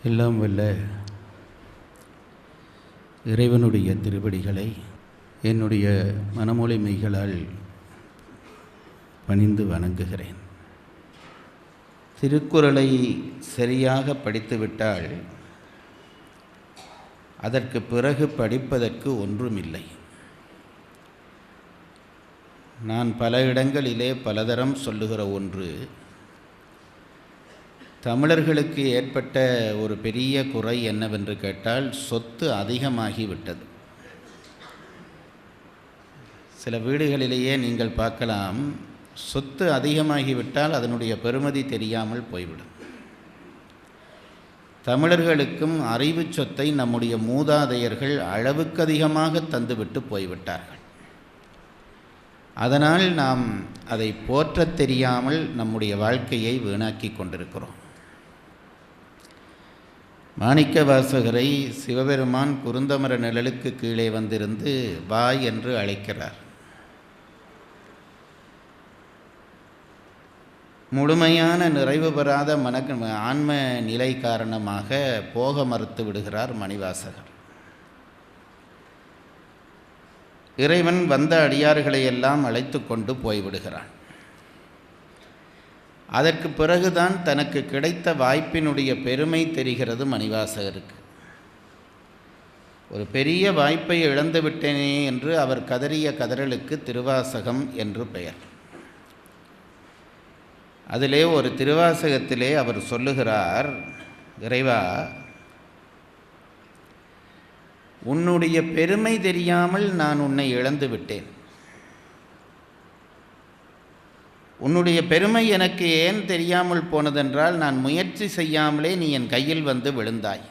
எல்லாம் வல்ல இறைவனுடைய திருவடிகளை என்னுடைய மனமொழி மெய்களால் பணிந்து வணங்குகிறேன். திருக்குறளை சரியாக படித்துவிட்டால் அதற்கு பிறகு படிப்பதற்கு ஒன்றுமில்லை. நான் பல இடங்களிலே பலதரம் சொல்லுகிற ஒன்று, தமிழர்களுக்கு ஏற்பட்ட ஒரு பெரிய குறை என்னவென்று கேட்டால் சொத்து அதிகமாகிவிட்டது. சில வீடுகளிலேயே நீங்கள் பார்க்கலாம், சொத்து அதிகமாகிவிட்டால் அதனுடைய பெறுமதி தெரியாமல் போய்விடும். தமிழர்களுக்கும் அறிவு சொத்தை நம்முடைய மூதாதையர்கள் அளவுக்கு அதிகமாக தந்துவிட்டு போய்விட்டார்கள். அதனால் நாம் அதை போற்றத் தெரியாமல் நம்முடைய வாழ்க்கையை வீணாக்கி கொண்டிருக்கிறோம். மாணிக்க வாசகரை சிவபெருமான் குருந்தமர நிழலுக்கு கீழே வந்திருந்து வா என்று அழைக்கிறார். முழுமையான நிறைவு பெறாத ஆன்ம நிலை காரணமாக போக மறுத்து விடுகிறார் மணிவாசகர். இறைவன் வந்த அடியார்களை எல்லாம் அழைத்து கொண்டு போய்விடுகிறான். அதற்கு பிறகுதான் தனக்கு கிடைத்த வாய்ப்பினுடைய பெருமை தெரிகிறது மணிவாசகருக்கு. ஒரு பெரிய வாய்ப்பை இழந்து விட்டேனே என்று அவர் கதறிய கதறலுக்கு திருவாசகம் என்று பெயர். அதிலே ஒரு திருவாசகத்திலே அவர் சொல்லுகிறார், இறைவா, உன்னுடைய பெருமை தெரியாமல் நான் உன்னை இழந்து விட்டேன். உன்னுடைய பெருமை எனக்கு ஏன் தெரியாமல் போனதென்றால், நான் முயற்சி செய்யாமலே நீ என் கையில் வந்து விழுந்தாய்.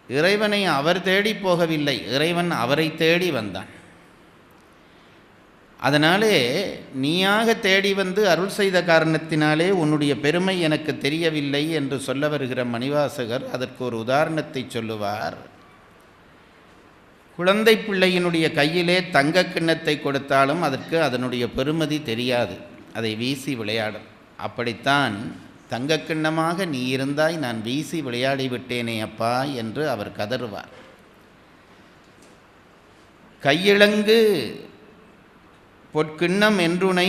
இறைவனை அவர் தேடி போகவில்லை, இறைவன் அவரை தேடி வந்தான். அதனாலே நீயாக தேடி வந்து அருள் செய்த காரணத்தினாலே உன்னுடைய பெருமை எனக்கு தெரியவில்லை என்று சொல்ல வருகிற மணிவாசகர் அதற்கு ஒரு உதாரணத்தை சொல்லுவார். குழந்தை பிள்ளையினுடைய கையிலே தங்க கிண்ணத்தை கொடுத்தாலும் அதற்கு அதனுடைய பெருமதி தெரியாது, அதை வீசி விளையாடும். அப்படித்தான் தங்க கிண்ணமாக நீ இருந்தாய், நான் வீசி விளையாடி விட்டேனே அப்பா என்று அவர் கதறுவார். கையிலங்கு பொற்கிண்ணம் என்றுனை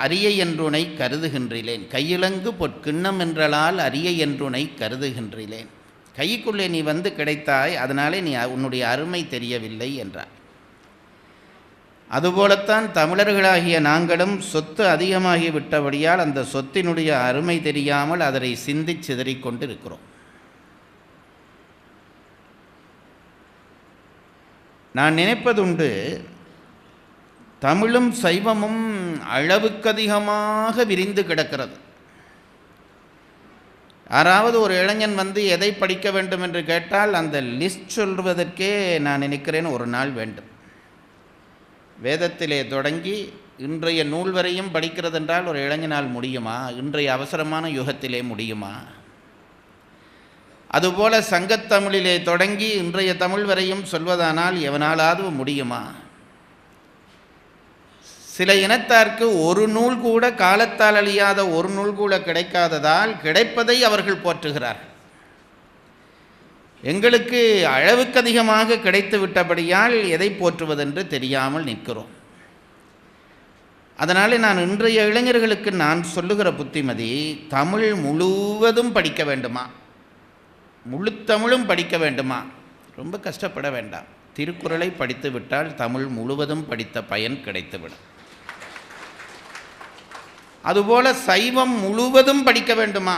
அரிய என்றுனை கருதுகின்றேன். கையிலங்கு பொற்கிண்ணம் என்றால் அரிய என்றுனை கருதுகின்றேன். கைக்குள்ளே நீ வந்து கிடைத்தாய், அதனாலே நீ உன்னுடைய அருமை தெரியவில்லை என்றார். அதுபோலத்தான் தமிழர்களாகிய நாங்களும் சொத்து அதிகமாகி விட்டபடியால் அந்த சொத்தினுடைய அருமை தெரியாமல் அதனை சிந்தி சிதறிக்கொண்டு இருக்கிறோம். நான் நினைப்பதுண்டு, தமிழும் சைவமும் அளவுக்கு அதிகமாக விரிந்து கிடக்கிறது. யாராவது ஒரு இளைஞன் வந்து எதை படிக்க வேண்டும் என்று கேட்டால் அந்த லிஸ்ட் சொல்வதற்கே நான் நினைக்கிறேன் ஒரு நாள் வேண்டும். வேதத்திலே தொடங்கி இன்றைய நூல் வரையும் படிக்கிறது என்றால் ஒரு இளைஞனால் முடியுமா? இன்றைய அவசரமான யுகத்திலே முடியுமா? அதுபோல சங்கத்தமிழிலே தொடங்கி இன்றைய தமிழ் வரையும் சொல்வதானால் எவனாலாவது முடியுமா? சில இனத்தாருக்கு ஒரு நூல் கூட, காலத்தால் அழியாத ஒரு நூல் கூட கிடைக்காததால் கிடைப்பதை அவர்கள் போற்றுகிறார்கள். எங்களுக்கு அளவுக்கு அதிகமாக கிடைத்து விட்டபடியால் எதை போற்றுவதென்று தெரியாமல் நிற்கிறோம். அதனாலே நான் இன்றைய இளைஞர்களுக்கு நான் சொல்லுகிற புத்திமதி, தமிழ் முழுவதும் படிக்க வேண்டுமா? முழு தமிழும் படிக்க வேண்டுமா? ரொம்ப கஷ்டப்பட வேண்டாம். திருக்குறளை படித்து விட்டால் தமிழ் முழுவதும் படித்த பயன் கிடைத்துவிடும். அதுபோல சைவம் முழுவதும் படிக்க வேண்டுமா?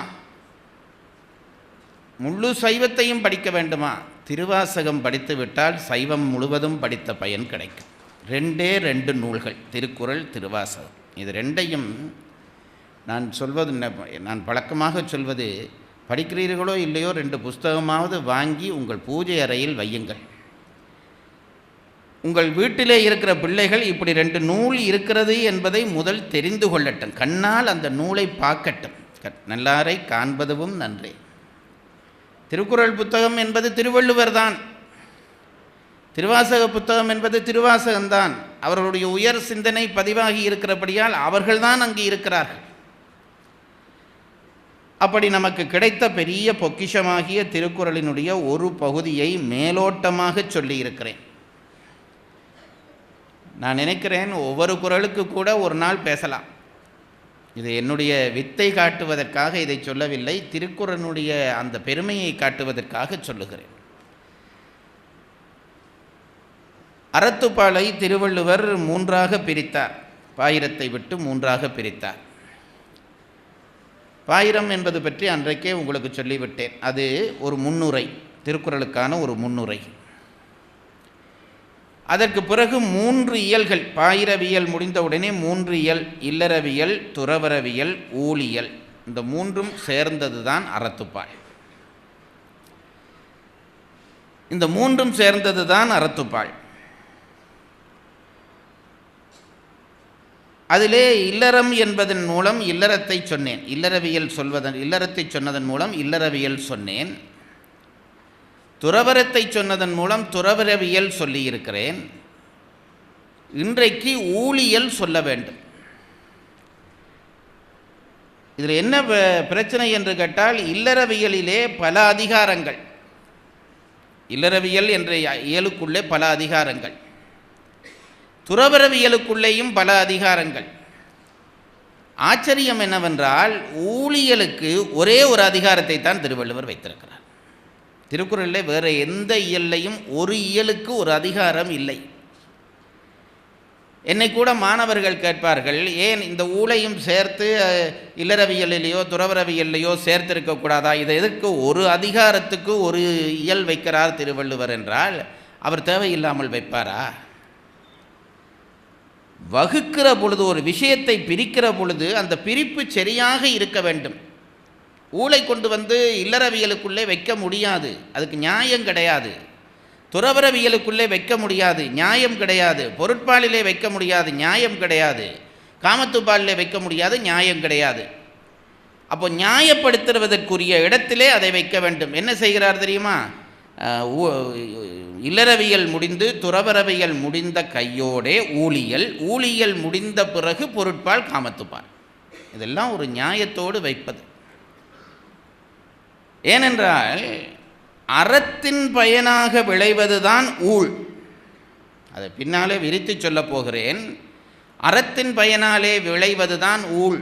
முழு சைவத்தையும் படிக்க வேண்டுமா? திருவாசகம் படித்து விட்டால் சைவம் முழுவதும் படித்த பயன் கிடைக்கும். ரெண்டே ரெண்டு நூல்கள், திருக்குறள், திருவாசகம். இது ரெண்டையும் நான் பழக்கமாக சொல்வது, படிக்கிறீர்களோ இல்லையோ 2 புஸ்தகமாவது வாங்கி உங்கள் பூஜை அறையில் வையுங்கள். உங்கள் வீட்டிலே இருக்கிற பிள்ளைகள் இப்படி 2 நூல் இருக்கிறது என்பதை முதல் தெரிந்து கொள்ளட்டும். கண்ணால் அந்த நூலை பார்க்கட்டும். நல்லாரை காண்பதுவும் நன்றே. திருக்குறள் புத்தகம் என்பது திருவள்ளுவர் தான். திருவாசக புத்தகம் என்பது திருவாசகம்தான். அவர்களுடைய உயர் சிந்தனை பதிவாகி இருக்கிறபடியால் அவர்கள்தான் அங்கு இருக்கிறார்கள். அப்படி நமக்கு கிடைத்த பெரிய பொக்கிஷமாகிய திருக்குறளினுடைய ஒரு பகுதியை மேலோட்டமாக சொல்லியிருக்கிறேன். நான் நினைக்கிறேன் ஒவ்வொரு குறளுக்கு கூட ஒரு நாள் பேசலாம். இது என்னுடைய வித்தை காட்டுவதற்காக இதை சொல்லவில்லை, திருக்குறளுடைய அந்த பெருமையை காட்டுவதற்காக சொல்லுகிறேன். அறத்துப்பாலை திருவள்ளுவர் 3ஆக பிரித்தார். பாயிரத்தை விட்டு 3ஆக பிரித்தார். பாயிரம் என்பது பற்றி அன்றைக்கே உங்களுக்கு சொல்லிவிட்டேன். அது ஒரு முன்னுரை, திருக்குறளுக்கான ஒரு முன்னுரை. அதற்கு பிறகு 3 இயல்கள், பாயிரவியல் முடிந்தவுடனே 3 இயல், இல்லறவியல், துறவரவியல், ஊழியல், இந்த 3ம் சேர்ந்தது தான் அறத்துப்பால். இந்த 3ம் சேர்ந்தது தான் அறத்துப்பால். அதிலே இல்லறம் என்பதன் மூலம் இல்லறத்தை சொன்னேன், இல்லறத்தை சொன்னதன் மூலம் இல்லறவியல் சொன்னேன். துறவரத்தை சொன்னதன் மூலம் துறவரவியல் சொல்லியிருக்கிறேன். இன்றைக்கு ஊழியல் சொல்ல வேண்டும். இதில் என்ன பிரச்சனை என்று கேட்டால், இல்லறவியலிலே பல அதிகாரங்கள், இல்லறவியல் என்ற இயலுக்குள்ளே பல அதிகாரங்கள், துறவரவியலுக்குள்ளேயும் பல அதிகாரங்கள். ஆச்சரியம் என்னவென்றால், ஊழியலுக்கு ஒரே ஒரு அதிகாரத்தை தான் திருவள்ளுவர் வைத்திருக்கிறார். திருக்குறளில் வேறு எந்த இயல்லையும் ஒரு இயலுக்கு ஒரு அதிகாரம் இல்லை. என்னை கூட மாணவர்கள் கேட்பார்கள், ஏன் இந்த ஊழையும் சேர்த்து இல்லறவியலிலேயோ துறவரவியல்லையோ சேர்த்திருக்கக்கூடாதா, இதை எதற்கு ஒரு அதிகாரத்துக்கு ஒரு இயல் வைக்கிறார் திருவள்ளுவர் என்றால், அவர் தேவையில்லாமல் வைப்பாரா? வகுக்கிற பொழுது, ஒரு விஷயத்தை பிரிக்கிற பொழுது அந்த பிரிப்பு சரியாக இருக்க வேண்டும். ஊழை கொண்டு வந்து இல்லறவியலுக்குள்ளே வைக்க முடியாது, அதுக்கு நியாயம் கிடையாது. துறவரவியலுக்குள்ளே வைக்க முடியாது, நியாயம் கிடையாது. பொருட்பாலிலே வைக்க முடியாது, நியாயம் கிடையாது. காமத்துப்பாலிலே வைக்க முடியாது, நியாயம் கிடையாது. அப்போ நியாயப்படுத்துவதற்குரிய இடத்திலே அதை வைக்க வேண்டும். என்ன செய்கிறார் தெரியுமா? இல்லறவியல் முடிந்து துறவரவியல் முடிந்த கையோடே ஊழியல் முடிந்த பிறகு பொருட்பால், காமத்துப்பால், இதெல்லாம் ஒரு நியாயத்தோடு வைப்பது. ஏனென்றால் அறத்தின் பயனாக விளைவது தான் ஊழ். அதை பின்னாலே விரித்து சொல்லப் போகிறேன். அறத்தின் பயனாலே விளைவது தான் ஊழ்,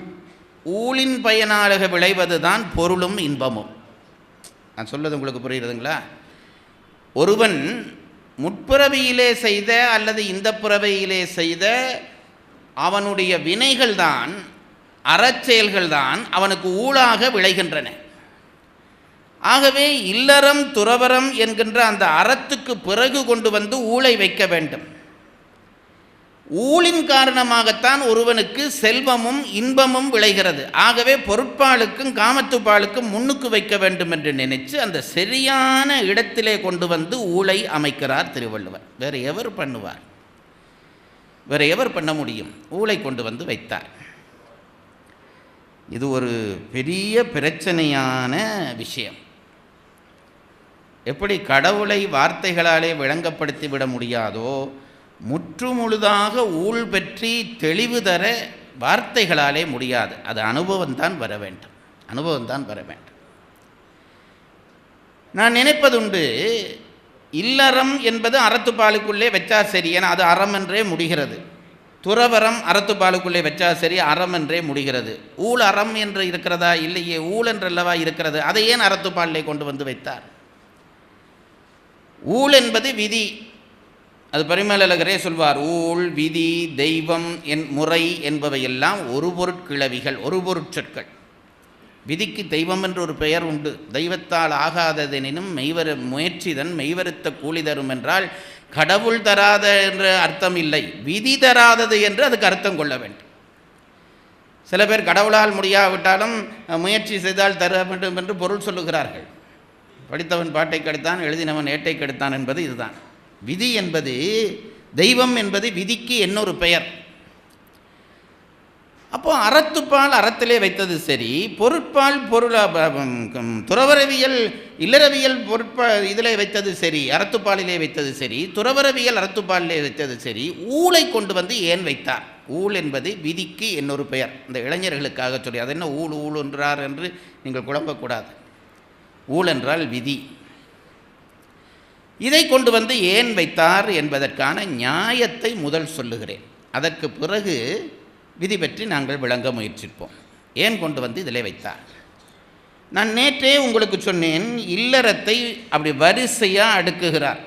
ஊழின் பயனாக விளைவது தான் பொருளும் இன்பமும். நான் சொல்வது உங்களுக்கு புரியுறதுங்களா? ஒருவன் முற்பிறவியிலே செய்த அல்லது இந்த பிறவியிலே செய்த அவனுடைய வினைகள்தான், அறச்செயல்கள்தான் அவனுக்கு ஊழாக விளைகின்றன. ஆகவே இல்லறம் துறவரம் என்கின்ற அந்த அறத்துக்கு பிறகு கொண்டு வந்து ஊழை வைக்க வேண்டும். ஊழின் காரணமாகத்தான் ஒருவனுக்கு செல்வமும் இன்பமும் விளைகிறது. ஆகவே பொருட்பாலுக்கும் காமத்துப்பாலுக்கும் முன்னுக்கு வைக்க வேண்டும் என்று நினைச்சு அந்த சரியான இடத்திலே கொண்டு வந்து ஊழை அமைக்கிறார் திருவள்ளுவர். வேறு எவர் பண்ணுவார்? வேறு எவர் பண்ண முடியும்? ஊழை கொண்டு வந்து வைத்தார். இது ஒரு பெரிய பிரச்சனையான விஷயம். எப்படி கடவுளை வார்த்தைகளாலே விளங்கப்படுத்தி விட முடியாதோ, முற்றுமுழுதாக ஊழ் பற்றி தெளிவு தர வார்த்தைகளாலே முடியாது. அது அனுபவம்தான் வர வேண்டும், அனுபவம்தான் வர வேண்டும். நான் நினைப்பதுண்டு, இல்லறம் என்பது அறத்துப்பாலுக்குள்ளே வச்சா சரி, ஏன்னா அது அறம் என்றே முடிகிறது. துறவரம் அறத்துப்பாலுக்குள்ளே வச்சா சரி, அறம் என்றே முடிகிறது. ஊழ் அறம் என்று இருக்கிறதா? இல்லையே, ஊழ் என்றல்லவா இருக்கிறது. அதை ஏன் அறத்துப்பாலிலே கொண்டு வந்து வைத்தார்? ஊழ் என்பது விதி. அது பரிமேலழகரே சொல்வார், ஊழ், விதி, தெய்வம், முறை என்பவையெல்லாம் ஒரு பொருட்கிளவிகள், ஒரு பொருட்சொற்கள். விதிக்கு தெய்வம் என்று ஒரு பெயர் உண்டு. தெய்வத்தால் ஆகாததெனினும் முயற்சிதன் மெய்வருத்த கூலி தரும் என்றால் கடவுள் தராத என்ற அர்த்தம் இல்லை, விதி தராதது என்று அதுக்கு அர்த்தம் கொள்ள வேண்டும். சில பேர் கடவுளால் முடியாவிட்டாலும் முயற்சி செய்தால் தர வேண்டும் என்று பொருள் சொல்லுகிறார்கள். படித்தவன் பாட்டை கெடுத்தான், எழுதினவன் ஏட்டை கெடுத்தான் என்பது இதுதான். விதி என்பது, தெய்வம் என்பது விதிக்கு இன்னொரு பெயர். அப்போது அறத்துப்பால் அறத்திலே வைத்தது சரி, பொருட்பால் துறவரவியல் இல்லறவியல் இதிலே வைத்தது சரி, அறத்துப்பாலிலே வைத்தது சரி, துறவரவியல் அறத்துப்பாலிலே வைத்தது சரி, ஊழை கொண்டு வந்து ஏன் வைத்தார்? ஊழ் என்பது விதிக்கு இன்னொரு பெயர். இந்த இளைஞர்களுக்காக சொல்லி, அது என்ன ஊழ் என்றார் என்று நீங்கள் குழம்பக்கூடாது. ஊழ் என்றால் விதி. இதை கொண்டு வந்து ஏன் வைத்தார் என்பதற்கான நியாயத்தை முதல் சொல்லுகிறேன். அதற்கு பிறகு விதி பற்றி நாங்கள் விளங்க முயற்சிப்போம். ஏன் கொண்டு வந்து இதில் வைத்தார்? நான் நேற்றே உங்களுக்கு சொன்னேன், இல்லறத்தை அப்படி வரிசையாக அடுக்குகிறார்.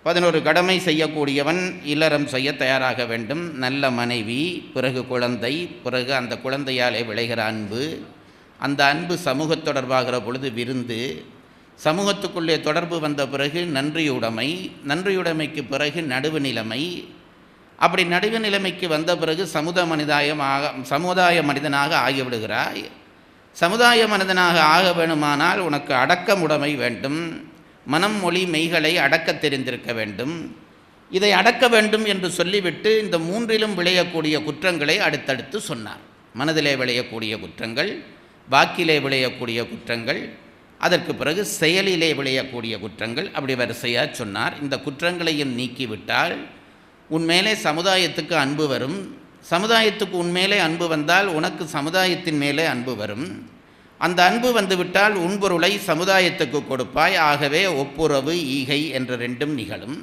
11 கடமை செய்யக்கூடியவன் இல்லறம் செய்ய தயாராக வேண்டும். நல்ல மனைவி, பிறகு குழந்தை, பிறகு அந்த குழந்தையாலே விளைகிற அன்பு, அந்த அன்பு சமூக தொடர்பாகிற பொழுது விருந்து, சமூகத்துக்குள்ளே தொடர்பு வந்த பிறகு நன்றியுடைமை, நன்றியுடைமைக்கு பிறகு நடுவு நிலைமை, அப்படி நடுவு நிலைமைக்கு வந்த பிறகு சமுதாய மனிதனாக ஆகிவிடுகிறாய். சமுதாய மனிதனாக ஆக வேணுமானால் உனக்கு அடக்கமுடைமை வேண்டும். மனம் மொழி மெய்களை அடக்க தெரிந்திருக்க வேண்டும். இதை அடக்க வேண்டும் என்று சொல்லிவிட்டு இந்த 3லும் விளையக்கூடிய குற்றங்களை அடுத்தடுத்து சொன்னார். மனதிலே விளையக்கூடிய குற்றங்கள், வாக்கிலே விளையக்கூடிய குற்றங்கள், அதற்கு பிறகு செயலிலே விளையக்கூடிய குற்றங்கள், அப்படி வரிசையாக சொன்னார். இந்த குற்றங்களையும் நீக்கிவிட்டால் உன்மேலே சமுதாயத்துக்கு அன்பு வரும். சமுதாயத்துக்கு உன்மேலே அன்பு வந்தால் உனக்கு சமுதாயத்தின் மேலே அன்பு வரும். அந்த அன்பு வந்துவிட்டால் உன்பொருளை சமுதாயத்துக்கு கொடுப்பாய். ஆகவே ஒப்புரவு, ஈகை என்ற 2ம் நிகழும்.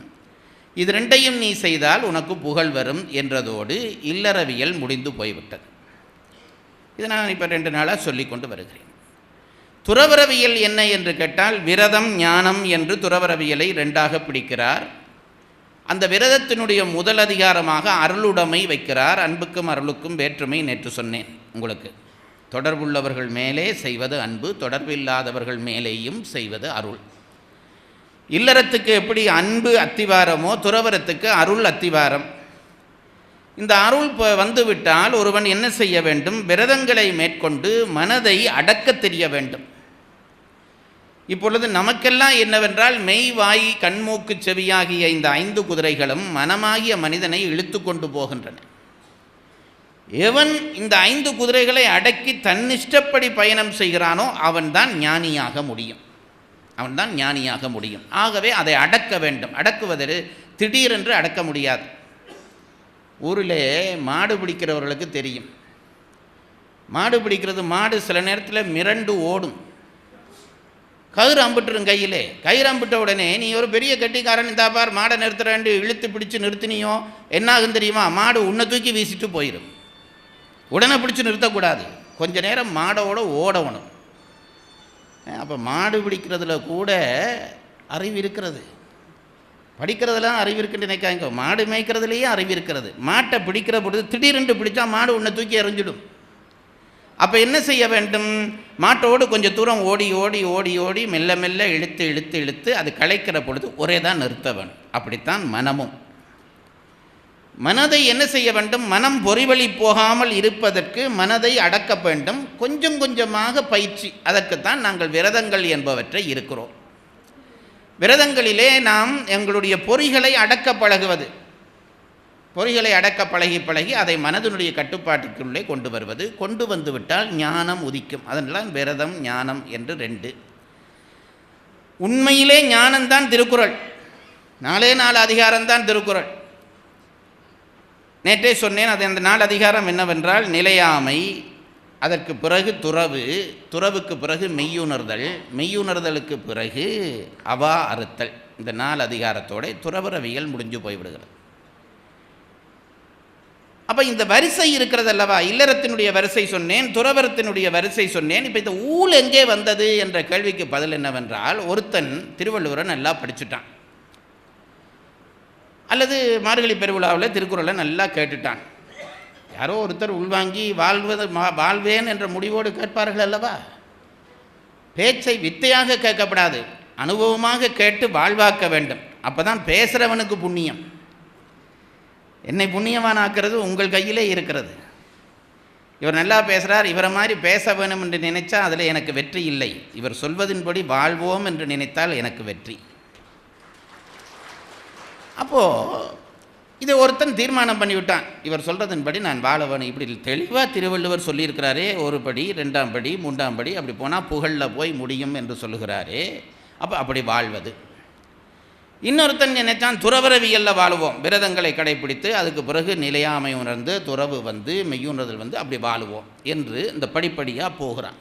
இது 2ஐயும் நீ செய்தால் உனக்கு புகழ் வரும் என்றதோடு இல்லறவியல் முடிந்து போய்விட்டது. இது நான் இப்போ 2 நாளாக சொல்லி கொண்டு வருகிறேன். துறவரவியல் என்ன என்று கேட்டால், விரதம் ஞானம் என்று துறவரவியலை 2ஆக பிடிக்கிறார். அந்த விரதத்தினுடைய முதல் அதிகாரமாக அருளுடைமை வைக்கிறார். அன்புக்கும் அருளுக்கும் வேற்றுமை நேற்று சொன்னேன் உங்களுக்கு. தொடர்புள்ளவர்கள் மேலே செய்வது அன்பு, தொடர்பில்லாதவர்கள் மேலேயும் செய்வது அருள். இல்லறத்துக்கு எப்படி அன்பு அத்திவாரமோ துறவரத்துக்கு அருள் அத்திவாரம். இந்த அருள் வந்துவிட்டால் ஒருவன் என்ன செய்ய வேண்டும்? விரதங்களை மேற்கொண்டு மனதை அடக்க தெரிய வேண்டும். இப்பொழுது நமக்கெல்லாம் என்னவென்றால், மெய் வாய் கண்மூக்கு செவியாகிய இந்த 5 குதிரைகளும் மனமாகிய மனிதனை இழுத்து கொண்டு போகின்றன. எவன் இந்த 5 குதிரைகளை அடக்கி தன்னிஷ்டப்படி பயணம் செய்கிறானோ அவன்தான் ஞானியாக முடியும். அவன்தான் ஞானியாக முடியும். ஆகவே அதை அடக்க வேண்டும். அடக்குவதற்கு திடீரென்று அடக்க முடியாது. ஊரில் மாடு பிடிக்கிறவர்களுக்கு தெரியும். மாடு பிடிக்கிறது, மாடு சில நேரத்தில் மிரண்டு ஓடும். கயிறு அம்பிட்டுரும் கையிலே. கயிறு அம்பிட்ட உடனே நீ ஒரு பெரிய கட்டிக்காரன், இந்த பார் மாடை நிறுத்துறேன் இழுத்து பிடிச்சி நிறுத்தினியோ என்ன ஆகும் தெரியுமா? மாடு உன்னை தூக்கி வீசிட்டு போயிடும். உடனே பிடிச்சி நிறுத்தக்கூடாது. கொஞ்ச நேரம் மாடோட ஓடணும். அப்போ மாடு பிடிக்கிறதுல கூட அறிவு இருக்கிறது. படிக்கிறதுலாம் அறிவு இருக்குன்னு நினைக்காங்க. மாடு மேய்க்கிறதுலேயே அறிவு இருக்கிறது. மாட்டை பிடிக்கிற பொழுது திடீரென்று பிடிச்சா மாடு உன்னை தூக்கி எறிஞ்சிடும். அப்போ என்ன செய்ய வேண்டும்? மாட்டோடு கொஞ்சம் தூரம் ஓடி ஓடி ஓடி ஓடி மெல்ல மெல்ல இழுத்து இழுத்து இழுத்து அது களைக்கிற பொழுது ஒரே தான் நிறுத்த வேண்டும். அப்படித்தான் மனமும். மனதை என்ன செய்ய வேண்டும்? மனம் பொறிவழி போகாமல் இருப்பதற்கு மனதை அடக்க வேண்டும். கொஞ்சம் கொஞ்சமாக பயிற்சி. அதற்குத்தான் நாங்கள் விரதங்கள் என்பவற்றை இருக்கிறோம். விரதங்களிலே நாம் எங்களுடைய பொறிகளை அடக்க பழகுவது. பொறிகளை அடக்க பழகி பழகி அதை மனதினுடைய கட்டுப்பாட்டுக்குள்ளே கொண்டு வருவது. கொண்டு வந்து விட்டால் ஞானம் உதிக்கும். அதெல்லாம் விரதம் ஞானம் என்று 2. உண்மையிலே ஞானம்தான் திருக்குறள். 4 அதிகாரம்தான் திருக்குறள். நேற்றே சொன்னேன். அது அந்த 4 அதிகாரம் என்னவென்றால், நிலையாமை, அதற்கு பிறகு துறவு, துறவுக்கு பிறகு மெய்யுணர்தல், மெய்யுணர்தலுக்கு பிறகு அவா அறுத்தல். இந்த 4 அதிகாரத்தோட துறவரவியல் முடிஞ்சு போய்விடுகிறது. அப்போ இந்த வரிசை இருக்கிறது அல்லவா? இல்லறத்தினுடைய வரிசை சொன்னேன், துறவரத்தினுடைய வரிசை சொன்னேன். இப்போ இந்த ஊழ் எங்கே வந்தது என்ற கேள்விக்கு பதில் என்னவென்றால், ஒருத்தன் திருவள்ளுவரை நல்லா படிச்சுட்டான், அல்லது மார்கழி பெருவிழாவில் திருக்குறளை நல்லா கேட்டுட்டான். யாரோ ஒருத்தர் உள்வாங்கி வாழ்வேன் என்ற முடிவோடு கேட்பார்கள் அல்லவா? பேச்சை வித்தையாக கேட்கப்படாது, அனுபவமாக கேட்டு வாழ்வாக்க வேண்டும். அப்போ தான் பேசுகிறவனுக்கு புண்ணியம். என்னை புண்ணியவான் ஆக்கிறது உங்கள் கையிலே இருக்கிறது. இவர் நல்லா பேசுகிறார், இவரை மாதிரி பேச வேணும் என்று நினைச்சா அதில் எனக்கு வெற்றி இல்லை. இவர் சொல்வதின்படி வாழ்வோம் என்று நினைத்தால் எனக்கு வெற்றி. அப்போது இதை ஒருத்தன் தீர்மானம் பண்ணிவிட்டான், இவர் சொல்கிறதன்படி நான் வாழ வேணும். இப்படி தெளிவாக திருவள்ளுவர் சொல்லியிருக்கிறாரே, ஒரு படி, 2ஆம் படி, 3ஆம் படி, அப்படி போனால் புகழில் போய் முடியும் என்று சொல்லுகிறாரே. அப்போ அப்படி வாழ்வது. இன்னொருத்தன் நினைச்சான் துறவரவியலில் வாழுவோம், விரதங்களை கடைப்பிடித்து அதுக்கு பிறகு நிலையாமை உணர்ந்து துறவு வந்து மெய்யுணர்தல் வந்து அப்படி வாழுவோம் என்று இந்த படிப்படியாக போகிறான்.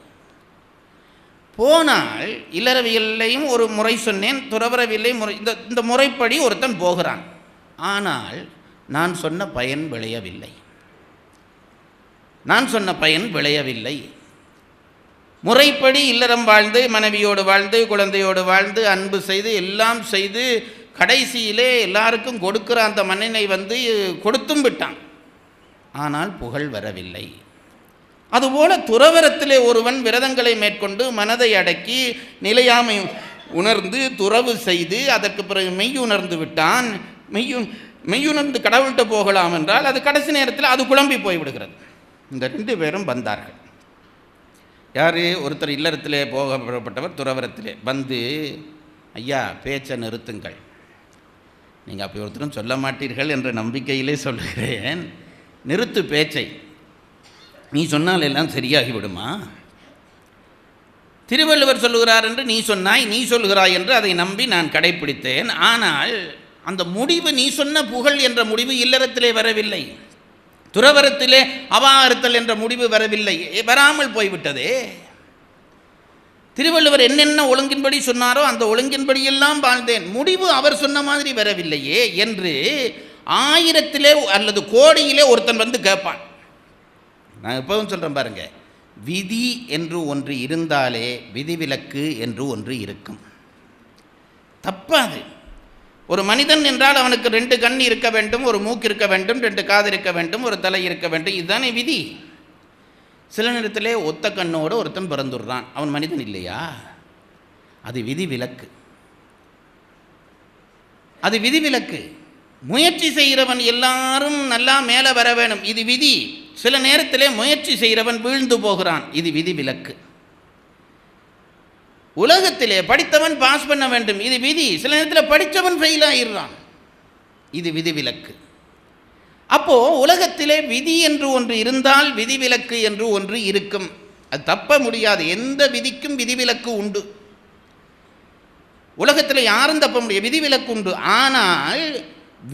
போனால் இல்லறவியல்லையும் ஒரு முறை சொன்னேன், துறவரவியலையும் முறை, இந்த முறைப்படி ஒருத்தன் போகிறான். ஆனால் நான் சொன்ன பயன் விளையவில்லை. நான் சொன்ன பயன் விளையவில்லை. முறைப்படி இல்லறம் வாழ்ந்து மனைவியோடு வாழ்ந்து குழந்தையோடு வாழ்ந்து அன்பு செய்து எல்லாம் செய்து கடைசியிலே எல்லாருக்கும் கொடுக்கிற அந்த மன்னனை வந்து கொடுத்தும் விட்டான். ஆனால் புகழ் வரவில்லை. அதுபோல துறவரத்திலே ஒருவன் விரதங்களை மேற்கொண்டு மனதை அடக்கி நிலையாமை உணர்ந்து துறவு செய்து அதற்கு பிறகு மெய்யுணர்ந்து விட்டான். மெய்யுணர்ந்து கடவுள்கிட்ட போகலாம் என்றால் அது கடைசி நேரத்தில் அது குழம்பி போய்விடுகிறது. இந்த 2 பேரும் வந்தார்கள். யார்? ஒருத்தர் இல்லறத்திலே போகப்பட்டவர் துறவரத்திலே வந்து, ஐயா பேச்சை நிறுத்துங்கள், நீங்கள் அப்படி ஒருத்தரும் சொல்ல மாட்டீர்கள் என்ற நம்பிக்கையிலே சொல்லுகிறேன், நிறுத்து பேச்சை, நீ சொன்னால் எல்லாம் சரியாகிவிடுமா? திருவள்ளுவர் சொல்லுகிறார் என்று நீ சொன்னாய், நீ சொல்லுகிறாய் என்று அதை நம்பி நான் கடைப்பிடித்தேன். ஆனால் அந்த முடிவு, நீ சொன்ன புகழ் என்ற முடிவு இல்லறத்திலே வரவில்லை, துறவரத்திலே அவாறுத்தல் என்ற முடிவு வரவில்லை, வராமல் போய்விட்டதே. திருவள்ளுவர் என்னென்ன ஒழுங்கின்படி சொன்னாரோ அந்த ஒழுங்கின்படியெல்லாம் வாழ்ந்தேன், முடிவு அவர் சொன்ன மாதிரி வரவில்லையே என்று 1000 அல்லது கோடியிலே ஒருத்தன் வந்து கேட்பான். நான் எப்பவும் சொல்கிறேன் பாருங்க, விதி என்று ஒன்று இருந்தாலே விதிவிலக்கு என்று ஒன்று இருக்கும். தப்பாது. ஒரு மனிதன் என்றால் அவனுக்கு 2 கண் இருக்க வேண்டும், ஒரு மூக்கு இருக்க வேண்டும், 2 காது இருக்க வேண்டும், ஒரு தலை இருக்க வேண்டும், இதுதானே விதி. சில நேரத்திலே ஒத்த கண்ணோடு ஒருத்தன் பிறந்துடுறான், அவன் மனிதன் இல்லையா? அது விதிவிலக்கு. அது விதிவிலக்கு. முயற்சி செய்கிறவன் எல்லாரும் நல்லா மேலே வர வேணும், இது விதி. சில நேரத்திலே முயற்சி செய்கிறவன் வீழ்ந்து போகிறான், இது விதிவிலக்கு. உலகத்திலே படித்தவன் பாஸ் பண்ண வேண்டும், இது விதி. சில நேரத்தில் படித்தவன் ஃபெயில் ஆகிடுறான், இது விதிவிலக்கு. அப்போது உலகத்திலே விதி என்று ஒன்று இருந்தால் விதிவிலக்கு என்று ஒன்று இருக்கும். அது தப்ப முடியாது. எந்த விதிக்கும் விதிவிலக்கு உண்டு. உலகத்தில் யாரும் தப்ப முடியாது, விதிவிலக்கு உண்டு. ஆனால்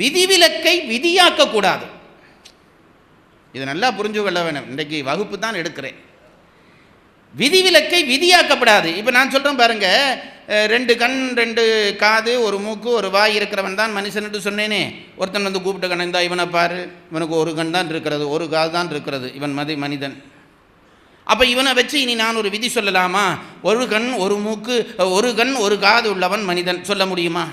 விதிவிலக்கை விதியாக்கக்கூடாது. இதை நல்லா புரிஞ்சு கொள்ள வேணும். இன்றைக்கு வகுப்பு தான் எடுக்கிறேன். விதிவிலக்கை விதியாக்கப்படாது. இப்போ நான் சொல்கிறேன் பாருங்க, 2 கண் 2 காது ஒரு மூக்கு ஒரு வாய் இருக்கிறவன் தான் மனுஷன் என்று சொன்னேனே. ஒருத்தன் வந்து கூப்பிட்டு கணந்தா, இவனை பாரு, இவனுக்கு ஒரு கண் தான் இருக்கிறது, ஒரு காது தான் இருக்கிறது, இவன் மனிதன். அப்போ இவனை வச்சு இனி நான் ஒரு விதி சொல்லலாமா? ஒரு கண் ஒரு மூக்கு ஒரு கண் ஒரு காது உள்ளவன் மனிதன் சொல்ல முடியுமா?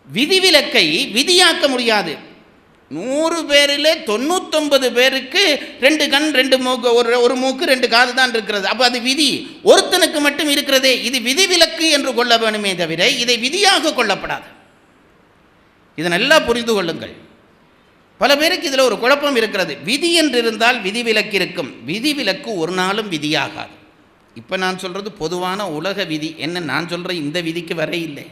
விதிவிலக்கை விதியாக்க முடியாது. 100 பேரில் 99 பேருக்கு 2 கண் 2 மூக்கு ஒரு மூக்கு 2 காது தான் இருக்கிறது. அப்போ அது விதி. ஒருத்தனுக்கு மட்டும் இருக்கிறதே, இது விதிவிலக்கு என்று கொள்ள வேணுமே தவிர இதை விதியாக கொள்ளப்படாது. இதை நல்லா புரிந்து கொள்ளுங்கள். பல பேருக்கு இதில் ஒரு குழப்பம் இருக்கிறது. விதி என்று இருந்தால் விதிவிலக்கு இருக்கும், விதிவிலக்கு ஒரு நாளும் விதியாகாது. இப்போ நான் சொல்கிறது பொதுவான உலக விதி. என்ன நான் சொல்கிற இந்த விதிக்கு வர இல்லை.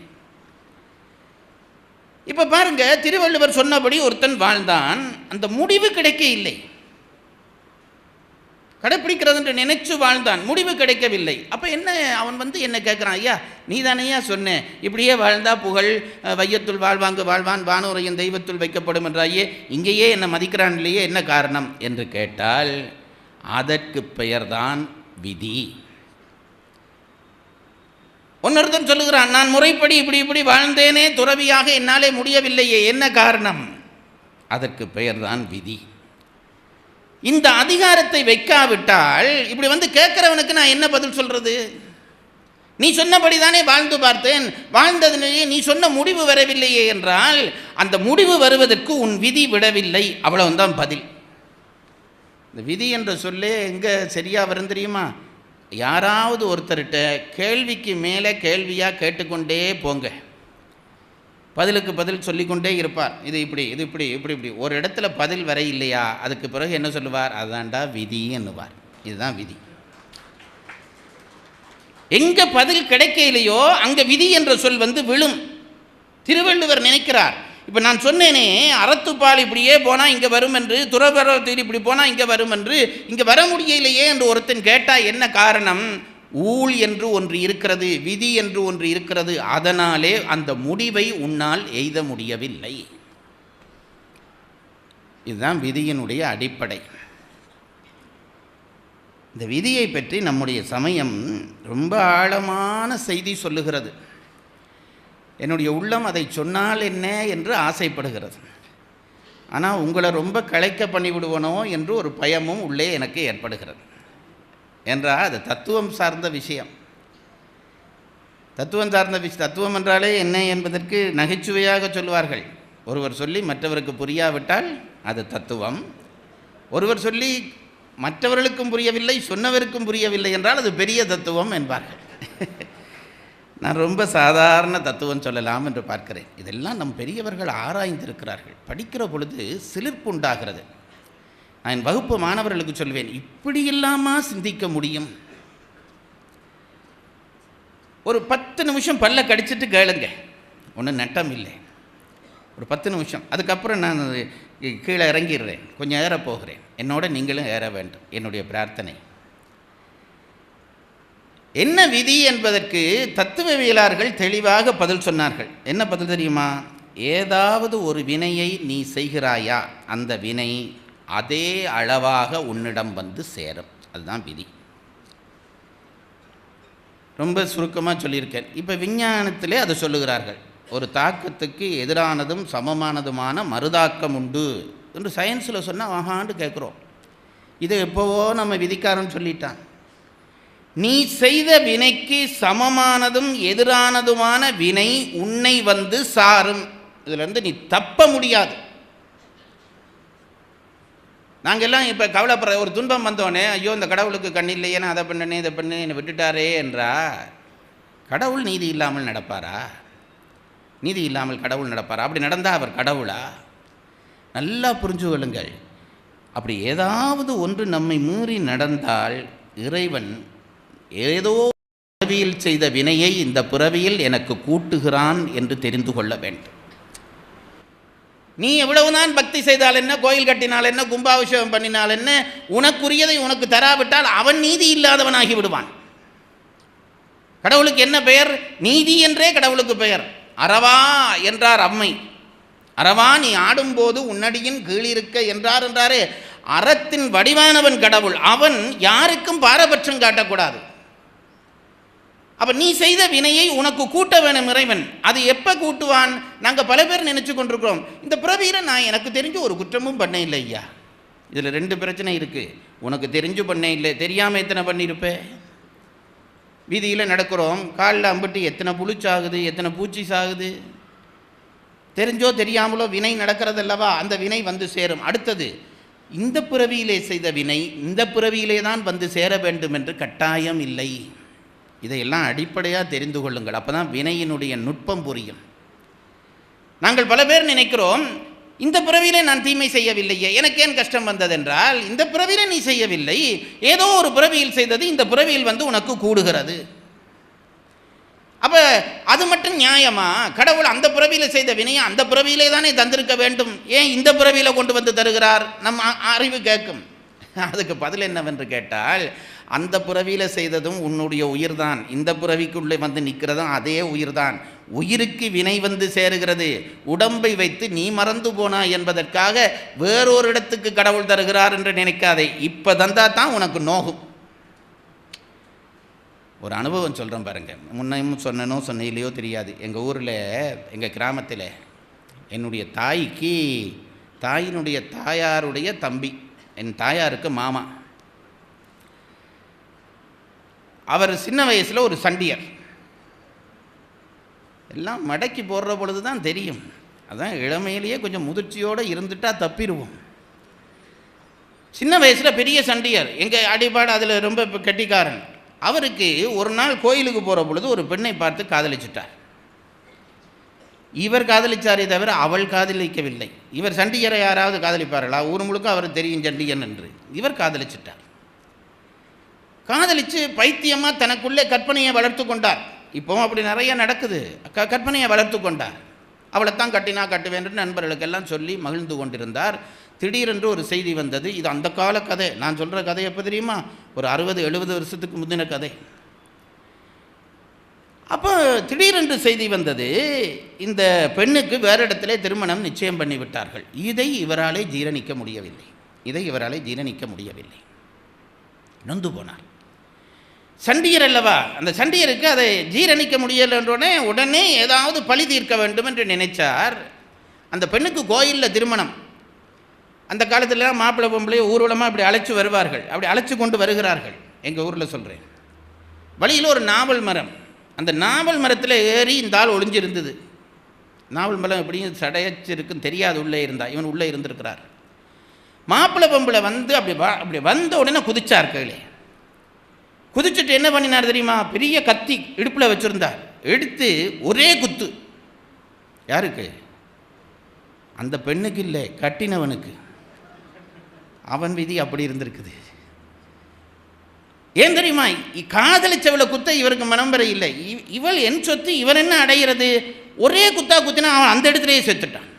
இப்போ பாருங்க, திருவள்ளுவர் சொன்னபடி ஒருத்தன் வாழ்ந்தான், அந்த முடிவு கிடைக்க இல்லை. கடைப்பிடிக்கிறது என்று நினைச்சு வாழ்ந்தான், முடிவு கிடைக்கவில்லை. அப்போ என்ன, அவன் வந்து என்ன கேட்குறான், ஐயா நீ தானையா சொன்ன இப்படியே வாழ்ந்தா புகழ் வையத்துள் வாழ்வாங்கு வாழ்வான் வானுரையின் தெய்வத்துள் வைக்கப்படும் என்றாயே, இங்கேயே என்னை மதிக்கிறான் இல்லையே, என்ன காரணம் என்று கேட்டால் அதற்கு பெயர்தான் விதி. ஒன்னொருத்தன் சொல்லுகிறான், நான் முறைப்படி இப்படி வாழ்ந்தேனே, துறவியாக என்னாலே முடியவில்லையே, என்ன காரணம்? அதற்கு பெயர்தான் விதி. இந்த அதிகாரத்தை வைக்காவிட்டால் இப்படி வந்து கேட்கிறவனுக்கு நான் என்ன பதில் சொல்றது? நீ சொன்னபடி தானே வாழ்ந்து பார்த்தேன், வாழ்ந்ததுலேயே நீ சொன்ன முடிவு வரவில்லையே என்றால் அந்த முடிவு வருவதற்கு உன் விதி விடவில்லை, அவ்வளவுதான் பதில். இந்த விதி என்ற சொல்லே எங்கே சரியாக வரும் தெரியுமா? யாராவது ஒருத்தர்கிட்ட கேள்விக்கு மேலே கேள்வியாக கேட்டுக்கொண்டே போங்க, பதிலுக்கு பதில் சொல்லிக்கொண்டே இருப்பார். இது இப்படி இது இப்படி இப்படி இப்படி ஒரு இடத்துல பதில் வர இல்லையா, அதுக்கு பிறகு என்ன சொல்லுவார்? அதான்டா விதி என்னுவார். இதுதான் விதி. எங்கே பதில் கிடைக்கலையோ அங்கே விதி என்ற சொல் வந்து விழும். திருவள்ளுவர் நினைக்கிறார், இப்போ நான் சொன்னேனே, அறத்துப்பால் இப்படியே போனால் இங்கே வரும் என்று, துறவரத்தில் இப்படி போனால் இங்கே வரும் என்று, இங்கே வர முடியலையே என்று ஒருத்தன் கேட்டால் என்ன காரணம்? ஊழ் என்று ஒன்று இருக்கிறது, விதி என்று ஒன்று இருக்கிறது, அதனாலே அந்த முடிவை உன்னால் எய்த முடியவில்லை. இதுதான் விதியினுடைய அடிப்படை. இந்த விதியை பற்றி நம்முடைய சமயம் ரொம்ப ஆழமான செய்தி சொல்லுகிறது. என்னுடைய உள்ளம் அதை சொன்னால் என்ன என்று ஆசைப்படுகிறது. ஆனால் உங்களை ரொம்ப களைக்க பண்ணிவிடுவனோ என்று ஒரு பயமும் உள்ளே எனக்கு ஏற்படுகிறது. என்றால் அது தத்துவம் சார்ந்த விஷயம். தத்துவம் என்றாலே என்ன என்பதற்கு நகைச்சுவையாக சொல்வார்கள். ஒருவர் சொல்லி மற்றவருக்கு புரியாவிட்டால் அது தத்துவம். ஒருவர் சொல்லி மற்றவர்களுக்கும் புரியவில்லை, சொன்னவருக்கும் புரியவில்லை என்றால் அது பெரிய தத்துவம் என்பார்கள். நான் ரொம்ப சாதாரண தத்துவம் சொல்லலாம் என்று பார்க்கிறேன். இதெல்லாம் நம் பெரியவர்கள் ஆராய்ந்திருக்கிறார்கள். படிக்கிற பொழுது சிலிர்ப்பு உண்டாகிறது. நான் என் வகுப்பு மாணவர்களுக்கு சொல்வேன், இப்படி இல்லாமல் சிந்திக்க முடியும்? ஒரு 10 நிமிஷம் பல்ல கடிச்சிட்டு கேளுங்க, ஒன்றும் நட்டம் இல்லை. ஒரு 10 நிமிஷம், அதுக்கப்புறம் நான் கீழே இறங்கிடுறேன், கொஞ்சம் ஏற போகிறேன். என்னோட நீங்களும் ஏற வேண்டும், என்னுடைய பிரார்த்தனை. என்ன விதி என்பதற்கு தத்துவவியலாளர்கள் தெளிவாக பதில் சொன்னார்கள். என்ன பதில் தெரியுமா? ஏதாவது ஒரு வினையை நீ செய்கிறாயா, அந்த வினை அதே அளவாக உன்னிடம் வந்து சேரும். அதுதான் விதி. ரொம்ப சுருக்கமாக சொல்லியிருக்கேன். இப்போ விஞ்ஞானத்திலே அதை சொல்லுகிறார்கள். ஒரு தாக்கத்துக்கு எதிரானதும் சமமானதுமான மறுதாக்கம் உண்டு என்று சயின்ஸில் சொன்னால் ஆகாண்டு கேட்குறோம். இதை எப்போவோ நம்ம விதிக்காரன்னு சொல்லிட்டான். நீ செய்த வினைக்கு சமமானதும் எதிரானதுமான வினை உன்னை வந்து சாரும். இதிலிருந்து நீ தப்ப முடியாது. நாங்கள்லாம் இப்போ கவலைப்படுற, ஒரு துன்பம் வந்தோடனே ஐயோ இந்த கடவுளுக்கு கண் இல்லையே, நான் அதை பண்ணனே இதை பண்ணு என்னை விட்டுட்டாரே என்றா, கடவுள் நீதி இல்லாமல் நடப்பாரா? நீதி இல்லாமல் கடவுள் நடப்பாரா? அப்படி நடந்தால் அவர் கடவுளா? நல்லா புரிஞ்சு கொள்ளுங்கள். அப்படி ஏதாவது ஒன்று நம்மை மீறி நடந்தால் இறைவன் ஏதோ பிறவியில் செய்த வினையை இந்த பிறவியில் எனக்கு கூட்டுகிறான் என்று தெரிந்து கொள்ள வேண்டும். நீ எவ்வளவுதான் பக்தி செய்தால் என்ன, கோயில் கட்டினால் என்ன, கும்பாபிஷேகம் பண்ணினால் என்ன, உனக்குரியதை உனக்கு தராவிட்டால் அவன் நீதி இல்லாதவனாகி விடுவான். கடவுளுக்கு என்ன பெயர்? நீதி என்றே கடவுளுக்கு பெயர். அறவா என்றார் அம்மை. அறவா நீ ஆடும்போது உன்னடியின் கீழிருக்க என்றாரே. அறத்தின் வடிவானவன் கடவுள். அவன் யாருக்கும் பாரபட்சம் காட்டக்கூடாது. அப்போ நீ செய்த வினையை உனக்கு கூட்ட வேணும் இறைவன். அது எப்போ கூட்டுவான்? நாங்கள் பல பேர் நினச்சி கொண்டிருக்கிறோம், இந்த பிறவியில் நான் எனக்கு தெரிஞ்சு ஒரு குற்றமும் பண்ண இல்லை ஐயா. இதில் 2 பிரச்சனை இருக்குது. உனக்கு தெரிஞ்சு பண்ண இல்லை, தெரியாமல் எத்தனை பண்ணியிருப்பேன். வீதியில் நடக்கிறோம், காலில் அம்பிட்டு எத்தனை புழு சாகுது, எத்தனை பூச்சி சாகுது. தெரிஞ்சோ தெரியாமலோ வினை நடக்கிறது அல்லவா? அந்த வினை வந்து சேரும். அடுத்தது, இந்த பிறவியிலே செய்த வினை இந்த பிறவியிலே தான் வந்து சேர வேண்டும் என்று கட்டாயம் இல்லை. இதையெல்லாம் அடிப்படையாக தெரிந்து கொள்ளுங்கள். அப்போ தான் வினையினுடைய நுட்பம் புரியும். நாங்கள் பல பேர் நினைக்கிறோம், இந்த பிறவியிலே நான் தீமை செய்யவில்லையே, எனக்கு ஏன் கஷ்டம் வந்ததென்றால், இந்த பிறவியிலே நீ செய்யவில்லை, ஏதோ ஒரு பிறவியில் செய்தது இந்த பிறவியில் வந்து உனக்கு கூடுகிறது. அப்போ அது மட்டும் நியாயமா? கடவுள் அந்த பிறவியில் செய்த வினையை அந்த பிறவியிலே தானே தந்திருக்க வேண்டும், ஏன் இந்த பிறவியில் கொண்டு வந்து தருகிறார்? நம் அறிவு கேட்கும். அதுக்கு பதில் என்னவென்று கேட்டால், அந்த பிறவியில் செய்ததும் உன்னுடைய உயிர்தான், இந்த பிறவிக்குள்ளே வந்து நிற்கிறதும் அதே உயிர்தான். உயிருக்கு வினை வந்து சேருகிறது. உடம்பை வைத்து நீ மறந்து போனா என்பதற்காக வேறொரு இடத்துக்கு கடவுள் தருகிறார் என்று நினைக்காதே. இப்போ தந்தா தான் உனக்கு நோகும். ஒரு அனுபவம் சொல்கிறேன் பாருங்கள். முன்னையும் சொன்னனோ சொன்னையிலையோ தெரியாது. எங்கள் ஊரில், எங்கள் கிராமத்தில் என்னுடைய தாயினுடைய தாயாருடைய தம்பி, என் தாயாருக்கு மாமா. அவர் சின்ன வயசில் ஒரு சண்டியர். எல்லாம் மடக்கி போடுற பொழுது தான் தெரியும். அதான் இளமையிலேயே கொஞ்சம் முதிர்ச்சியோடு இருந்துட்டால் தப்பிடுவோம். சின்ன வயசில் பெரிய சண்டியர், எங்கள் அடிப்பாடு அதில் ரொம்ப கெட்டிக்காரன். அவருக்கு ஒரு நாள் கோயிலுக்கு போகிற பொழுது ஒரு பெண்ணை பார்த்து காதலிச்சிட்டார். இவர் காதலிச்சாரே தவிர அவள் காதலிக்கவில்லை. இவர் சண்டியரை யாராவது காதலிப்பார்களா? ஊர் முழுக்க அவர் தெரியும் சண்டியன் என்று. இவர் காதலிச்சிட்டார். காதலித்து பைத்தியமாக தனக்குள்ளே கற்பனையை வளர்த்து கொண்டார். இப்போவும் அப்படி நிறைய நடக்குது. கற்பனையை வளர்த்து கொண்டார். அவளைத்தான் கட்டினா கட்டுவேன் என்று நண்பர்களுக்கெல்லாம் சொல்லி மகிழ்ந்து கொண்டிருந்தார். திடீரென்று ஒரு செய்தி வந்தது. இது அந்த கால கதை. நான் சொல்கிற கதை எப்போ தெரியுமா? ஒரு 60-70 வருஷத்துக்கு முந்தின கதை. அப்போ திடீரென்று செய்தி வந்தது, இந்த பெண்ணுக்கு வேறு இடத்துல திருமணம் நிச்சயம் பண்ணிவிட்டார்கள். இதை இவராலே ஜீரணிக்க முடியவில்லை. நொந்து போனார். சண்டியர் அல்லவா, அந்த சண்டியருக்கு அதை ஜீரணிக்க முடியலைன்றோடனே உடனே ஏதாவது பழி தீர்க்க வேண்டும் என்று நினைச்சார். அந்த பெண்ணுக்கு கோயிலில் திருமணம். அந்த காலத்தில் மாப்பிள்ளை பொம்பளை ஊர்வலமாக அப்படி அழைச்சி வருவார்கள். அப்படி அழைச்சி கொண்டு வருகிறார்கள். எங்கள் ஊரில் சொல்கிறேன். வழியில் ஒரு நாவல் மரம், அந்த நாவல் மரத்தில் ஏறி இந்த ஆள் ஒளிஞ்சிருந்தது. நாவல் மரம் எப்படியும் சடைச்சிருக்குன்னு தெரியாது, உள்ளே இருந்தா. இவன் உள்ளே இருந்திருக்கிறார். மாப்பிள்ளை பொம்பளை வந்து அப்படி வந்த உடனே குதிச்சார். கீழே குதிச்சுட்டு என்ன பண்ணினார் தெரியுமா? பெரிய கத்தி இடுப்பில் வச்சுருந்தார். எடுத்து ஒரே குத்து. யாருக்கு? அந்த பெண்ணுக்கு இல்லை, கட்டினவனுக்கு. அவன் விதி அப்படி இருந்திருக்குது. ஏன் தெரியுமா? காதலிச்சவளை குத்த இவருக்கு மனம் வர இல்லை. இவள் என் சொத்து, இவன் என்ன அடைகிறது? ஒரே குத்தா குத்தினா அவன் அந்த இடத்துலையே செத்துட்டான்.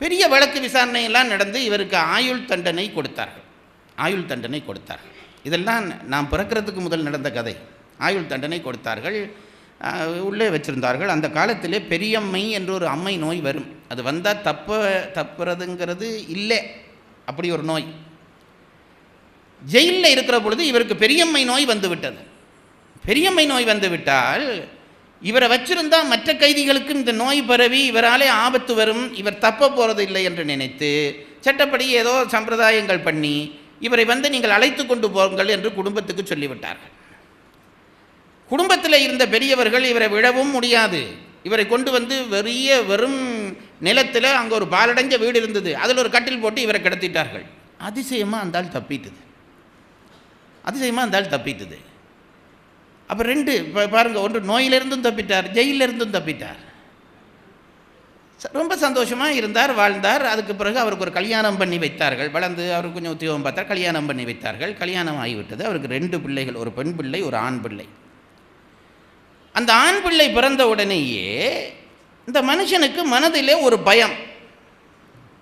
பெரிய வழக்கு விசாரணையெல்லாம் நடந்து இவருக்கு ஆயுள் தண்டனை கொடுத்தார்கள். இதெல்லாம் நான் பிறக்கிறதுக்கு முதல் நடந்த கதை. ஆயுள் தண்டனை கொடுத்தார்கள். உள்ளே வச்சுருந்தார்கள். அந்த காலத்திலே பெரியம்மை என்ற ஒரு அம்மை நோய் வரும். அது வந்தால் தப்புறதுங்கிறது இல்லை, அப்படி ஒரு நோய். ஜெயிலில் இருக்கிற பொழுது இவருக்கு பெரியம்மை நோய் வந்துவிட்டது. பெரியம்மை நோய் வந்துவிட்டால் இவரை வச்சிருந்தால் மற்ற கைதிகளுக்கும் இந்த நோய் பரவி இவராலே ஆபத்து வரும், இவர் தப்ப போகிறது இல்லை என்று நினைத்து சட்டப்படி ஏதோ சம்பிரதாயங்கள் பண்ணி இவரை நீங்கள் அழைத்து கொண்டு போங்கள் என்று குடும்பத்துக்கு சொல்லிவிட்டார்கள். குடும்பத்தில் இருந்த பெரியவர்கள் இவரை விழவும் முடியாது. இவரை கொண்டு வெறும் நிலத்தில் அங்கே ஒரு பாலடைஞ்ச வீடு இருந்தது, அதில் ஒரு கட்டில் போட்டு இவரை கிடத்திட்டார்கள். அதிசயமாக அந்த ஆள் தப்பிட்டது. அப்போ ரெண்டு பாருங்கள், ஒன்று நோயிலிருந்தும் தப்பிட்டார், ஜெயிலிருந்தும் தப்பிட்டார். ரொம்ப சந்தோஷமாக இருந்தார், வாழ்ந்தார். அதுக்கு பிறகு அவருக்கு ஒரு கல்யாணம் பண்ணி வைத்தார்கள். வளர்ந்து அவருக்கு கொஞ்சம் உத்தியோகம் பார்த்தார், கல்யாணம் பண்ணி வைத்தார்கள். கல்யாணம் ஆகிவிட்டது. அவருக்கு 2 பிள்ளைகள், ஒரு பெண் பிள்ளை, ஒரு ஆண் பிள்ளை. அந்த ஆண் பிள்ளை பிறந்த உடனேயே இந்த மனுஷனுக்கு மனதிலே ஒரு பயம்.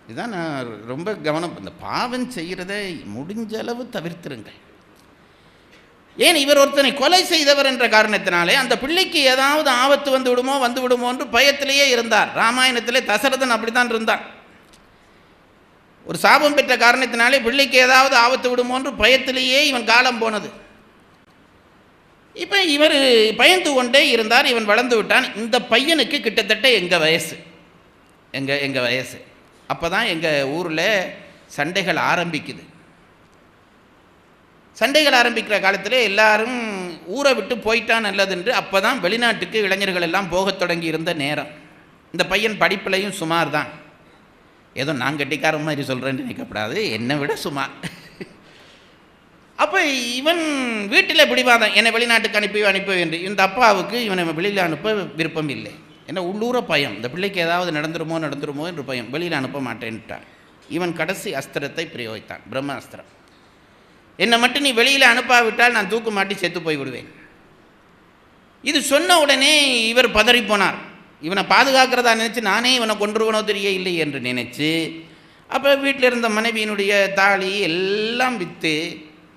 இதுதான் நான் ரொம்ப கவனம், இந்த பாவம் செய்கிறத முடிஞ்ச அளவு தவிர்த்திருங்கள். ஏன், இவர் ஒருத்தனை கொலை செய்தவர் என்ற காரணத்தினாலே அந்த பிள்ளைக்கு ஏதாவது ஆபத்து வந்து விடுமோ என்று பயத்திலேயே இருந்தார். ராமாயணத்திலே தசரதன் அப்படித்தான் இருந்தார். ஒரு சாபம் பெற்ற காரணத்தினாலே பிள்ளைக்கு ஏதாவது ஆபத்து விடுமோ என்று பயத்திலேயே இவன் காலம் போனது. இப்போ இவர் பயந்து கொண்டே இருந்தார். இவன் வளர்ந்து விட்டான். இந்த பையனுக்கு கிட்டத்தட்ட எங்கள் வயசு. அப்போ தான் எங்கள் ஊரில் சண்டைகள் ஆரம்பிக்கிற காலத்தில் எல்லாரும் ஊரை விட்டு போயிட்டா நல்லது என்று அப்போ தான் வெளிநாட்டுக்கு இளைஞர்கள் எல்லாம் போகத் தொடங்கி இருந்த நேரம். இந்த பையன் படிப்பிலையும் சுமார் தான். ஏதோ நான் கட்டிக்கார மாதிரி சொல்கிறேன்னு நினைக்கப்படாது, என்னை விட சுமார். அப்போ இவன் வீட்டில் பிடிவாதான், என்னை வெளிநாட்டுக்கு அனுப்ப என்று. இந்த அப்பாவுக்கு இவனை வெளியில் அனுப்ப விருப்பம் இல்லை. ஏன்னா உள்ளூர பயம், இந்த பிள்ளைக்கு ஏதாவது நடந்துருமோ என்று பயம். வெளியில் அனுப்ப மாட்டேன்ட்டான். இவன் கடைசி அஸ்திரத்தை பிரயோகித்தான், பிரம்ம அஸ்திரம். என்னை மட்டும் நீ வெளியில் அனுப்பாவிட்டால் நான் தூக்கு மாட்டி செத்து போய் விடுவேன். இது சொன்ன உடனே இவர் பதறி போனார். இவனை பாதுகாக்கிறதா நினச்சி நானே இவனை கொன்றுவனோ தெரிய இல்லை என்று நினச்சி அப்போ வீட்டில் இருந்த மனைவியினுடைய தாலி எல்லாம் விற்று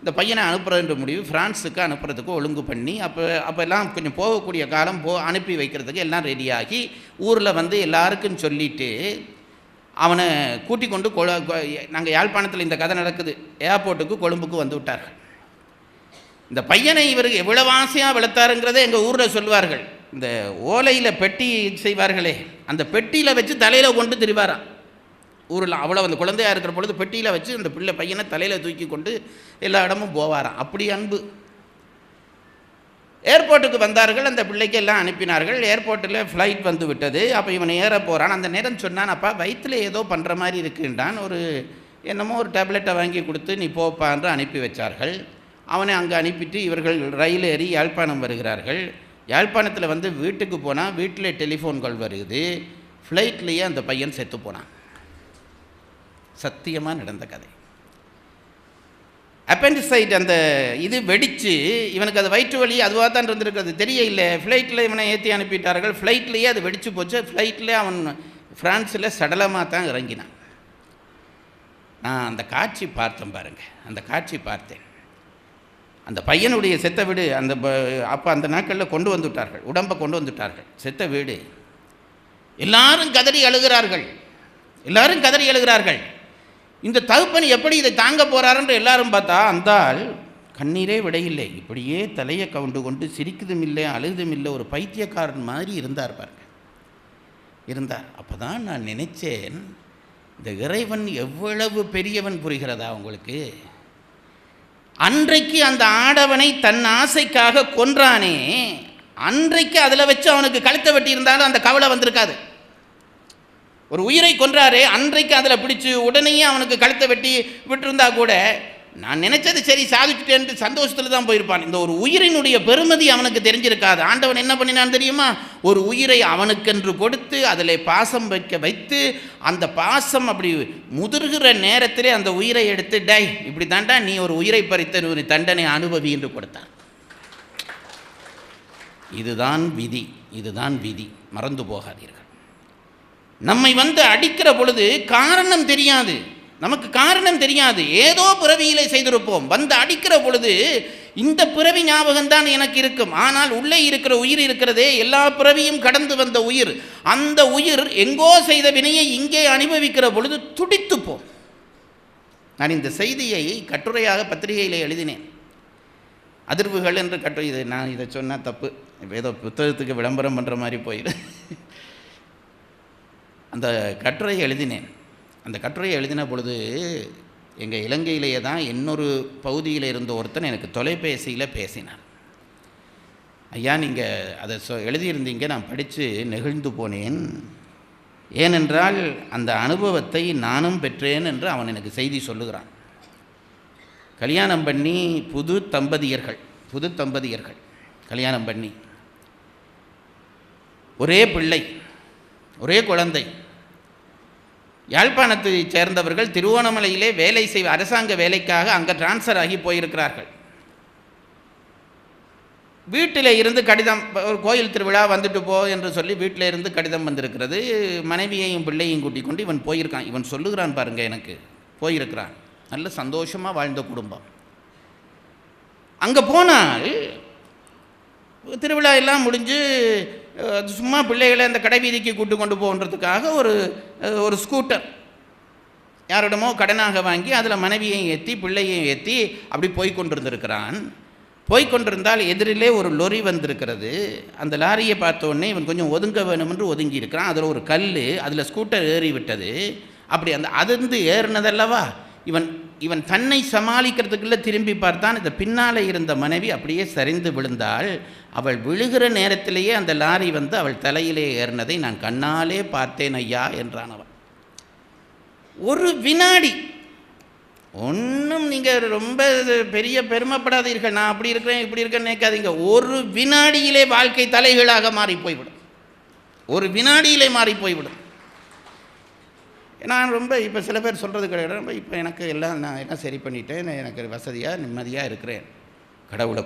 இந்த பையனை அனுப்புகிற முடிவு ஃப்ரான்ஸுக்கு அனுப்புறதுக்கு ஒழுங்கு பண்ணி அப்போல்லாம் கொஞ்சம் போகக்கூடிய காலம் அனுப்பி வைக்கிறதுக்கு எல்லாம் ரெடியாகி ஊரில் எல்லாருக்கும் சொல்லிவிட்டு அவனை கூட்டி கொண்டு நாங்கள் யாழ்ப்பாணத்தில் இந்த கதை நடக்குது, ஏர்போர்ட்டுக்கு கொழும்புக்கு வந்து விட்டார்கள். இந்த பையனை இவருக்கு எவ்வளவு ஆசையாக வளர்த்தாருங்கிறத எங்கள் ஊரில் சொல்வார்கள். இந்த ஓலையில் பெட்டி செய்வார்களே, அந்த பெட்டியில் வச்சு தலையில் கொண்டு திரிவாராம் ஊரில். அவ்வளோ அந்த குழந்தையாக இருக்கிற பொழுது பெட்டியில் வச்சு அந்த பையனை தலையில் தூக்கி கொண்டு எல்லா இடமும் போவாராம். அப்படி அன்பு. ஏர்போர்ட்டுக்கு வந்தார்கள், அந்த பிள்ளைக்கு எல்லாம் அனுப்பினார்கள். ஏர்போர்ட்டில் ஃப்ளைட் வந்து விட்டது. அப்போ இவனை ஏற போகிறான். அந்த நேரம் சொன்னான், அப்பா வயிற்றில் ஏதோ பண்ணுற மாதிரி இருக்குன்றான். என்னமோ ஒரு டேப்லெட்டை வாங்கி கொடுத்து நீ போப்பான்று அனுப்பி வச்சார்கள். அவனை அங்கே அனுப்பிட்டு இவர்கள் ரயில் ஏறி யாழ்ப்பாணம் வருகிறார்கள். யாழ்ப்பாணத்தில் வீட்டுக்கு போனால் வீட்டில் டெலிஃபோன் கால் வருது. ஃப்ளைட்லேயே அந்த பையன் செத்து போனான். சத்தியமாக நடந்த கதை. அப்பெண்டிசைட் அந்த இது வெடித்து இவனுக்கு அது வயிற்று வலி அதுவாக தான் இருந்திருக்கிறது, தெரியல. ஃப்ளைட்டில் இவனை ஏற்றி அனுப்பிட்டார்கள். ஃப்ளைட்லேயே அது வெடித்து போச்சு. ஃப்ளைட்லேயே அவன் ஃப்ரான்ஸில் சடலமாக தான் இறங்கினான். நான் அந்த காட்சி பார்த்தேன் பாருங்கள், அந்த காட்சி பார்த்தேன். அந்த பையனுடைய செத்த வீடு அந்த அப்போ அந்த நாட்களில் கொண்டு வந்துவிட்டார்கள், உடம்பை கொண்டு வந்துவிட்டார்கள். செத்த வீடு, எல்லாரும் கதறி அழுகிறார்கள், எல்லாரும் கதறி அழுகிறார்கள். இந்த தகப்பன் எப்படி இதை தாங்க போகிறாருன்ற எல்லாரும் பார்த்தா அந்த ஆள் கண்ணீரே விடையில்லை, இப்படியே தலையை கவுண்டு கொண்டு சிரிக்குதும் இல்லை அழுதும் இல்லை, ஒரு பைத்தியக்காரன் மாதிரி இருந்தார் பாருங்க, இருந்தார். அப்போ தான் நான் நினைச்சேன், இந்த இறைவன் எவ்வளவு பெரியவன் புரிகிறதா உங்களுக்கு? அன்றைக்கு அந்த ஆடவனை தன் ஆசைக்காக கொன்றானே, அன்றைக்கு அதில் வச்சு அவனுக்கு கழுத்தை வெட்டி இருந்தாலும் அந்த கவலை வந்திருக்காது. ஒரு உயிரை கொன்றாரே, அன்றைக்கு அதில் பிடிச்சி உடனேயே அவனுக்கு கழுத்தை வெட்டி விட்டுருந்தா கூட நான் நினைச்சது சரி சாதிச்சுட்டேன்ட்டு சந்தோஷத்தில் தான் போயிருப்பான். இந்த ஒரு உயிரினுடைய பெருமதி அவனுக்கு தெரிஞ்சிருக்காது. ஆண்டவன் என்ன பண்ணினான் தெரியுமா? ஒரு உயிரை அவனுக்கென்று கொடுத்து அதில் பாசம் வைத்து அந்த பாசம் அப்படி முதிர்கிற நேரத்திலே அந்த உயிரை எடுத்து டை இப்படி தாண்டா நீ ஒரு உயிரை பறித்த ஒரு தண்டனை அனுபவி என்று கொடுத்தான். இதுதான் விதி, இதுதான் விதி, மறந்து போகாதீர்கள். நம்மை அடிக்கிற பொழுது காரணம் தெரியாது, நமக்கு காரணம் தெரியாது, ஏதோ பிறவியிலே செய்திருப்போம். அடிக்கிற பொழுது இந்த பிறவி ஞாபகம்தான் எனக்கு இருக்கும். ஆனால் உள்ளே இருக்கிற உயிர் இருக்கிறதே, எல்லா பிறவியும் கடந்து வந்த உயிர், அந்த உயிர் எங்கோ செய்த வினையை இங்கே அனுபவிக்கிற பொழுது துடித்துப்போம். நான் இந்த செய்தியை கட்டுரையாக பத்திரிகையில் எழுதினேன். அதிர்வுகள் என்று கட்டுரை. இது நான் இதை சொன்னால் தப்பு, ஏதோ புத்தகத்துக்கு விளம்பரம் பண்ணுற மாதிரி போயிடு. அந்த கட்டுரையை எழுதினேன். அந்த கட்டுரையை எழுதின பொழுது எங்கள் இலங்கையிலேயே தான் இன்னொரு பகுதியில் இருந்த ஒருத்தன் எனக்கு தொலைபேசியில் பேசினான். ஐயா நீங்கள் அதை எழுதியிருந்தீங்க, நான் படித்து நெகிழ்ந்து போனேன். ஏனென்றால் அந்த அனுபவத்தை நானும் பெற்றேன் என்று அவன் எனக்கு செய்தி சொல்லுகிறான். கல்யாணம் பண்ணி புது தம்பதியர்கள் கல்யாணம் பண்ணி ஒரே பிள்ளை ஒரே குழந்தை. யாழ்ப்பாணத்தை சேர்ந்தவர்கள் திருவோணமலையிலே வேலை அரசாங்க வேலைக்காக அங்கே டிரான்ஸ்ஃபர் ஆகி போயிருக்கிறார்கள். வீட்டில் இருந்து கடிதம், ஒரு கோயில் திருவிழா வந்துட்டு போ என்று சொல்லி வீட்டில் இருந்து கடிதம் வந்திருக்கிறது. மனைவியையும் பிள்ளையும் கூட்டிக் கொண்டு இவன் போயிருக்கான். இவன் சொல்லுகிறான் பாருங்க, எனக்கு போயிருக்கிறான், நல்ல சந்தோஷமாக வாழ்ந்த குடும்பம். அங்கே போனால் திருவிழா எல்லாம் முடிஞ்சு சும்மா பிள்ளைகளை அந்த கடை வீதிக்கு கூட்டு கொண்டு போன்றதுக்காக ஒரு ஸ்கூட்டர் யாரிடமோ கடனாக வாங்கி அதில் மனைவியையும் ஏற்றி பிள்ளையையும் ஏற்றி அப்படி போய்கொண்டிருந்திருக்கிறான். போய்கொண்டிருந்தால் எதிரிலே ஒரு லொரி வந்திருக்கிறது. அந்த லாரியை பார்த்தோடனே இவன் கொஞ்சம் ஒதுங்க வேணுமென்று ஒதுங்கி இருக்கிறான். அதில் ஒரு கல், அதில் ஸ்கூட்டர் ஏறி விட்டது. அப்படி அதிர்ந்து ஏறினதல்லவா, இவன் தன்னை சமாளிக்கிறதுக்குள்ளே திரும்பி பார்த்தான். இந்த பின்னால் இருந்த மனைவி அப்படியே சரிந்து விழுந்தாள். அவள் விழுகிற நேரத்திலேயே அந்த லாரி அவள் தலையிலே ஏறினதை நான் கண்ணாலே பார்த்தேன் ஐயா என்றான் அவன். ஒரு வினாடி, ஒன்றும் நீங்கள் ரொம்ப பெரிய பெருமைப்படாதீர்கள், நான் அப்படி இருக்கிறேன் இப்படி இருக்கேன்னு நினைக்காதீங்க. ஒரு வினாடியிலே வாழ்க்கை தலைகீழாக மாறி போய்விடும். ஒரு வினாடியிலே மாறி போய்விடும். நான் ரொம்ப இப்போ சில பேர் சொல்கிறது கிடையாது, ரொம்ப இப்போ எனக்கு நான் எல்லாம் சரி பண்ணிட்டேன், எனக்கு வசதியாக நிம்மதியாக இருக்கிறேன். கடவுளை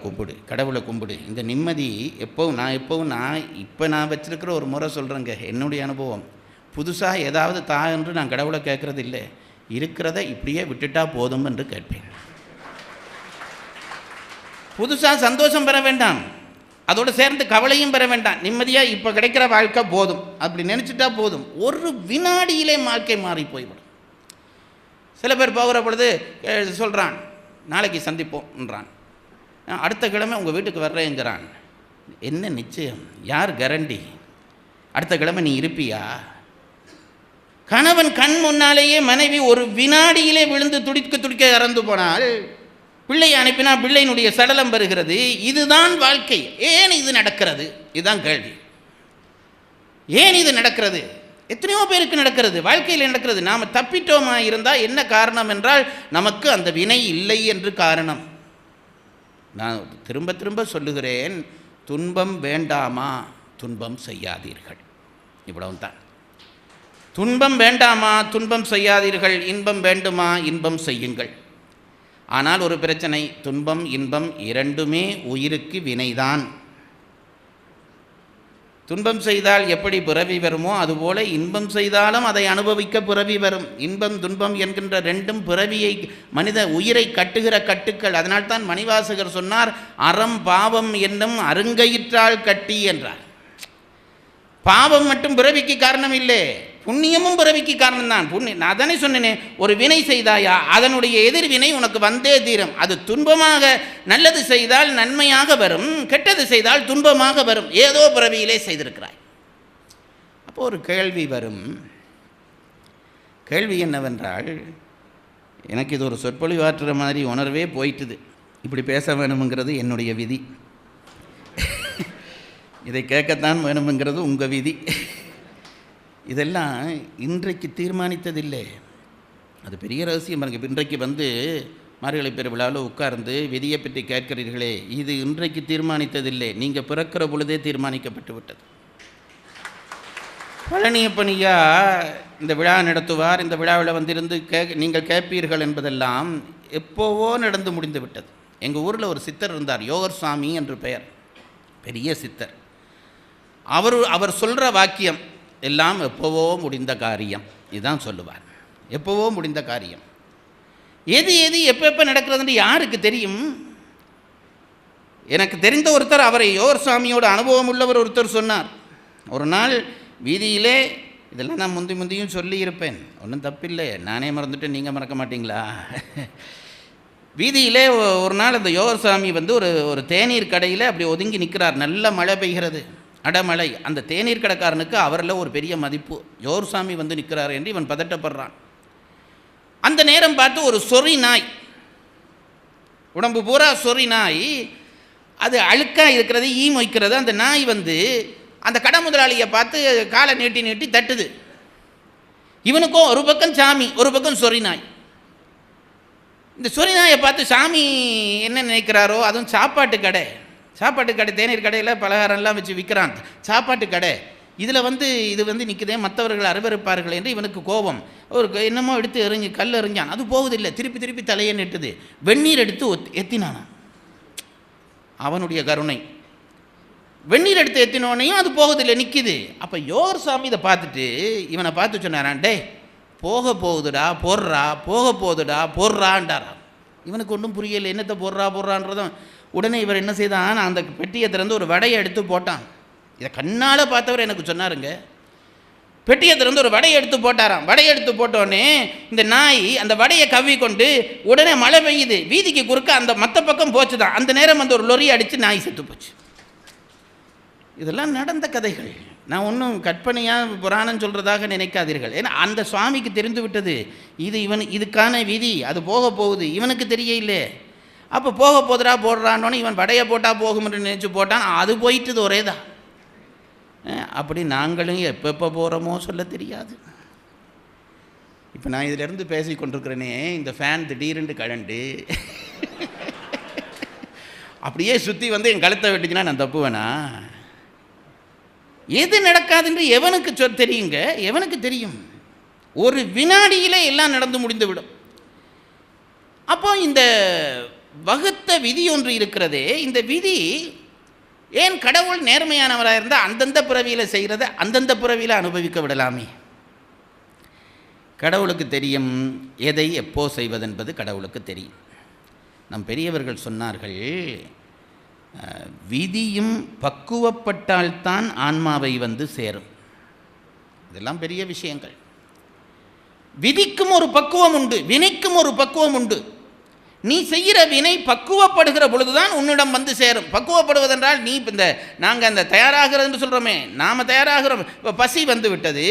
கும்பிடு. இந்த நிம்மதி எப்போவும் நான் வச்சுருக்கிற ஒரு முறை சொல்கிறேங்க, என்னுடைய அனுபவம். புதுசாக ஏதாவது தா என்று நான் கடவுளை கேட்குறது இல்லை, இருக்கிறத இப்படியே விட்டுட்டா போதும் என்று கேட்பேன். புதுசாக சந்தோஷம் பெற வேண்டாம், அதோடு சேர்ந்து கவலையும் பெற வேண்டாம். நிம்மதியாக இப்போ கிடைக்கிற வாழ்க்கை போதும், அப்படி நினச்சிட்டா போதும். ஒரு வினாடியிலே வாழ்க்கை மாறி போய்விடும். சில பேர் போகிற பொழுது சொல்கிறான், நாளைக்கு சந்திப்போம்ன்றான், அடுத்த கிழமை உங்கள் வீட்டுக்கு வர்றேங்கிறான். என்ன நிச்சயம், யார் கேரண்டி அடுத்த கிழமை நீ இருப்பியா? கணவன் கண் முன்னாலேயே மனைவி ஒரு வினாடியிலே விழுந்து துடிக்க இறந்து போனால், பிள்ளையை அனுப்பினா பிள்ளையினுடைய சடலம் வருகிறது. இதுதான் வாழ்க்கை. ஏன் இது நடக்கிறது? இதுதான் கேள்வி. ஏன் இது நடக்கிறது? எத்தனையோ பேருக்கு நடக்கிறது, வாழ்க்கையில் நடக்கிறது. நாம் தப்பிட்டோமா இருந்தால் என்ன காரணம் என்றால், நமக்கு அந்த வினை இல்லை என்று காரணம். நான் திரும்ப திரும்ப சொல்லுகிறேன், துன்பம் வேண்டாமா, துன்பம் செய்யாதீர்கள். இவ்வளவு தான். துன்பம் வேண்டாமா, துன்பம் செய்யாதீர்கள். இன்பம் வேண்டுமா, இன்பம் செய்யுங்கள். ஆனால் ஒரு பிரச்சனை, துன்பம் இன்பம் இரண்டுமே உயிருக்கு வினைதான். துன்பம் செய்தால் எப்படி பிறவி வருமோ அதுபோல இன்பம் செய்தாலும் அதை அனுபவிக்க பிறவி வரும். இன்பம் துன்பம் என்கின்ற ரெண்டும் பிறவியை, மனித உயிரை கட்டுகிற கட்டுக்கள். அதனால்தான் மணிவாசகர் சொன்னார், அறம் பாவம் என்னும் அருங்கயிற்றால் கட்டி என்றார். பாவம் மட்டும் பிறவிக்கு காரணம் இல்லை, புண்ணியமும் பிறவிக்கு காரணம்தான். நான் தானே சொன்னேனே, ஒரு வினை செய்தாயா அதனுடைய எதிர்வினை உனக்கு வந்தே தீரும். அது துன்பமாக, நல்லது செய்தால் நன்மையாக வரும், கெட்டது செய்தால் துன்பமாக வரும். ஏதோ பிறவியிலே செய்திருக்கிறாய். அப்போ ஒரு கேள்வி வரும். கேள்வி என்னவென்றால், எனக்கு இது ஒரு சொற்பொழிவாற்றுற மாதிரி உணர்வே போயிட்டுது. இப்படி பேச வேணுங்கிறது என்னுடைய விதி, இதை கேட்கத்தான் வேணுங்கிறது உங்கள் விதி. இதெல்லாம் இன்றைக்கு தீர்மானித்ததில்லை, அது பெரிய ரகசியம். பாருங்க, இன்றைக்கு மார்கழி பெருவிழாவில் உட்கார்ந்து விதியை பற்றி கேட்கிறீர்களே, இது இன்றைக்கு தீர்மானித்ததில்லை, நீங்கள் பிறக்கிற பொழுதே தீர்மானிக்கப்பட்டு விட்டது. பழனியப்பனியா இந்த விழா நடத்துவார், இந்த விழாவில் வந்திருந்து நீங்கள் கேட்பீர்கள் என்பதெல்லாம் எப்போவோ நடந்து முடிந்து விட்டது. எங்கள் ஊரில் ஒரு சித்தர் இருந்தார், யோகர் சுவாமி என்று பெயர், பெரிய சித்தர். அவர் சொல்கிற வாக்கியம் எல்லாம் எப்போவோ முடிந்த காரியம், இதுதான் சொல்லுவார். எப்போவோ முடிந்த காரியம். எது எப்போ நடக்கிறதுன்னு யாருக்கு தெரியும்? எனக்கு தெரிந்த ஒருத்தர், அவரை யோகர் சுவாமியோட அனுபவம் உள்ளவர் ஒருத்தர் சொன்னார். ஒரு நாள் வீதியிலே, இதெல்லாம் நான் முந்தியும் சொல்லியிருப்பேன், ஒன்றும் தப்பில்லை, நானே மறந்துட்டு நீங்கள் மறக்க மாட்டீங்களா? வீதியிலே ஒரு நாள் அந்த யோகர் சுவாமி ஒரு தேநீர் கடையில் அப்படி ஒதுங்கி நிற்கிறார். நல்ல மழை பெய்கிறது, அடமழை. அந்த தேநீர் கடைக்காரனுக்கு அவரில் ஒரு பெரிய மதிப்பு. யோகர் சுவாமி நிற்கிறார் என்று இவன் பதட்டப்படுறான். அந்த நேரம் பார்த்து ஒரு சொறி நாய், உடம்பு பூரா சொறி நாய், அது அழுக்காக இருக்கிறது, ஈ மொய்க்கிறது. அந்த நாய் அந்த கடை முதலாளியை பார்த்து காலை நீட்டி தட்டுது. இவனுக்கும் ஒரு பக்கம் சாமி, ஒரு பக்கம் சொறி நாய். இந்த சொறி நாயை பார்த்து சாமி என்ன நினைக்கிறாரோ, அதுவும் சாப்பாட்டு கடை, தேநீர் கடையில் பலகாரம்லாம் வச்சு விற்கிறான், சாப்பாட்டு கடை, இதில் இது நிற்குதே, மற்றவர்கள் அருவருப்பார்கள் என்று இவனுக்கு கோபம். ஒரு என்னமோ எடுத்து கல் எறிஞ்சான், அது போகுதில்லை, திருப்பி தலையை நெட்டுது. வெந்நீர் எடுத்து எத்தினான். அவனுடைய கருணை, வெந்நீர் எடுத்து எத்தினோனையும் அது போகுதில்லை, நிற்கிது. அப்போ யோகர் சாமி இதை பார்த்துட்டு இவனை பார்த்து சொன்னாரான், டே போக போகுதுடா போடுறா, போக போகுதுடா போடுறான்டாரா. இவனுக்கு ஒன்றும் புரியலை, என்னத்தை போடுறான்றதும். உடனே இவர் என்ன செய்தான், அந்த பெட்டியை திறந்து ஒரு வடையை எடுத்து போட்டான். இதை கண்ணால் பார்த்தவர் எனக்கு சொன்னாருங்க. பெட்டியை திறந்து ஒரு வடையை எடுத்து போட்டாராம். வடையை எடுத்து போட்டோடனே இந்த நாய் அந்த வடையை கவ்வி கொண்டு, உடனே மழை பெய்யுது, வீதிக்கு குறுக்க அந்த மற்ற பக்கம் போச்சு தான். அந்த நேரம் ஒரு லொரி அடித்து நாய் செத்து போச்சு. இதெல்லாம் நடந்த கதைகள். நான் ஒன்றும் கற்பனையாக புராணம் சொல்கிறதாக நினைக்காதீர்கள். ஏன்னா அந்த சுவாமிக்கு தெரிந்து விட்டது, இதுக்கான விதி, அது போக போகுது. இவனுக்கு தெரியல. அப்போ போக போதுடா போடுறான்னொன்னே இவன் வடையை போட்டால் போகும் என்று நினச்சி போட்டான், அது போயிட்டுது ஒரே தான். அப்படி நாங்களும் எப்போ போகிறோமோ சொல்ல தெரியாது. இப்போ நான் இதிலேருந்து பேசி கொண்டிருக்கிறேனே, இந்த ஃபேன் திடீரென்று கழண்டு அப்படியே சுற்றி என் கழுத்தை வெட்டிச்சுன்னா நான் தப்பு வேணா? எது நடக்காதுன்று எவனுக்கு தெரியுங்க? எவனுக்கு தெரியும்? ஒரு வினாடியிலே எல்லாம் நடந்து முடிந்துவிடும். அப்போ இந்த வகுத்த விதி ஒன்று இருக்கிறதே, இந்த விதி ஏன் கடவுள் நேர்மையானவராக இருந்தால் அந்தந்த பிறவியில் செய்கிறத அந்தந்த பிறவியில் அனுபவிக்க விடலாமே? கடவுளுக்கு தெரியும் எதை எப்போ செய்வதென்பது கடவுளுக்கு தெரியும். நம் பெரியவர்கள் சொன்னார்கள், விதியும் பக்குவப்பட்டால்தான் ஆன்மாவை சேரும். இதெல்லாம் பெரிய விஷயங்கள். விதிக்கும் ஒரு பக்குவம் உண்டு, வினைக்கும் ஒரு பக்குவம் உண்டு. நீ செய்கிற வினை பக்குவப்படுகிற பொழுதுதான் உன்னிடம் சேரும். பக்குவப்படுவதென்றால் நீ நாங்கள் அந்த தயாராகிறது என்று சொல்கிறோமே, நாம் தயாராகிறோம். இப்போ பசி விட்டது,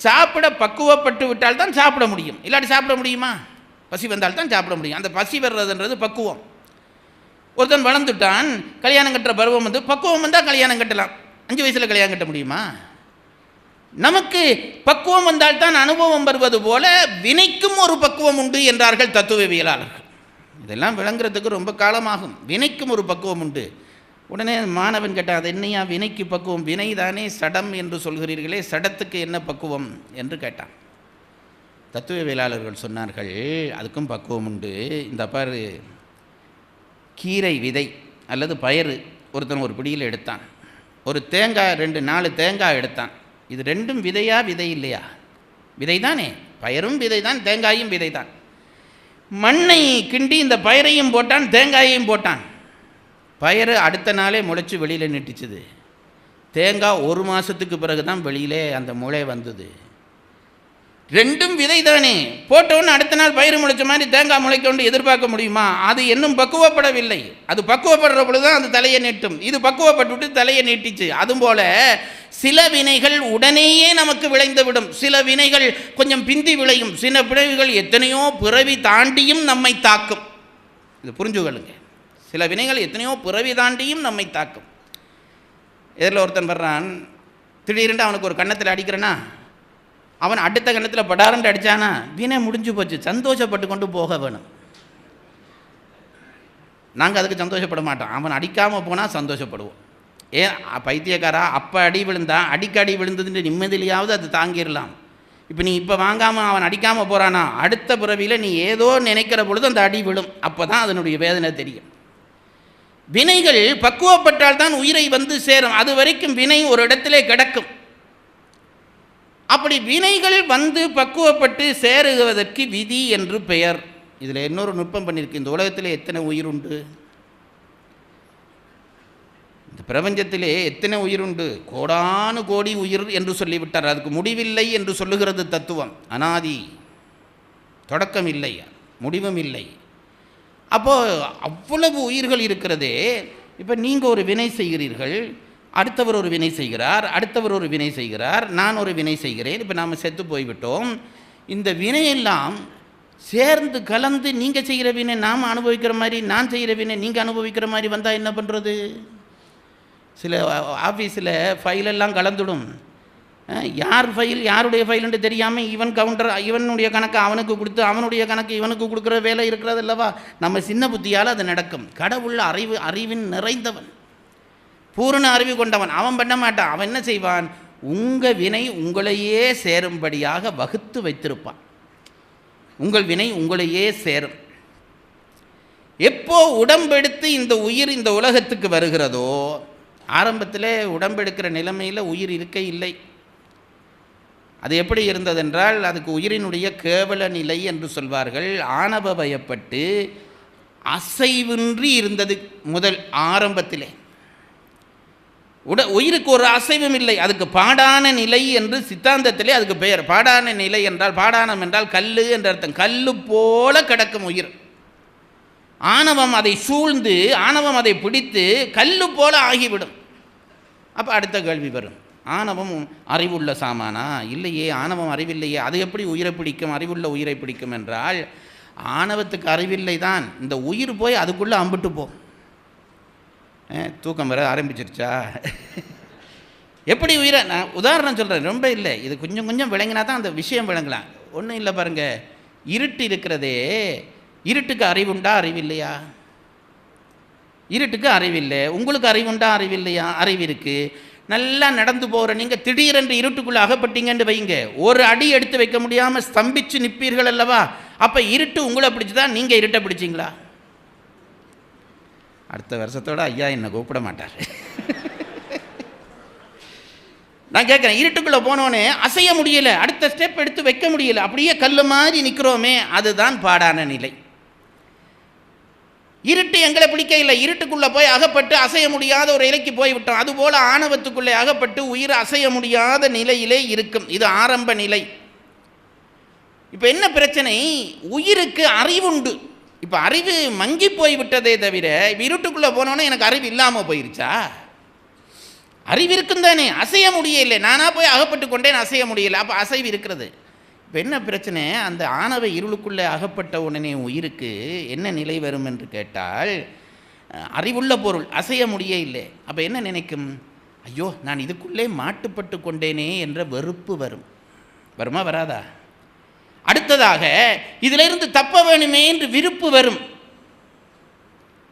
சாப்பிட பக்குவப்பட்டு விட்டால் தான் சாப்பிட முடியும், இல்லாட்டி சாப்பிட முடியுமா? பசி வந்தால் தான் சாப்பிட முடியும். அந்த பசி வர்றதுன்றது பக்குவம். ஒருத்தன் வளர்ந்துட்டான், கல்யாணம் கட்டுற பருவம் பக்குவம் வந்தால் கல்யாணம் கட்டலாம். 5 வயசில் கல்யாணம் கட்ட முடியுமா? நமக்கு பக்குவம் வந்தால்தான் அனுபவம் வருவது போல வினைக்கும் ஒரு பக்குவம் உண்டு என்றார்கள் தத்துவவியலாளர்கள். இதெல்லாம் விளங்குறதுக்கு ரொம்ப காலமாகும். வினைக்கும் ஒரு பக்குவம் உண்டு. உடனே மாணவன் கேட்டான், அது என்னையா வினைக்கு பக்குவம்? வினை தானே சடம் என்று சொல்கிறீர்களே, சடத்துக்கு என்ன பக்குவம் என்று கேட்டான். தத்துவவியலாளர்கள் சொன்னார்கள், அதுக்கும் பக்குவம் உண்டு. இந்த பாரு, கீரை விதை அல்லது பயறு ஒருத்தன் ஒரு பிடியில் எடுத்தான், ஒரு தேங்காய் 2-4 தேங்காய் எடுத்தான். இது ரெண்டும் விதையா விதை இல்லையா? விதை தானே. பயரும் விதை தான், தேங்காயும் விதை தான். மண்ணை கிண்டி இந்த பயரையும் போட்டான், தேங்காயையும் போட்டான். பயறு அடுத்த நாளே முளைச்சி வெளியில் நீட்டிச்சுது. தேங்காய் 1 மாதத்துக்கு பிறகு தான் வெளியிலே அந்த முளை வந்தது. ரெண்டும் விதை தானே. போட்டோன்னு அடுத்த நாள் பயிர் முளைச்ச மாதிரி தேங்காய் முளைக்கொண்டு எதிர்பார்க்க முடியுமா? அது இன்னும் பக்குவப்படவில்லை. அது பக்குவப்படுற பொழுது தான் அது தலையை நீட்டும். இது பக்குவப்பட்டு தலையை நீட்டிச்சு. அதுபோல சில வினைகள் உடனேயே நமக்கு விளைந்து விடும், சில வினைகள் கொஞ்சம் பிந்தி விளையும், சில பிறவிகள் எத்தனையோ பிறவி தாண்டியும் நம்மை தாக்கும். இது புரிஞ்சுக்கொள்ளுங்க. சில வினைகள் எத்தனையோ பிறவி தாண்டியும் நம்மை தாக்கும். இதில் ஒருத்தன் வர்றான், திடீரென்று அவனுக்கு ஒரு கன்னத்தில் அடிக்கிறேன்னா, அவன் அடுத்த கணத்தில் படாரண்டு அடித்தானா வினை முடிஞ்சு போச்சு, சந்தோஷப்பட்டு கொண்டு போக வேணும். நாங்கள் அதுக்கு சந்தோஷப்பட மாட்டோம். அவன் அடிக்காமல் போனால் சந்தோஷப்படுவோம். ஏன் பைத்தியக்காரா, அப்போ அடி விழுந்தா, அடி விழுந்ததுன்ற நிம்மதியிலையாவது அது தாங்கிடலாம். இப்போ நீ இப்போ வாங்காமல் அவன் அடிக்காமல் போகிறானா, அடுத்த பிறவியில் நீ ஏதோ நினைக்கிற பொழுது அந்த அடி விழும். அப்போ தான் அதனுடைய வேதனை தெரியும். வினைகள் பக்குவப்பட்டால் தான் உயிரை வந்து சேரும். அது வரைக்கும் வினை ஒரு இடத்திலே கிடக்கும். அப்படி வினைகள் வந்து பக்குவப்பட்டு சேருவதற்கு விதி என்று பெயர். இதில் இன்னொரு நுட்பம் பண்ணியிருக்கு. இந்த உலகத்தில் எத்தனை உயிர் உண்டு? இந்த பிரபஞ்சத்திலே எத்தனை உயிர் உண்டு? கோடானு கோடி உயிர் என்று சொல்லிவிட்டார். அதுக்கு முடிவில்லை என்று சொல்லுகிறது தத்துவம். அனாதி, தொடக்கம் இல்லை, முடிவும் இல்லை. அப்போது அவ்வளவு உயிர்கள் இருக்கிறதே. இப்போ நீங்கள் ஒரு வினை செய்கிறீர்கள், அடுத்தவர் ஒரு வினை செய்கிறார், அடுத்தவர் ஒரு வினை செய்கிறார், நான் ஒரு வினை செய்கிறேன். இப்போ நாம் செத்து போய்விட்டோம். இந்த வினையெல்லாம் சேர்ந்து கலந்து நீங்கள் செய்கிற வினை நாம் அனுபவிக்கிற மாதிரி, நான் செய்கிற வினை நீங்கள் அனுபவிக்கிற மாதிரி வந்தால் என்ன பண்ணுறது? சில ஆஃபீஸில் ஃபைலெல்லாம் கலந்துடும். யார் ஃபைல் யாருடைய ஃபைலுன்னு தெரியாமல் இவன் கவுண்டர் இவனுடைய கணக்கு அவனுக்கு கொடுத்து அவனுடைய கணக்கு இவனுக்கு கொடுக்குற வேலை இருக்கிறது அல்லவா? நம்ம சின்ன புத்தியால் அது நடக்கும். கடவுள் அறிவின் நிறைந்தவன், பூரண அறிவு கொண்டவன். அவன் பண்ண மாட்டான். அவன் என்ன செய்வான்? உங்கள் வினை உங்களையே சேரும்படியாக வகுத்து வைத்திருப்பான். உங்கள் வினை உங்களையே சேரும். எப்போ உடம்பெடுத்து இந்த உயிர் இந்த உலகத்துக்கு வருகிறதோ, ஆரம்பத்தில் உடம்பெடுக்கிற நிலைமையில் உயிர் இருக்க இல்லை. அது எப்படி இருந்ததென்றால், அதுக்கு உயிரினுடைய கேவல நிலை என்று சொல்வார்கள். ஆணவ பயப்பட்டு அசைவின்றி இருந்தது முதல் ஆரம்பத்திலே. உயிருக்கு ஒரு அசைவும் இல்லை. அதுக்கு பாடான நிலை என்று சித்தாந்தத்திலே அதுக்கு பெயர். பாடான நிலை என்றால், பாடானம் என்றால் கல் என்ற அர்த்தம். கல்லு போல கிடக்கும் உயிர். ஆணவம் அதை சூழ்ந்து, ஆணவம் அதை பிடித்து கல்லு போல ஆகிவிடும். அப்போ அடுத்த கேள்வி வரும், ஆணவம் அறிவுள்ள சாமானா? இல்லையே, ஆணவம் அறிவில்லையே, அது எப்படி உயிரை பிடிக்கும், அறிவுள்ள உயிரை பிடிக்கும் என்றால், ஆணவத்துக்கு அறிவில்லை தான். இந்த உயிர் போய் அதுக்குள்ளே அம்பிட்டு போ. தூக்கம் வர ஆரம்பிச்சிருச்சா? எப்படி உயிரை, நான் உதாரணம் சொல்கிறேன், ரொம்ப இல்லை, இது கொஞ்சம் கொஞ்சம் விளங்கினா தான் அந்த விஷயம் விளங்கலாம். ஒன்றும் இல்லை பாருங்கள், இருட்டு இருக்கிறதே, இருட்டுக்கு அறிவுண்டா அறிவில்லையா? இருட்டுக்கு அறிவில்லை. உங்களுக்கு அறிவுண்டா அறிவில்லையா? அறிவு இருக்குது. நல்லா நடந்து போகிற நீங்கள் திடீரென்று இருட்டுக்குள்ளே அகப்பட்டீங்கன்னு வைங்க, ஒரு அடி எடுத்து வைக்க முடியாமல் ஸ்தம்பிச்சு நிற்பீர்கள் அல்லவா? அப்போ இருட்டு உங்களை பிடிச்சிதா, நீங்கள் இருட்டை பிடிச்சிங்களா? அடுத்த வருஷத்தோட ஐயா என்னை கூப்பிட மாட்டார். நான் கேட்குறேன், இருட்டுக்குள்ளே போனோன்னே அசைய முடியலை, அடுத்த ஸ்டெப் எடுத்து வைக்க முடியலை, அப்படியே கல் மாதிரி நிற்கிறோமே, அதுதான் பாடான நிலை. இருட்டு எங்களை பிடிக்க இல்லை. இருட்டுக்குள்ளே போய் அகப்பட்டு அசைய முடியாத ஒரு இலைக்கு போய்விட்டோம். அதுபோல் ஆணவத்துக்குள்ளே அகப்பட்டு உயிர் அசைய முடியாத நிலையிலே இருக்கும். இது ஆரம்ப நிலை. இப்போ என்ன பிரச்சனை? உயிருக்கு அறிவுண்டு. இப்போ அறிவு மங்கி போய் விட்டதே தவிர, இருட்டுக்குள்ளே போனோன்னே எனக்கு அறிவு இல்லாமல் போயிருச்சா? அறிவு இருக்கும் தானே, அசைய முடியலை. நானாக போய் அகப்பட்டு கொண்டேன், அசைய முடியலை. அப்போ அசைவு இருக்கிறது. இப்போ என்ன பிரச்சனை? அந்த ஆணவ இருளுக்குள்ளே அகப்பட்ட உடனே உயிருக்கு என்ன நிலை வரும் என்று கேட்டால், அறிவுள்ள பொருள் அசைய முடிய இல்லை. அப்போ என்ன நினைக்கும்? ஐயோ, நான் இதுக்குள்ளே மாட்டுப்பட்டு கொண்டேனே என்ற வெறுப்பு வரும். வருமா வராதா? அடுத்ததாக இதிலிருந்து தப்ப வேணுமே என்று விருப்பு வரும்.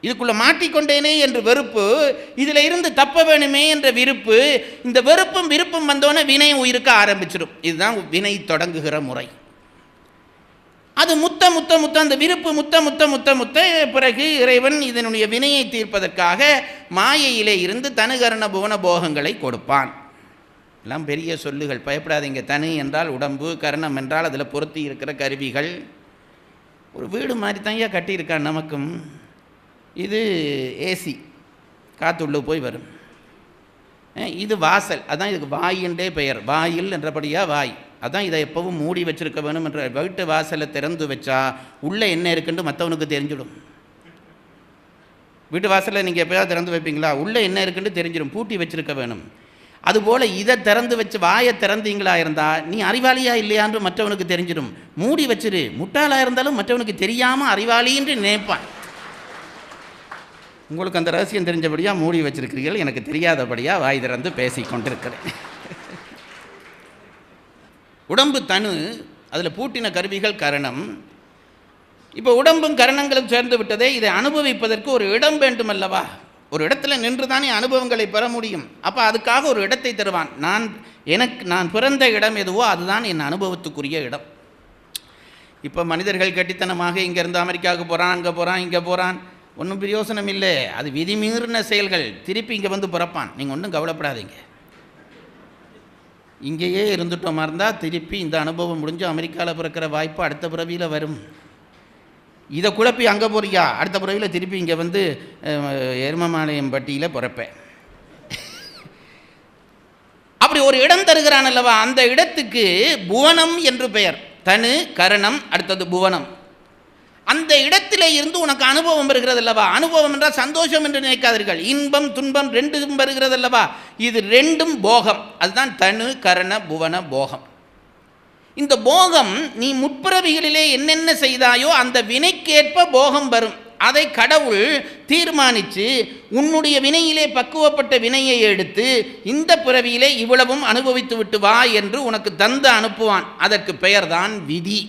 இதுக்குள்ளே மாட்டிக்கொண்டேனே என்று வெறுப்பு, இதில் இருந்து தப்ப வேணுமே என்ற விருப்பு. இந்த வெறுப்பும் விருப்பம் வந்தோன்னே வினை உயிருக்கு ஆரம்பிச்சிடும். இதுதான் வினை தொடங்குகிற முறை. அது முத்த முத்த முத்த அந்த விருப்பு முத்த முத்த முத்த முத்த பிறகு இறைவன் இதனுடைய வினையை தீர்ப்பதற்காக மாயையிலே இருந்து தனுகரண புவன போகங்களை கொடுப்பான். எல்லாம் பெரிய சொல்லுகள், பயப்படாதீங்க. தனு என்றால் உடம்பு, கரணம் என்றால் அதில் பொருத்தி இருக்கிற கருவிகள். ஒரு வீடு மாதிரி தான் கட்டியிருக்கான் நமக்கும். இது ஏசி, காற்றுள்ள போய் வரும். இது வாசல், அதான் இதுக்கு வாய் என்றே பெயர். வாயில் என்றபடியாக வாய். அதான் இதை எப்பவும் மூடி வச்சுருக்க வேணும் என்ற. வீட்டு வாசலை திறந்து வச்சா உள்ளே என்ன இருக்குன்னு மற்றவனுக்கு தெரிஞ்சிடும். வீட்டு வாசலில் நீங்கள் எப்போயாவது திறந்து வைப்பீங்களா? உள்ளே என்ன இருக்குன்னு தெரிஞ்சிடும், பூட்டி வச்சுருக்க வேணும். அதுபோல் இதை திறந்து வச்சு வாயை திறந்தீங்களா இருந்தால் நீ அறிவாளியா இல்லையான்று மற்றவனுக்கு தெரிஞ்சிடும். மூடி வச்சிரு. முட்டாளாக இருந்தாலும் மற்றவனுக்கு தெரியாமல் அறிவாளின்னு நினைப்பான். உங்களுக்கு அந்த ரகசியம் தெரிஞ்சபடியாக மூடி வச்சிருக்கிறீர்கள், எனக்கு தெரியாதபடியாக வாய் திறந்து பேசி கொண்டிருக்கிறேன். உடம்பு தனு, அதில் பூட்டின கருவிகள் கரணம். இப்போ உடம்பும் கரணங்களும் சேர்ந்து விட்டதே, இதை அனுபவிப்பதற்கு ஒரு இடம் வேண்டும் அல்லவா? ஒரு இடத்துல நின்று தானே அனுபவங்களை பெற முடியும். அப்போ அதுக்காக ஒரு இடத்தை தருவான். நான் பிறந்த இடம் எதுவோ அதுதான் என் அனுபவத்துக்குரிய இடம். இப்போ மனிதர்கள் கட்டித்தனமாக இங்கேருந்து அமெரிக்காவுக்கு போகிறான், அங்கே போகிறான், இங்கே போகிறான், ஒன்றும் பிரயோசனம் இல்லை. அது விதிமீறின செயல்கள். திருப்பி இங்கே வந்து பிறப்பான். நீங்கள் ஒன்றும் கவலைப்படாதீங்க. இங்கேயே இருந்துட்டோமா இருந்தால் திருப்பி இந்த அனுபவம் முடிஞ்சு அமெரிக்காவில் பிறக்கிற வாய்ப்பு அடுத்த பிறவியில் வரும். இதை குழப்பி அங்கே போறியா, அடுத்த பிறவியில் திருப்பி இங்கே வந்து எருமமாலயம் பட்டியில் பிறப்பேன். அப்படி ஒரு இடம் தருகிறான் அல்லவா? அந்த இடத்துக்கு புவனம் என்று பெயர். தனு, கரணம், அடுத்தது புவனம். அந்த இடத்திலே இருந்து உனக்கு அனுபவம் வருகிறது அல்லவா? அனுபவம் என்றால் சந்தோஷம் என்று நினைக்காதீர்கள். இன்பம் துன்பம் ரெண்டும் வருகிறது அல்லவா? இது ரெண்டும் போகம். அதுதான் தனு கரண புவன போகம். இந்த போகம் நீ முற்பிறவிகளிலே என்னென்ன செய்தாயோ அந்த வினைக்கேற்ப போகம் வரும். அதை கடவுள் தீர்மானித்து உன்னுடைய வினையிலே பக்குவப்பட்ட வினையை எடுத்து இந்த பிறவியிலே இவ்வளவும் அனுபவித்து விட்டு வா என்று உனக்கு தந்து அனுப்புவான். அதற்கு பெயர்தான் விதி.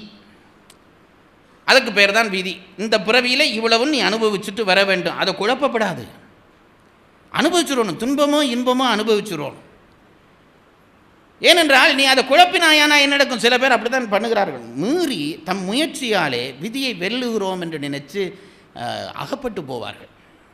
அதுக்கு பேர் தான் விதி. இந்த பிறவியில் இவ்வளவும் நீ அனுபவிச்சுட்டு வர வேண்டும். அதை குழப்பப்படாது. அனுபவிச்சுடணும். துன்பமோ இன்பமோ அனுபவிச்சுடணும். ஏனென்றால் நீ அதை குழப்பினாயானா என்ன நடக்கும்? சில பேர் அப்படி தான் பண்ணுகிறார்கள். மீறி தம் முயற்சியாலே விதியை வெல்லுகிறோம் என்று நினைச்சு அகப்பட்டு போவார்கள்.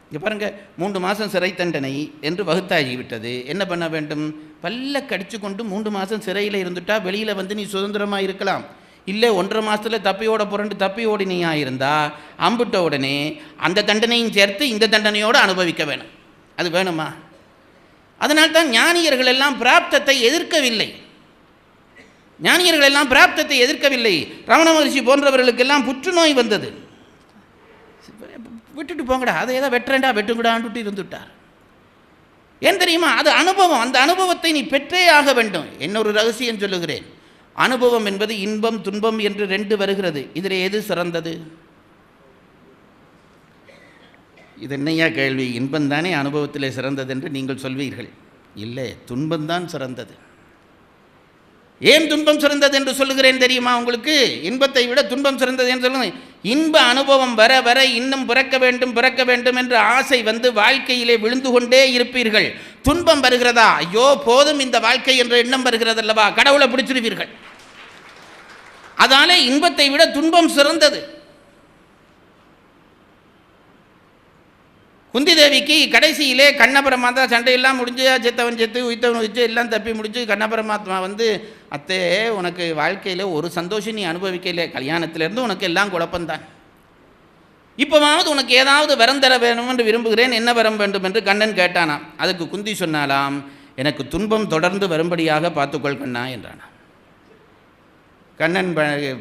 இங்கே பாருங்கள், 3 மாதம் சிறை தண்டனை என்று வகுத்தாகிவிட்டது. என்ன பண்ண வேண்டும்? பல்ல கடிச்சு கொண்டு 3 மாதம் சிறையில் இருந்துட்டா வெளியில் வந்து நீ சுதந்திரமாக இருக்கலாம். இல்லை 1.5 மாதத்தில் தப்பியோட புரண்டு தப்பி ஓடினியா இருந்தால் அம்பிட்ட உடனே அந்த தண்டனையும் சேர்த்து இந்த தண்டனையோடு அனுபவிக்க வேணும். அது வேணுமா? அதனால்தான் ஞானியர்கள் எல்லாம் பிராப்தத்தை எதிர்க்கவில்லை. ஞானியர்கள் எல்லாம் பிராப்தத்தை எதிர்க்கவில்லை. ரமண மகரிஷி போன்றவர்களுக்கெல்லாம் புற்றுநோய் வந்தது. விட்டுட்டு போங்கடா, அதை ஏதோ வெட்டுறேன்டா வெட்டுங்கடான்ட்டு இருந்துட்டார். ஏன் தெரியுமா? அது அனுபவம். அந்த அனுபவத்தை நீ பெற்றே ஆக வேண்டும். இன்னொரு ரகசியம் சொல்லுகிறேன். அனுபவம் என்பது இன்பம் துன்பம் என்று 2 வருகிறது. இதில் எது சிறந்தது? இது என்னையா கேள்வி? இன்பம் தானே அனுபவத்தில் சிறந்தது என்று நீங்கள் சொல்வீர்கள். இல்லை, துன்பம்தான் சிறந்தது. ஏன் துன்பம் சிறந்தது என்று சொல்லுகிறேன் தெரியுமா உங்களுக்கு? இன்பத்தை விட துன்பம் சிறந்தது என்று சொல்லுங்க. இன்ப அனுபவம் வர வர இன்னும் பிறக்க வேண்டும் என்ற ஆசை வந்து வாழ்க்கையிலே விழுந்து கொண்டே இருப்பீர்கள். துன்பம் வருகிறதா, ஐயோ போதும் இந்த வாழ்க்கை என்ற எண்ணம் வருகிறது அல்லவா, கடவுளை பிடிச்சிருவீர்கள். அதனாலே இன்பத்தை விட துன்பம் சிறந்தது. குந்தி தேவிக்கு கடைசியிலே கண்ணபரமாத்மா சண்டையெல்லாம் முடிஞ்சு செத்தவன் செத்து உயித்தவன் உயிச்சு எல்லாம் தப்பி முடிஞ்சு கண்ணபரமாத்மா வந்து, அத்தே உனக்கு வாழ்க்கையில் ஒரு சந்தோஷம் நீ அனுபவிக்கல, கல்யாணத்திலேருந்து உனக்கு எல்லாம் குழப்பம்தான். இப்போவாவது உனக்கு ஏதாவது வரம் தர வேணும் என்று விரும்புகிறேன், என்ன வரம் வேண்டும் என்று கண்ணன் கேட்டானாம். அதுக்கு குந்தி சொன்னாலாம், எனக்கு துன்பம் தொடர்ந்து வரும்படியாக பார்த்துக்கொள் கண்ணா என்றானா. கண்ணன்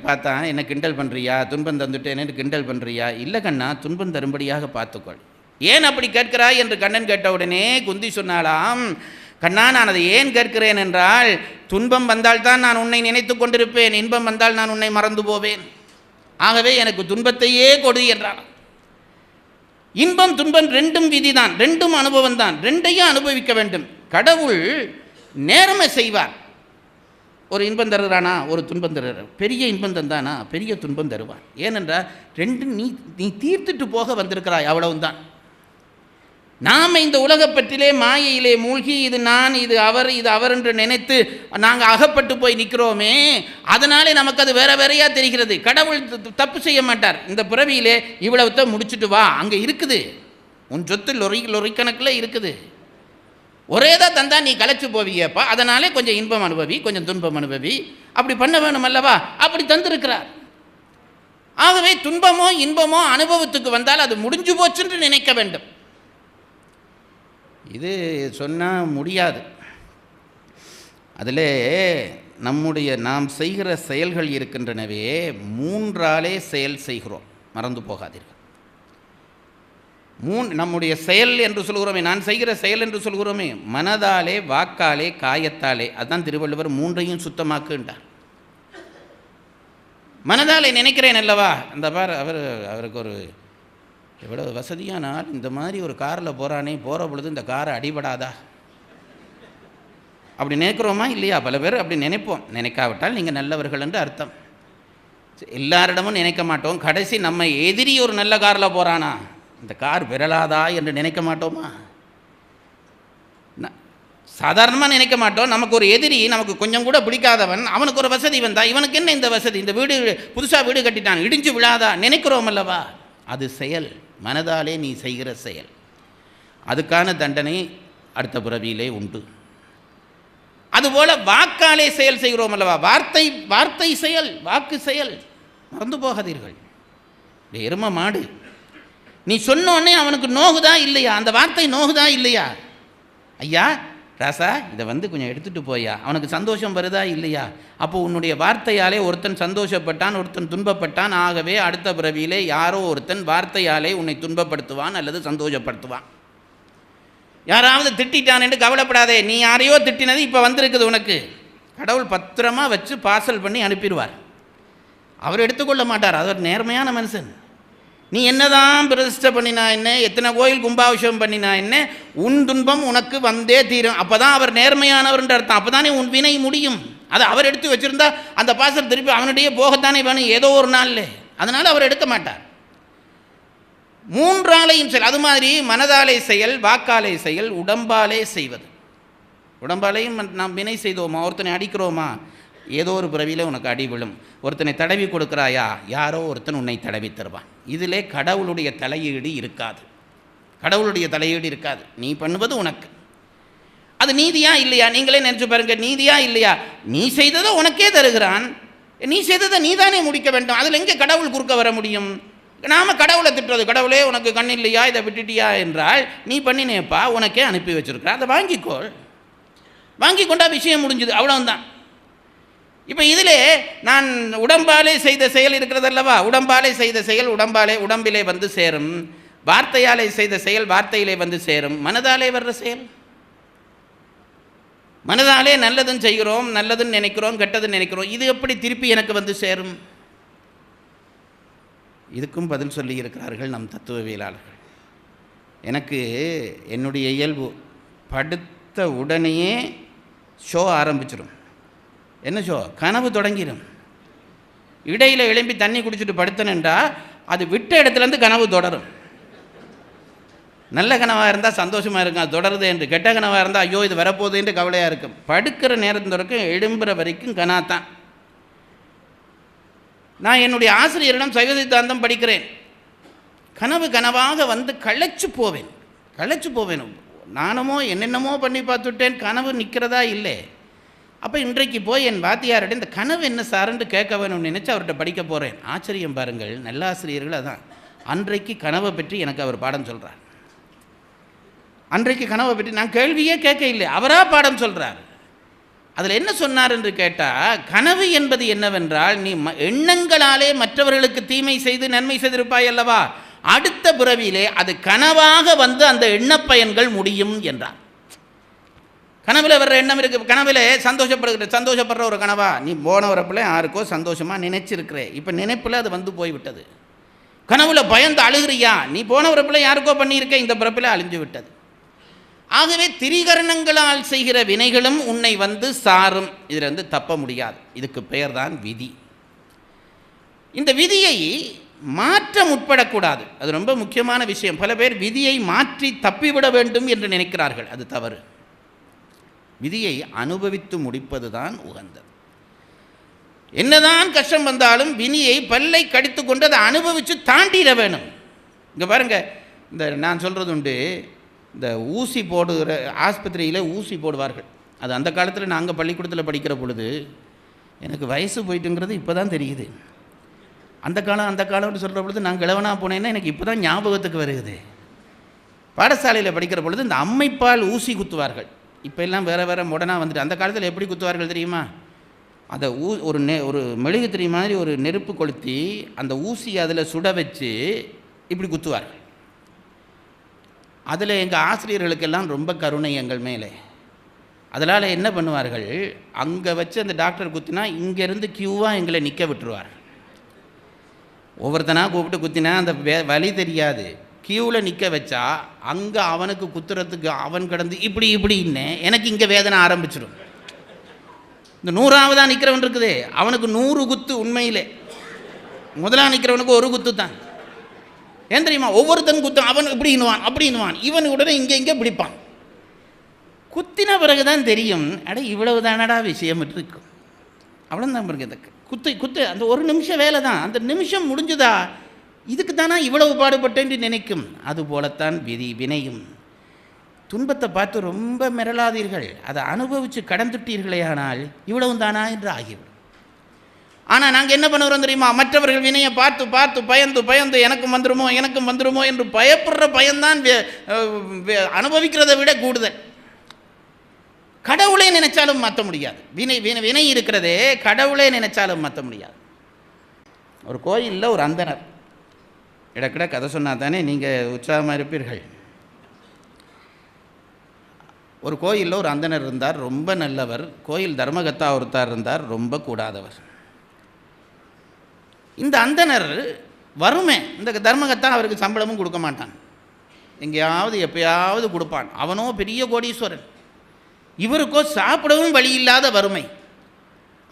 பார்த்தான், என்ன கிண்டல் பண்ணுறியா, துன்பம் தந்துட்டேன்னு கிண்டல் பண்ணுறியா? இல்லை கண்ணா, துன்பம் தரும்படியாக பார்த்துக்கொள். ஏன் அப்படி கேட்கிறாய் என்று கண்ணன் கேட்ட உடனே குந்தி சொன்னாலாம், கண்ணா நான் அதை ஏன் கேட்கிறேன் என்றால், துன்பம் வந்தால்தான் நான் உன்னை நினைத்து கொண்டிருப்பேன், இன்பம் வந்தால் நான் உன்னை மறந்து போவேன். ஆகவே எனக்கு துன்பத்தையே கொடு என்றான். இன்பம் துன்பம் 2ம் விதிதான், 2ம் அனுபவம் தான், 2ஐயும் அனுபவிக்க வேண்டும். கடவுள் நேர்மை செய்வார். ஒரு இன்பம் தருகிறானா, ஒரு துன்பம் தருகிறார். பெரிய இன்பம் தந்தானா, பெரிய துன்பம் தருவான். ஏனென்றால் 2 நீ தீர்த்துட்டு போக வந்திருக்கிறாய், அவ்வளவுதான். நாம் இந்த உலகப்பற்றிலே மாயையிலே மூழ்கி இது நான், இது அவர் என்று நினைத்து நாங்கள் அகப்பட்டு போய் நிற்கிறோமே, அதனாலே நமக்கு அது வேற வேறையாக தெரிகிறது. கடவுள் தப்பு செய்ய மாட்டார். இந்த பிறவியிலே இவ்வளவுத்த முடிச்சுட்டு வா, அங்கே இருக்குது உன் சொத்து லொரி கணக்கில் இருக்குது, ஒரேதான் தந்தா நீ கலைச்சு போவியப்பா, அதனாலே கொஞ்சம் இன்பம் அனுபவி, கொஞ்சம் துன்பம் அனுபவி, அப்படி பண்ண வேணும் அல்லவா, அப்படி தந்திருக்கிறார். ஆகவே துன்பமோ இன்பமோ அனுபவத்துக்கு வந்தால் அது முடிஞ்சு போச்சுன்னு நினைக்க வேண்டும். இது சொன்னால் முடியாது. அதில் நம்முடைய நாம் செய்கிற செயல்கள் இருக்கின்றனவே, 3ஆலே செயல் செய்கிறோம், மறந்து போகாதீர்கள். நம்முடைய செயல் என்று சொல்கிறோமே, நான் செய்கிற செயல் என்று சொல்கிறோமே, மனதாலே, வாக்காலே, காயத்தாலே. அதுதான் திருவள்ளுவர் 3ஐயும் சுத்தமாக்குன்றார். மனதாலே நினைக்கிறேன் அல்லவா, அந்த பார் அவருக்கு ஒரு எவ்வளோ வசதியான ஆள், இந்த மாதிரி ஒரு காரில் போகிறானே, போகிற பொழுது இந்த காரை அடிபடாதா, அப்படி நினைக்கிறோமா இல்லையா? பல பேர் அப்படி நினைப்போம். நினைக்காவிட்டால் நீங்கள் நல்லவர்கள் என்று அர்த்தம். எல்லாரிடமும் நினைக்க மாட்டோம். கடைசி நம்ம எதிரி ஒரு நல்ல காரில் போகிறானா, இந்த கார் விரலாதா என்று நினைக்க மாட்டோமா? சாதாரணமாக நினைக்க மாட்டோம். நமக்கு ஒரு எதிரி, நமக்கு கொஞ்சம் கூட பிடிக்காதவன், அவனுக்கு ஒரு வசதி வந்தா, இவனுக்கு என்ன இந்த வசதி, இந்த வீடு புதுசாக வீடு கட்டிட்டான், இடிஞ்சு விழாதா, நினைக்கிறோம் அல்லவா? அது செயல், மனதாலே நீ செய்கிற செயல். அதுக்கான தண்டனை அடுத்த பிறவியிலே உண்டு. அதுபோல் வாக்காலே செயல் செய்கிறோம் அல்லவா, வார்த்தை செயல், வாக்கு செயல், மறந்து போகாதீர்கள். எரும மாடு, நீ சொன்னோடனே அவனுக்கு நோகுதா இல்லையா, அந்த வார்த்தை நோகுதா இல்லையா, ஐயா ராசா இதை கொஞ்சம் எடுத்துகிட்டு போயா, அவனுக்கு சந்தோஷம் வருதா இல்லையா? அப்போ உன்னுடைய வார்த்தையாலே ஒருத்தன் சந்தோஷப்பட்டான், ஒருத்தன் துன்பப்பட்டான். ஆகவே அடுத்த பிறவியிலே யாரோ ஒருத்தன் வார்த்தையாலே உன்னை துன்பப்படுத்துவான் அல்லது சந்தோஷப்படுத்துவான். யாராவது திட்டான் என்று கவலைப்படாதே, நீ யாரையோ திட்டினது இப்போ வந்திருக்குது உனக்கு. கடவுள் பத்திரமா வச்சு பார்சல் பண்ணி அனுப்பிடுவார். அவர் எடுத்துக்கொள்ள மாட்டார், அவர் நேர்மையான மனுஷன். நீ என்னதான் பிரதிஷ்டை பண்ணினா என்ன, எத்தனை கோயில் கும்பாபிஷேகம் பண்ணினா என்ன, உன் துன்பம் உனக்கு வந்தே தீரும். அப்போ தான் அவர் நேர்மையானவர்ன்ற அர்த்தம். அப்போ தானே உன் வினை முடியும். அதை அவர் எடுத்து வச்சுருந்தா அந்த பாசல் திருப்பி அவனுடைய போகத்தானே வேணும் ஏதோ ஒரு நாளில். அதனால் அவர் எடுக்க மாட்டார். 3ஆலையும் செயல். அது மாதிரி மனதாலே செயல், வாக்காலே செயல், உடம்பாலே செய்வது. உடம்பாலையும் நாம் வினை செய்தோமா, ஒருத்தனை அடிக்கிறோமா, ஏதோ ஒரு பிறவியில் உனக்கு அடி விழும். ஒருத்தனை தடவி கொடுக்குறாயா, யாரோ ஒருத்தன் உன்னை தடவி தருவான். இதிலே கடவுளுடைய தலையீடு இருக்காது. கடவுளுடைய தலையீடு இருக்காது. நீ பண்ணுவது உனக்கு. அது நீதியா இல்லையா, நீங்களே நினச்சி பாருங்க. நீதியா இல்லையா, நீ செய்ததை உனக்கே தருகிறான், நீ செய்ததை நீ தானே முடிக்க வேண்டும். அதில் எங்கே கடவுள் குறுக்க வர முடியும்? நாம் கடவுளை திட்டுறது, கடவுளே உனக்கு கண் இல்லையா, இதை விட்டுட்டியா என்றால், நீ பண்ணினேப்பா, உனக்கே அனுப்பி வச்சுருக்கிற, அதை வாங்கிக்கோள். வாங்கி கொண்டா விஷயம் முடிஞ்சுது, அவ்வளவுதான். இப்போ இதிலே நான் உடம்பாலே செய்த செயல் இருக்கிறது அல்லவா, உடம்பாலே செய்த செயல் உடம்பிலே வந்து சேரும். வார்த்தையாலே செய்த செயல் வார்த்தையிலே வந்து சேரும். மனதாலே வர்ற செயல், மனதாலே நல்லதுன்னு செய்கிறோம், நல்லதுன்னு நினைக்கிறோம், கெட்டதுன்னு நினைக்கிறோம். இது எப்படி திருப்பி எனக்கு வந்து சேரும்? இதுக்கும் பதில் சொல்லி இருக்கிறார்கள் நம் தத்துவவியலாளர்கள். எனக்கு என்னுடைய இயல்பு, படுத்த உடனேயே ஷோ ஆரம்பிச்சிடும். என்ன ஷோ? கனவு தொடங்கிடும். இடையில் எழும்பி தண்ணி குடிச்சிட்டு படுத்தனேன்டா அது விட்ட இடத்துலேருந்து கனவு தொடரும். நல்ல கனவாக இருந்தால் சந்தோஷமாக இருக்கும், அது தொடருது என்று. கெட்ட கனவாக இருந்தால் ஐயோ இது வரப்போகுது என்று கவலையாக இருக்கும். படுக்கிற நேரத்திற்கு எழும்புற வரைக்கும் கனாத்தான். நான் என்னுடைய ஆசிரியரிடம் சைவ சித்தாந்தம் படிக்கிறேன். கனவாக வந்து களைச்சு போவேன். நானுமோ என்னென்னமோ பண்ணி பார்த்துட்டேன், கனவு நிற்கிறதா இல்லை. அப்போ இன்றைக்கு போய் என் வாத்தியார்கிட்ட இந்த கனவு என்ன சார்ன்னு கேட்க வேணும்னு நினச்சி அவர்கிட்ட படிக்க போகிறேன். ஆச்சரியம் பாருங்கள், நல்ல ஆசிரியர்கள் அதான். அன்றைக்கு கனவை பற்றி எனக்கு அவர் பாடம் சொல்கிறார். அன்றைக்கு கனவை பற்றி நான் கேள்வியே கேட்க இல்லை, அவராக பாடம் சொல்கிறார். அதில் என்ன சொன்னார் என்று கேட்டால், கனவு என்பது என்னவென்றால், நீ எண்ணங்களாலே மற்றவர்களுக்கு தீமை செய்து நன்மை செய்திருப்பாய் அல்லவா, அடுத்த பிறவியிலே அது கனவாக வந்து அந்த எண்ணப்பயன்கள் முடியும் என்றார். கனவில் வர்ற எண்ணம் இருக்குது. கனவில் சந்தோஷப்படுற ஒரு கனவா, நீ போன வரப்பில் யாருக்கோ சந்தோஷமாக நினைச்சிருக்கிற, இப்போ நினைப்பில் அது வந்து போய்விட்டது. கனவுல பயந்து அழுகிறியா, நீ போன வரப்பில் யாருக்கோ பண்ணியிருக்க, இந்த பிறப்பில் அழிஞ்சு விட்டது. ஆகவே திரிகரணங்களால் செய்கிற வினைகளும் உன்னை வந்து சாரும். இதில் தப்ப முடியாது. இதுக்கு பெயர் தான் விதி. இந்த விதியை மாற்றம் உட்படக்கூடாது. அது ரொம்ப முக்கியமான விஷயம். பல பேர் விதியை மாற்றி தப்பிவிட வேண்டும் என்று நினைக்கிறார்கள். அது தவறு. விதியை அனுபவித்து முடிப்பது தான் உகந்தது. என்னதான் கஷ்டம் வந்தாலும் விதியை பல்லை கடித்து கொண்டு அதை அனுபவித்து தாண்டிட வேணும். இங்கே பாருங்கள், இந்த நான் சொல்கிறது உண்டு, இந்த ஊசி போடுகிற ஆஸ்பத்திரியில் ஊசி போடுவார்கள். அது அந்த காலத்தில் நாங்கள் பள்ளிக்கூடத்தில் படிக்கிற பொழுது எனக்கு வயசு போயிட்டுங்கிறது இப்போ தான் தெரியுது. அந்த காலம்னு சொல்கிற பொழுது நான் கிழவனாக போனேன்னா எனக்கு இப்போ தான் ஞாபகத்துக்கு வருகுது. பாடசாலையில் படிக்கிற பொழுது இந்த அம்மைப்பால் ஊசி குத்துவார்கள். இப்போ எல்லாம் வேறு வேறு மாடர்னாக வந்துட்டு. அந்த காலத்தில் எப்படி குத்துவார்கள் தெரியுமா? அதை ஒரு மெழுகுத்திரி மாதிரி ஒரு நெருப்பு கொளுத்தி அந்த ஊசியை அதில் சுட வச்சு இப்படி குத்துவார்கள். அதில் எங்கள் ஆசிரியர்களுக்கெல்லாம் ரொம்ப கருணை எங்கள் மேலே. அதனால் என்ன பண்ணுவார்கள், அங்கே வச்சு அந்த டாக்டர் குத்தினா இங்கேருந்து க்யூவாக எங்களை நிற்க விட்டுருவார். ஒவ்வொருத்தனாக கூப்பிட்டு குத்தினா அந்த வலி தெரியாது. க்யூவில் நிற்க வச்சா அங்கே அவனுக்கு குத்துறதுக்கு அவன் கிடந்து இப்படின்னு எனக்கு இங்கே வேதனை ஆரம்பிச்சிடும். இந்த 100ஆவதாக நிற்கிறவன் இருக்குது, அவனுக்கு 100 குத்து. உண்மையிலே முதலாக நிற்கிறவனுக்கு ஒரு குத்து தான். ஏன் தெரியுமா? ஒவ்வொருத்தன் குத்தும், அவன் அப்படின்னுவான், இவன் உடனே இங்கே பிடிப்பான். குத்தின பிறகு தான் தெரியும், அட இவ்வளவு தானடா விஷயம் இருக்கும். அவ்வளோதான் பிறகு இந்த குத்து அந்த ஒரு நிமிஷம் வேலை தான். அந்த நிமிஷம் முடிஞ்சுதா, இதுக்கு தானா இவ்வளவு பாடுபட்டேன்னு நினைக்கும். அதுபோலத்தான் வினையும். துன்பத்தை பார்த்து ரொம்ப மிரளாதீர்கள், அதை அனுபவித்து கடந்துட்டீர்களே ஆனால் இவ்வளவு தானா என்று ஆகிவிடும். ஆனால் நாங்கள் என்ன பண்ணுறோம் தெரியுமா? மற்றவர்கள் வினையை பார்த்து பயந்து எனக்கும் வந்துருமோ என்று பயப்படுற பயம்தான் அனுபவிக்கிறதை விட கூடுதல். கடவுளே நினைச்சாலும் மாற்ற முடியாது. வினை இருக்கிறதே, கடவுளே நினைச்சாலும் மாற்ற முடியாது. ஒரு கோயிலில் ஒரு அந்தனர், இடக்கிட கதை சொன்னால் தானே நீங்கள் உற்சாகமாக இருப்பீர்கள். ஒரு கோயிலில் ஒரு அந்தனர் இருந்தார், ரொம்ப நல்லவர். கோயில் தர்மகத்தா ஒருத்தார் இருந்தார், ரொம்ப கூடாதவர். இந்த அந்தனர் வறுமை. இந்த தர்மகத்தா அவருக்கு சம்பளமும் கொடுக்க மாட்டான், எங்கேயாவது எப்பயாவது கொடுப்பான். அவனோ பெரிய கோடீஸ்வரன், இவருக்கோ சாப்பிடவும் வழி இல்லாத வறுமை.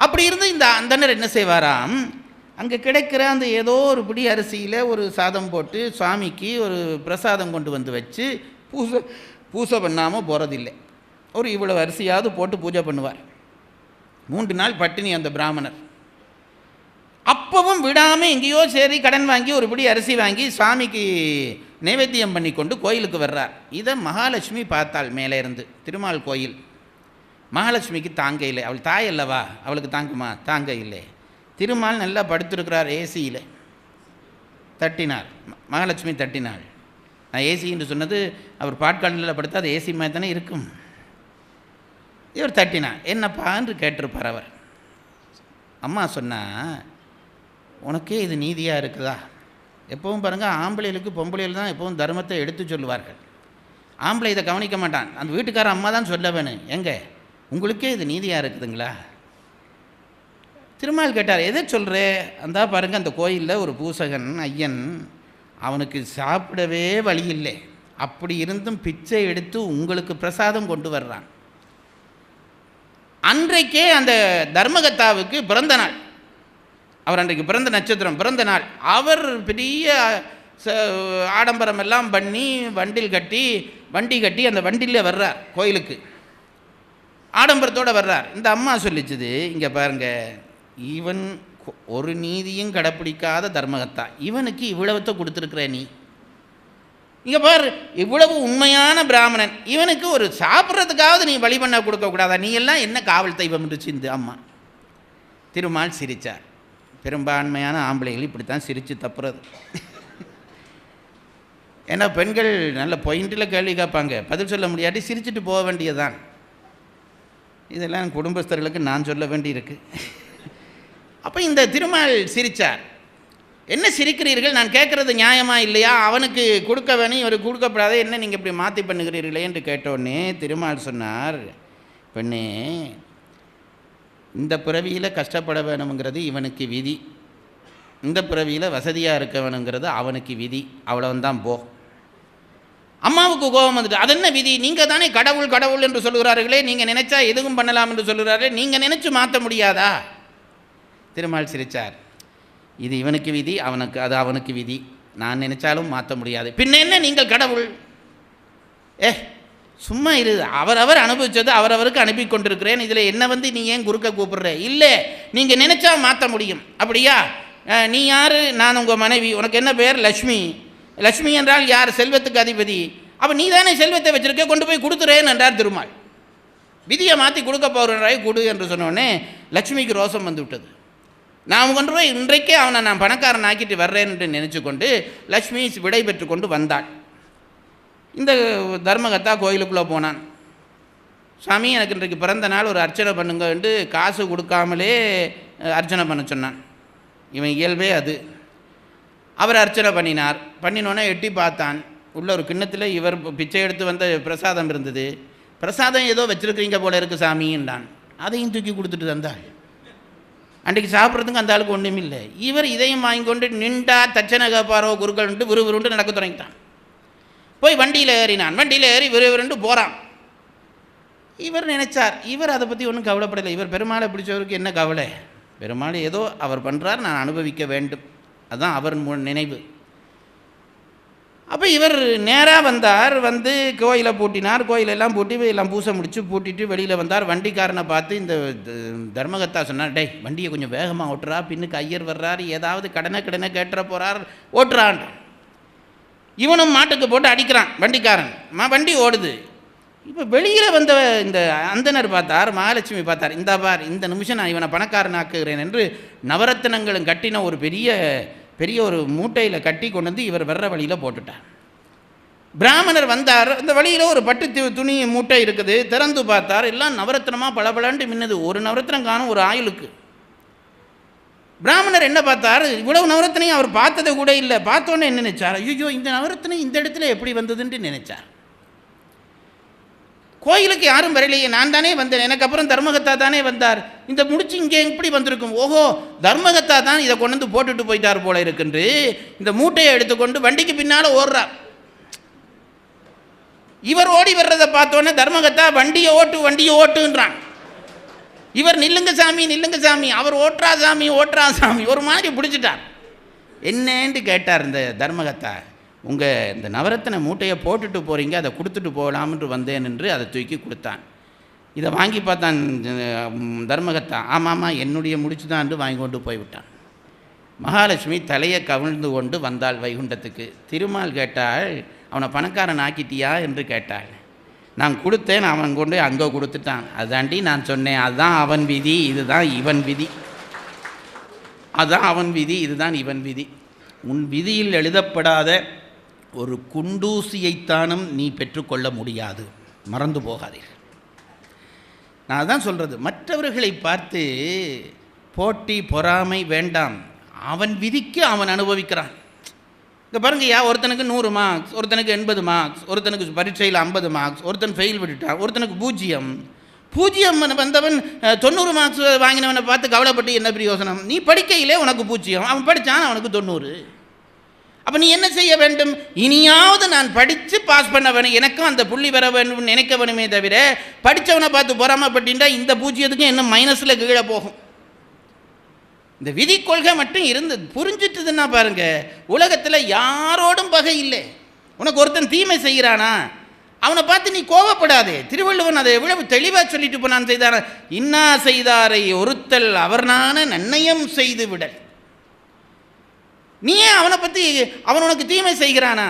அப்படி இருந்து இந்த அந்தனர் என்ன செய்வாராம், அங்கே கிடைக்கிற அந்த ஏதோ ஒரு பிடி அரிசியில் ஒரு சாதம் போட்டு சுவாமிக்கு ஒரு பிரசாதம் கொண்டு வந்து வச்சு பூஜை பண்ணாமல் போகிறதில்லை. ஒரு இவ்வளவு அரிசியாவது போட்டு பூஜை பண்ணுவார். 3 நாள் பட்டினி அந்த பிராமணர். அப்பவும் விடாமல் எங்கேயோ சரி கடன் வாங்கி ஒரு பிடி அரிசி வாங்கி சுவாமிக்கு நைவேத்தியம் பண்ணி கொண்டு கோயிலுக்கு வர்றார். இதை மகாலட்சுமி பார்த்தாள் மேலே இருந்து. திருமால் கோயில். மகாலட்சுமிக்கு தாங்க இல்லை, அவள் தாய் அல்லவா, அவளுக்கு தாங்குமா? தாங்க இல்லை. திருமால் நல்லா படுத்திருக்கிறார் ஏசியில். தட்டினார், மகாலட்சுமி தட்டினாள். நான் ஏசி என்று சொன்னது அவர் பாட்காலில் படுத்தா அது ஏசி மாதிரி தானே இருக்கும். இவர் தட்டினார். என்னப்பா என்று கேட்டிருப்பார் அவர். அம்மா சொன்னால், உனக்கே இது நீதியாக இருக்குதா? எப்பவும் பாருங்கள், ஆம்பளைகளுக்கு பொம்பளைகள் தான் எப்பவும் தர்மத்தை எடுத்து சொல்லுவார்கள். ஆம்பளை இதை கவனிக்க மாட்டான். அந்த வீட்டுக்கார அம்மா தான் சொல்ல வேணும், எங்கே உங்களுக்கே இது நீதியாக இருக்குதுங்களா? திருமால் கேட்டார், எதை சொல்கிற? அந்த பாருங்கள், அந்த கோயிலில் ஒரு பூசகன் ஐயன், அவனுக்கு சாப்பிடவே வழி இல்லை, அப்படி இருந்தும் பிச்சை எடுத்து உங்களுக்கு பிரசாதம் கொண்டு வர்றான். அன்றைக்கே அந்த தர்மகத்தாவுக்கு பிறந்த நாள். அவர் அன்றைக்கு பிறந்த நட்சத்திரம், பிறந்த நாள். அவர் பெரிய ஆடம்பரம் எல்லாம் பண்ணி வண்டி கட்டி அந்த வண்டியில் வர்றார் கோயிலுக்கு. ஆடம்பரத்தோடு வர்றார். இந்த அம்மா சொல்லிச்சுது, இங்கே பாருங்க, இவன் ஒரு நீதியும் கடைப்பிடிக்காத தர்மகத்தா, இவனுக்கு இவ்வளவுத்தை கொடுத்துருக்குற நீ. இங்கே பார், இவ்வளவு உண்மையான பிராமணன், இவனுக்கு ஒரு சாப்பிட்றதுக்காவது நீ வழி பண்ண கொடுக்கக்கூடாதா? நீ எல்லாம் என்ன காவல் தெய்வம் இருந்துச்சு இந்த அம்மா. திருமால் சிரித்தார். பெரும்பான்மையான ஆம்பளைகள் இப்படி தான் சிரித்து தப்புறது. ஏன்னா பெண்கள் நல்ல பாயிண்டில் கேள்வி கேட்பாங்க, பதில் சொல்ல முடியாட்டி சிரிச்சுட்டு போக வேண்டியதுதான். இதெல்லாம் குடும்பஸ்தர்களுக்கு நான் சொல்ல வேண்டியிருக்கு. அப்போ இந்த திருமால் சிரித்தார். என்ன சிரிக்கிறீர்கள்? நான் கேட்குறது நியாயமா இல்லையா? அவனுக்கு கொடுக்க வேணும், இவருக்கு கொடுக்கப்படாத, என்ன நீங்கள் இப்படி மாற்றி பண்ணுகிறீர்களே என்று கேட்டோடனே திருமால் சொன்னார், பெண்ணே, இந்த பிறவியில் கஷ்டப்பட வேணுங்கிறது இவனுக்கு விதி, இந்த பிறவியில் வசதியாக இருக்க வேணுங்கிறது அவனுக்கு விதி, அவ்வளவுதான் போ. அம்மாவுக்கு கோபம் வந்துட்டு, அது என்ன விதி? நீங்கள் தானே கடவுள் என்று சொல்லுகிறார்களே, நீங்கள் நினைச்சா எதுவும் பண்ணலாம் என்று சொல்லுகிறார்களே, நீங்கள் நினைச்சு மாற்ற முடியாதா? திருமால் சிரித்தார். இது இவனுக்கு விதி, அவனுக்கு விதி. நான் நினைச்சாலும் மாற்ற முடியாது. பின்ன என்ன நீங்கள் கடவுள்? சும்மா இரு, அவரவர் அனுபவித்தது அவரவருக்கு அனுப்பி கொண்டிருக்கிறேன், இதில் என்ன நீ ஏன் குறுக்க கூப்பிடுற? இல்லை, நீங்கள் நினைச்சா மாற்ற முடியும். அப்படியா? நீ யார்? நான் உங்கள் மனைவி. உனக்கு என்ன பேர்? லக்ஷ்மி. லக்ஷ்மி என்றால் யார்? செல்வத்துக்கு அதிபதி. அப்போ நீ தானே செல்வத்தை வச்சிருக்க, கொண்டு போய் கொடுத்துறேன் என்றார் திருமால். விதியை மாற்றி கொடுக்க போகிறாய், கொடு என்று சொன்னோடனே லக்ஷ்மிக்கு ரோசம் வந்து விட்டது. நான் கொண்டு போய் இன்றைக்கே அவனை நான் பணக்காரன் ஆக்கிட்டு வர்றேன் என்று நினச்சி கொண்டு லக்ஷ்மி விடை பெற்று கொண்டு வந்தாள். இந்த தர்மகத்தா கோயிலுக்குள்ளே போனான். சாமி, எனக்கு இன்றைக்கு பிறந்த நாள், ஒரு அர்ச்சனை பண்ணுங்க என்று காசு கொடுக்காமலே அர்ச்சனை பண்ண சொன்னான். இவன் இயல்பே அது. அவர் அர்ச்சனை பண்ணினார். பண்ணினோன்னே எட்டி பார்த்தான். உள்ள ஒரு கிண்ணத்தில் இவர் பிச்சை எடுத்து வந்த பிரசாதம் இருந்தது. பிரசாதம் ஏதோ வச்சுருக்கிறீங்க போல இருக்குது சாமின்றான். அதையும் தூக்கி கொடுத்துட்டு தந்தாள். அன்றைக்கு சாப்பிட்றதுக்கு அந்த ஆளுக்கு ஒன்றும் இல்லை. இவர் இதையும் வாங்கி கொண்டு நின்றா தச்சனை கேப்பாரோ குருக்கள்ன்ட்டு விறுவிறுண்டு நடக்க தொடங்கிட்டான். போய் வண்டியில் ஏறினான். வண்டியில் ஏறி விறுவிறுண்டு போகிறான். இவர் நினைச்சார், இவர் அதை பற்றி ஒன்றும் கவலைப்படலை. இவர் பெருமாளை பிடிச்சவருக்கு என்ன கவலை? பெருமாள் ஏதோ அவர் பண்ணுறார், நான் அனுபவிக்க வேண்டும், அதுதான் அவர் நினைவு. அப்போ இவர் நேராக வந்தார். வந்து கோயிலை பூட்டினார். கோயிலெல்லாம் பூட்டி எல்லாம் பூசை முடித்து பூட்டிட்டு வெளியில் வந்தார். வண்டிக்காரனை பார்த்து இந்த தர்மகத்தா சொன்னார், டேய் வண்டியை கொஞ்சம் வேகமாக ஓட்டுறா, பின்னுக்கு ஐயர் வர்றார், ஏதாவது கடனை கேட்டுற போகிறார், ஓட்டுறான். இவனும் மாட்டுக்கு போட்டு அடிக்கிறான் வண்டிக்காரன். வண்டி ஓடுது. இப்போ வெளியில் வந்த இந்த அந்தனர் பார்த்தார், மகாலட்சுமி பார்த்தார், இந்த பார், இந்த நிமிஷம் நான் இவனை பணக்காரன் ஆக்குகிறேன் என்று நவரத்தினங்களும் கட்டின ஒரு பெரிய ஒரு மூட்டையில் கட்டி கொண்டு வந்து இவர் வர்ற வழியில் போட்டுட்டார். பிராமணர் வந்தார். அந்த வழியில் ஒரு பட்டு துணி மூட்டை இருக்குது. திறந்து பார்த்தார், எல்லாம் நவரத்தினமாக பளபளன்னு மின்னது. ஒரு நவரத்தினம் காணும் ஒரு ஆயுளுக்கு. பிராமணர் என்ன பார்த்தார், இவ்வளவு நவரத்தினையும் அவர் பார்த்ததை கூட இல்லை. பார்த்தோன்னே என்ன நினைச்சார், ஐயோ இந்த நவரத்தினை இந்த இடத்துல எப்படி வந்ததுன்ட்டு நினைச்சார். கோயிலுக்கு யாரும் வரலையே, நான் தானே வந்தேன், எனக்கு அப்புறம் தர்மகத்தா தானே வந்தார், இந்த முடிச்சு இங்கே எப்படி வந்திருக்கும்? ஓஹோ, தர்மகத்தா தான் இதை கொண்டு வந்து போட்டுட்டு போயிட்டார் போல இருக்குன்று இந்த மூட்டையை எடுத்துக்கொண்டு வண்டிக்கு பின்னால் ஓடுறார். இவர் ஓடி வர்றதை பார்த்தோன்னே தர்மகத்தா வண்டியை ஓட்டுன்றான். இவர் நில்லுங்க சாமி, அவர் ஓட்டுறா சாமி ஒரு மாதிரி பிடிச்சிட்டார். என்னன்னு கேட்டார் இந்த தர்மகத்தா, உங்கள் இந்த நவரத்தின மூட்டையை போட்டுட்டு போகிறீங்க, அதை கொடுத்துட்டு போகலாம்னு வந்தேன் என்று அதை தூக்கி கொடுத்தான். இதை வாங்கி பார்த்தான் தர்மகத்தா. ஆமாம், என்னுடைய முடிச்சு தான் என்று வாங்கி கொண்டு போய்விட்டான். மகாலட்சுமி தலையை கவிழ்ந்து கொண்டு வந்தாள் வைகுண்டத்துக்கு. திருமால் கேட்டாள், அவனை பணக்காரன் ஆக்கிட்டியா என்று கேட்டாள். நான் கொடுத்தேன், அவன் கொண்டு அங்கே கொடுத்துட்டான். அதாண்டி நான் சொன்னேன், அதுதான் அவன் விதி, இதுதான் இவன் விதி. அதுதான் அவன் விதி, இதுதான் இவன் விதி. உன் விதியில் எழுதப்படாத ஒரு குண்டூசியைத்தானும் நீ பெற்றுக்கொள்ள முடியாது, மறந்து போகாதீர்கள். நான் அதான் சொல்கிறது, மற்றவர்களை பார்த்து போட்டி பொறாமை வேண்டாம். அவன் விதிக்கு அவன் அனுபவிக்கிறான். இங்கே பாருங்கய்யா, ஒருத்தனுக்கு 100 மார்க்ஸ், ஒருத்தனுக்கு 80 மார்க்ஸ், ஒருத்தனுக்கு பரீட்சையில் 50 மார்க்ஸ், ஒருத்தன் ஃபெயில் விட்டுட்டான், ஒருத்தனுக்கு 0 வந்தவன் 90 மார்க்ஸ் வாங்கினவனை பார்த்து கவலைப்பட்டு என்ன பிரயோசனம்? நீ படிக்கையிலே உனக்கு 0, அவன் படித்தான், அவனுக்கு 90. அப்போ நீ என்ன செய்ய வேண்டும்? இனியாவது நான் படித்து பாஸ் பண்ண வேணும், எனக்கும் அந்த புள்ளி வர வேண்டும் நினைக்க வேணுமே தவிர படித்தவனை பார்த்து பொறாமப்பட்டா இந்த 0க்கும் என்ன மைனஸில் கீழே போகும். இந்த விதி கொள்கை மட்டும் இருந்து புரிஞ்சிட்டுதுன்னா பாருங்க, உலகத்தில் யாரோடும் பகை இல்லை. உனக்கு ஒருத்தன் தீமை செய்கிறானா, அவனை பார்த்து நீ கோபப்படாதே. திருவள்ளுவன் அதை எவ்வளவு தெளிவாக சொல்லிட்டு போனான். செய்தார இன்னா செய்தாரை ஒருத்தல் அவர்னான நன்னயம் செய்து விடல். நீ ஏன் அவனை பற்றி, அவன் உனக்கு தீமை செய்கிறானா,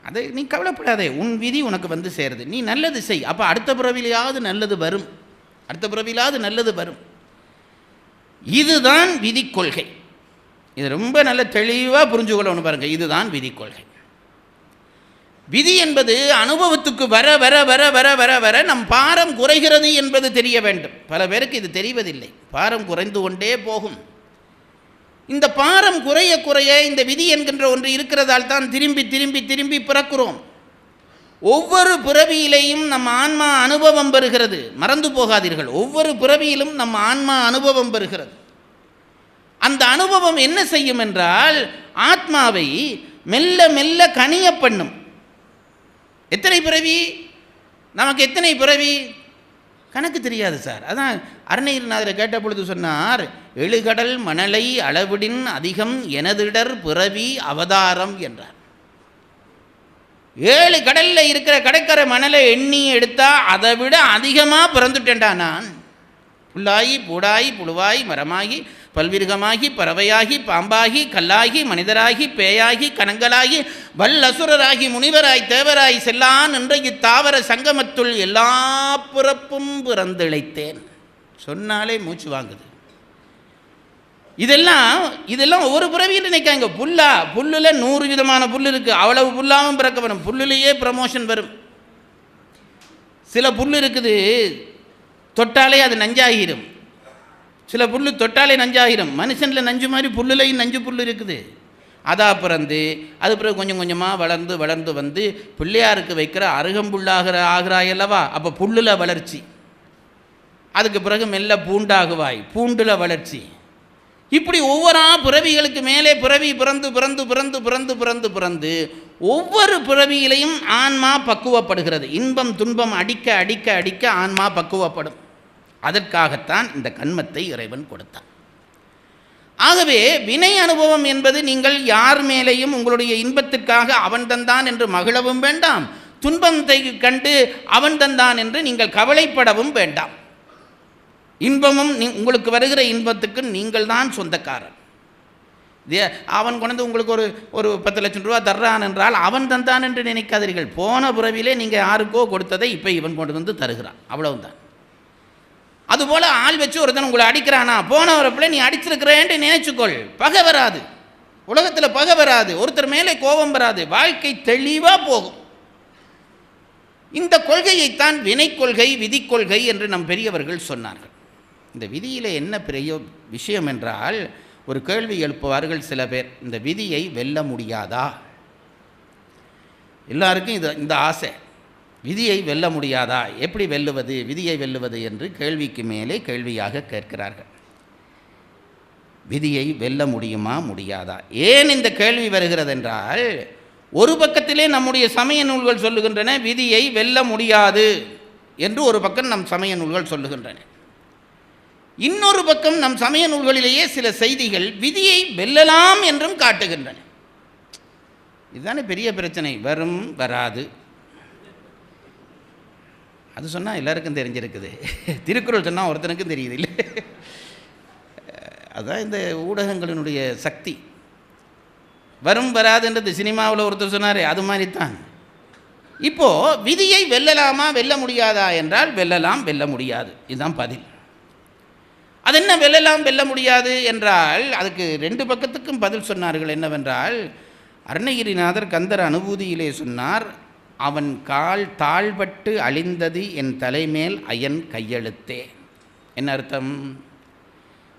அதை நீ கவலைப்படாதே. உன் விதி உனக்கு வந்து சேருது, நீ நல்லது செய். அப்போ அடுத்த பிறவிலையாவது நல்லது வரும். இதுதான் விதி கொள்கை. இது ரொம்ப நல்ல தெளிவாக புரிஞ்சுக்கொள்ளணும் பாருங்கள். இதுதான் விதி கொள்கை. விதி என்பது அனுபவத்துக்கு வர வர வர வர வர வர நம் பாரம் குறைகிறது என்பது தெரிய வேண்டும். பல பேருக்கு இது தெரிவதில்லை. பாரம் குறைந்து கொண்டே போகும். இந்த பாரம் குறைய குறைய இந்த விதி என்கின்ற ஒன்று இருக்கிறதால் தான் திரும்பி திரும்பி திரும்பி பிறக்கிறோம். ஒவ்வொரு பிறவியிலேயும் நம் ஆன்மா அனுபவம் பெறுகிறது. மறந்து போகாதீர்கள், ஒவ்வொரு பிறவியிலும் நம் ஆன்மா அனுபவம் பெறுகிறது. அந்த அனுபவம் என்ன செய்யும் என்றால் ஆத்மாவை மெல்ல மெல்ல கனிய பண்ணும். எத்தனை பிறவி நமக்கு, எத்தனை பிறவி? கணக்கு தெரியாது சார். அதான் அருணகிரிநாதரை கேட்ட பொழுது சொன்னார், எழுகடல் மணலை அளவிடின் அதிகம் எனதிடர் பிறவி அவதாரம் என்றார். 7 கடலில் இருக்கிற கடற்கரை மணலை எண்ணி எடுத்தா அதை விட அதிகமாக பிறந்துட்டேன்டா நான். புல்லாகி பூடாகி புழுவாகி மரமாகி பல்விருகமாகி பறவையாகி பாம்பாகி கல்லாகி மனிதராகி பேயாகி கணங்களாகி வல்லசுரராகி முனிவராய் தேவராய் செல்லான் என்ற இத்தாவர சங்கமத்துள் எல்லா பிறப்பும் பிறந்திழைத்தேன். சொன்னாலே மூச்சு வாங்குது. இதெல்லாம் ஒவ்வொரு பிறவின்னு நினைக்காங்க. புல்லில் 100 விதமான புல் இருக்குது. அவ்வளவு புல்லாகவும் பிறக்க வரும். புல்லுலேயே ப்ரமோஷன் வரும். சில புல் இருக்குது தொட்டாலே அது நஞ்சாகிடும். சில புல் தொட்டாலே நஞ்சாகிடும். மனுஷனில் நஞ்சு மாதிரி புல்லுலையும் நஞ்சு புல் இருக்குது. அதாக பிறந்து அது பிறகு கொஞ்சம் கொஞ்சமாக வளர்ந்து வந்து பிள்ளையாருக்கு வைக்கிற ஆகிறாயல்லவா, அப்போ புல்லில் வளர்ச்சி. அதுக்கு பிறகு மெல்ல பூண்டாகுவாய், பூண்டில் வளர்ச்சி. இப்படி ஒவ்வொரு பிறவிகளுக்கு மேலே பிறவி பிறந்து ஒவ்வொரு பிறவியிலையும் ஆன்மா பக்குவப்படுகிறது. இன்பம் துன்பம் அடிக்க அடிக்க அடிக்க ஆன்மா பக்குவப்படும். அதற்காகத்தான் இந்த கன்மத்தை இறைவன் கொடுத்தான். ஆகவே வினை அனுபவம் என்பது நீங்கள் யார் மேலேயும் உங்களுடைய இன்பத்திற்காக அவன் தந்தான் என்று மகிழவும் வேண்டாம், துன்பத்தை கண்டு அவன் தந்தான் என்று நீங்கள் கவலைப்படவும் வேண்டாம். இன்பமும் உங்களுக்கு வருகிற இன்பத்துக்கு நீங்கள் தான் சொந்தக்காரன். அவன் கொண்டு உங்களுக்கு ஒரு 10 லட்சம் ரூபா தர்றான் என்றால் அவன் தந்தான் என்று நினைக்காதீர்கள். போன புறவிலே நீங்கள் யாருக்கோ கொடுத்ததை இப்போ இவன் கொண்டு வந்து தருகிறான், அவ்வளவுதான். அதுபோல் ஆள் வச்சு ஒருத்தன் உங்களை அடிக்கிறானா, போன வரப்பில் நீ அடிச்சிருக்கிறேன்ட்டு நினைச்சுக்கொள். பகை வராது, உலகத்தில் பகை வராது, ஒருத்தர் மேலே கோபம் வராது, வாழ்க்கை தெளிவாக போகும். இந்த கொள்கையைத்தான் வினை கொள்கை விதி கொள்கை என்று நம் பெரியவர்கள் சொன்னார்கள். இந்த விதியில் என்ன பெரிய விஷயம் என்றால், ஒரு கேள்வி எழுப்புவார்கள் சில பேர், இந்த விதியை வெல்ல முடியாதா? எல்லாருக்கும் இந்த ஆசை, விதியை வெல்ல முடியாதா, எப்படி வெல்லுவது, விதியை வெல்லுவது என்று கேள்விக்கு மேலே கேள்வியாக கேட்கிறார்கள். விதியை வெல்ல முடியுமா முடியாதா? ஏன் இந்த கேள்வி வருகிறது என்றால், ஒரு பக்கத்திலே நம்முடைய சமய நூல்கள் சொல்லுகின்றன விதியை வெல்ல முடியாது என்று, ஒரு பக்கம் நம் சமய நூல்கள் சொல்லுகின்றன. இன்னொரு பக்கம் நம் சமய நூல்களிலேயே சில செய்திகள் விதியை வெல்லலாம் என்றும் காட்டுகின்றன. இதுதானே பெரிய பிரச்சனை. வரும் வராது அது சொன்னால் எல்லாருக்கும் தெரிஞ்சிருக்குது. திருக்குறள் சொன்னால் ஒருத்தனுக்கும் தெரியுது இல்லை? அதுதான் இந்த ஊடகங்களினுடைய சக்தி. வரும் வராதுன்றது சினிமாவில் ஒருத்தர் சொன்னார், அது மாதிரி தான். இப்போது விதியை வெல்லலாமா வெல்ல முடியாதா என்றால், வெல்லலாம் வெல்ல முடியாது, இதுதான் பதில். அது என்ன வெல்லலாம் வெல்ல முடியாது என்றால், அதுக்கு 2 பக்கத்துக்கும் பதில் சொன்னார்கள். என்னவென்றால், அருணகிரிநாதர் கந்தர் அனுபூதியிலே சொன்னார், அவன் கால் தாழ்பட்டு அழிந்தது என் தலைமேல் அயன் கையெழுத்தே. என்ன அர்த்தம்?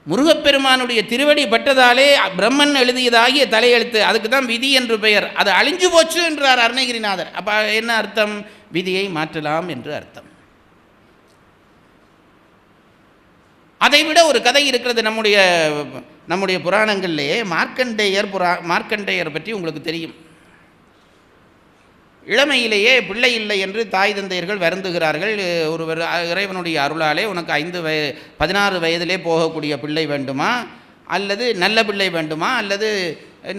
முருகப்பெருமானுடைய திருவடி பட்டதாலே பிரம்மன் எழுதியதாகிய தலையெழுத்து, அதுக்கு தான் விதி என்று பெயர், அது அழிஞ்சு போச்சு என்றார் அருணகிரிநாதர். அப்போ என்ன அர்த்தம்? விதியை மாற்றலாம் என்று அர்த்தம். அதைவிட ஒரு கதை இருக்கிறது நம்முடைய புராணங்களிலே. மார்க்கண்டேயர் பற்றி உங்களுக்கு தெரியும். இளமையிலேயே பிள்ளை இல்லை என்று தாய் தந்தையர்கள் வருந்துகிறார்கள். ஒருவர் இறைவனுடைய அருளாலே உனக்கு 16 வயதிலே போகக்கூடிய பிள்ளை வேண்டுமா, அல்லது நல்ல பிள்ளை வேண்டுமா, அல்லது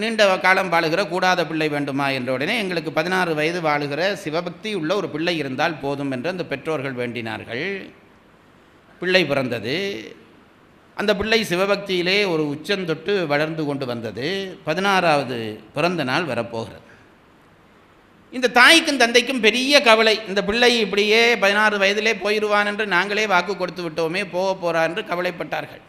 நீண்ட காலம் வாழுகிற கூடாத பிள்ளை வேண்டுமா என்ற உடனே, எங்களுக்கு 16 வயது வாழுகிற சிவபக்தி உள்ள ஒரு பிள்ளை இருந்தால் போதும் என்று அந்த பெற்றோர்கள் வேண்டினார்கள். பிள்ளை பிறந்தது. அந்த பிள்ளை சிவபக்தியிலே ஒரு உச்சந்தொட்டு வளர்ந்து கொண்டு வந்தது. 16வது பிறந்த நாள் வரப்போகிறது. இந்த தாய்க்கும் தந்தைக்கும் பெரிய கவலை. இந்த பிள்ளை இப்படியே 16 வயதிலே போயிடுவான் என்று நாங்களே வாக்கு கொடுத்து விட்டோமே, போக போகிறார் என்று கவலைப்பட்டார்கள்.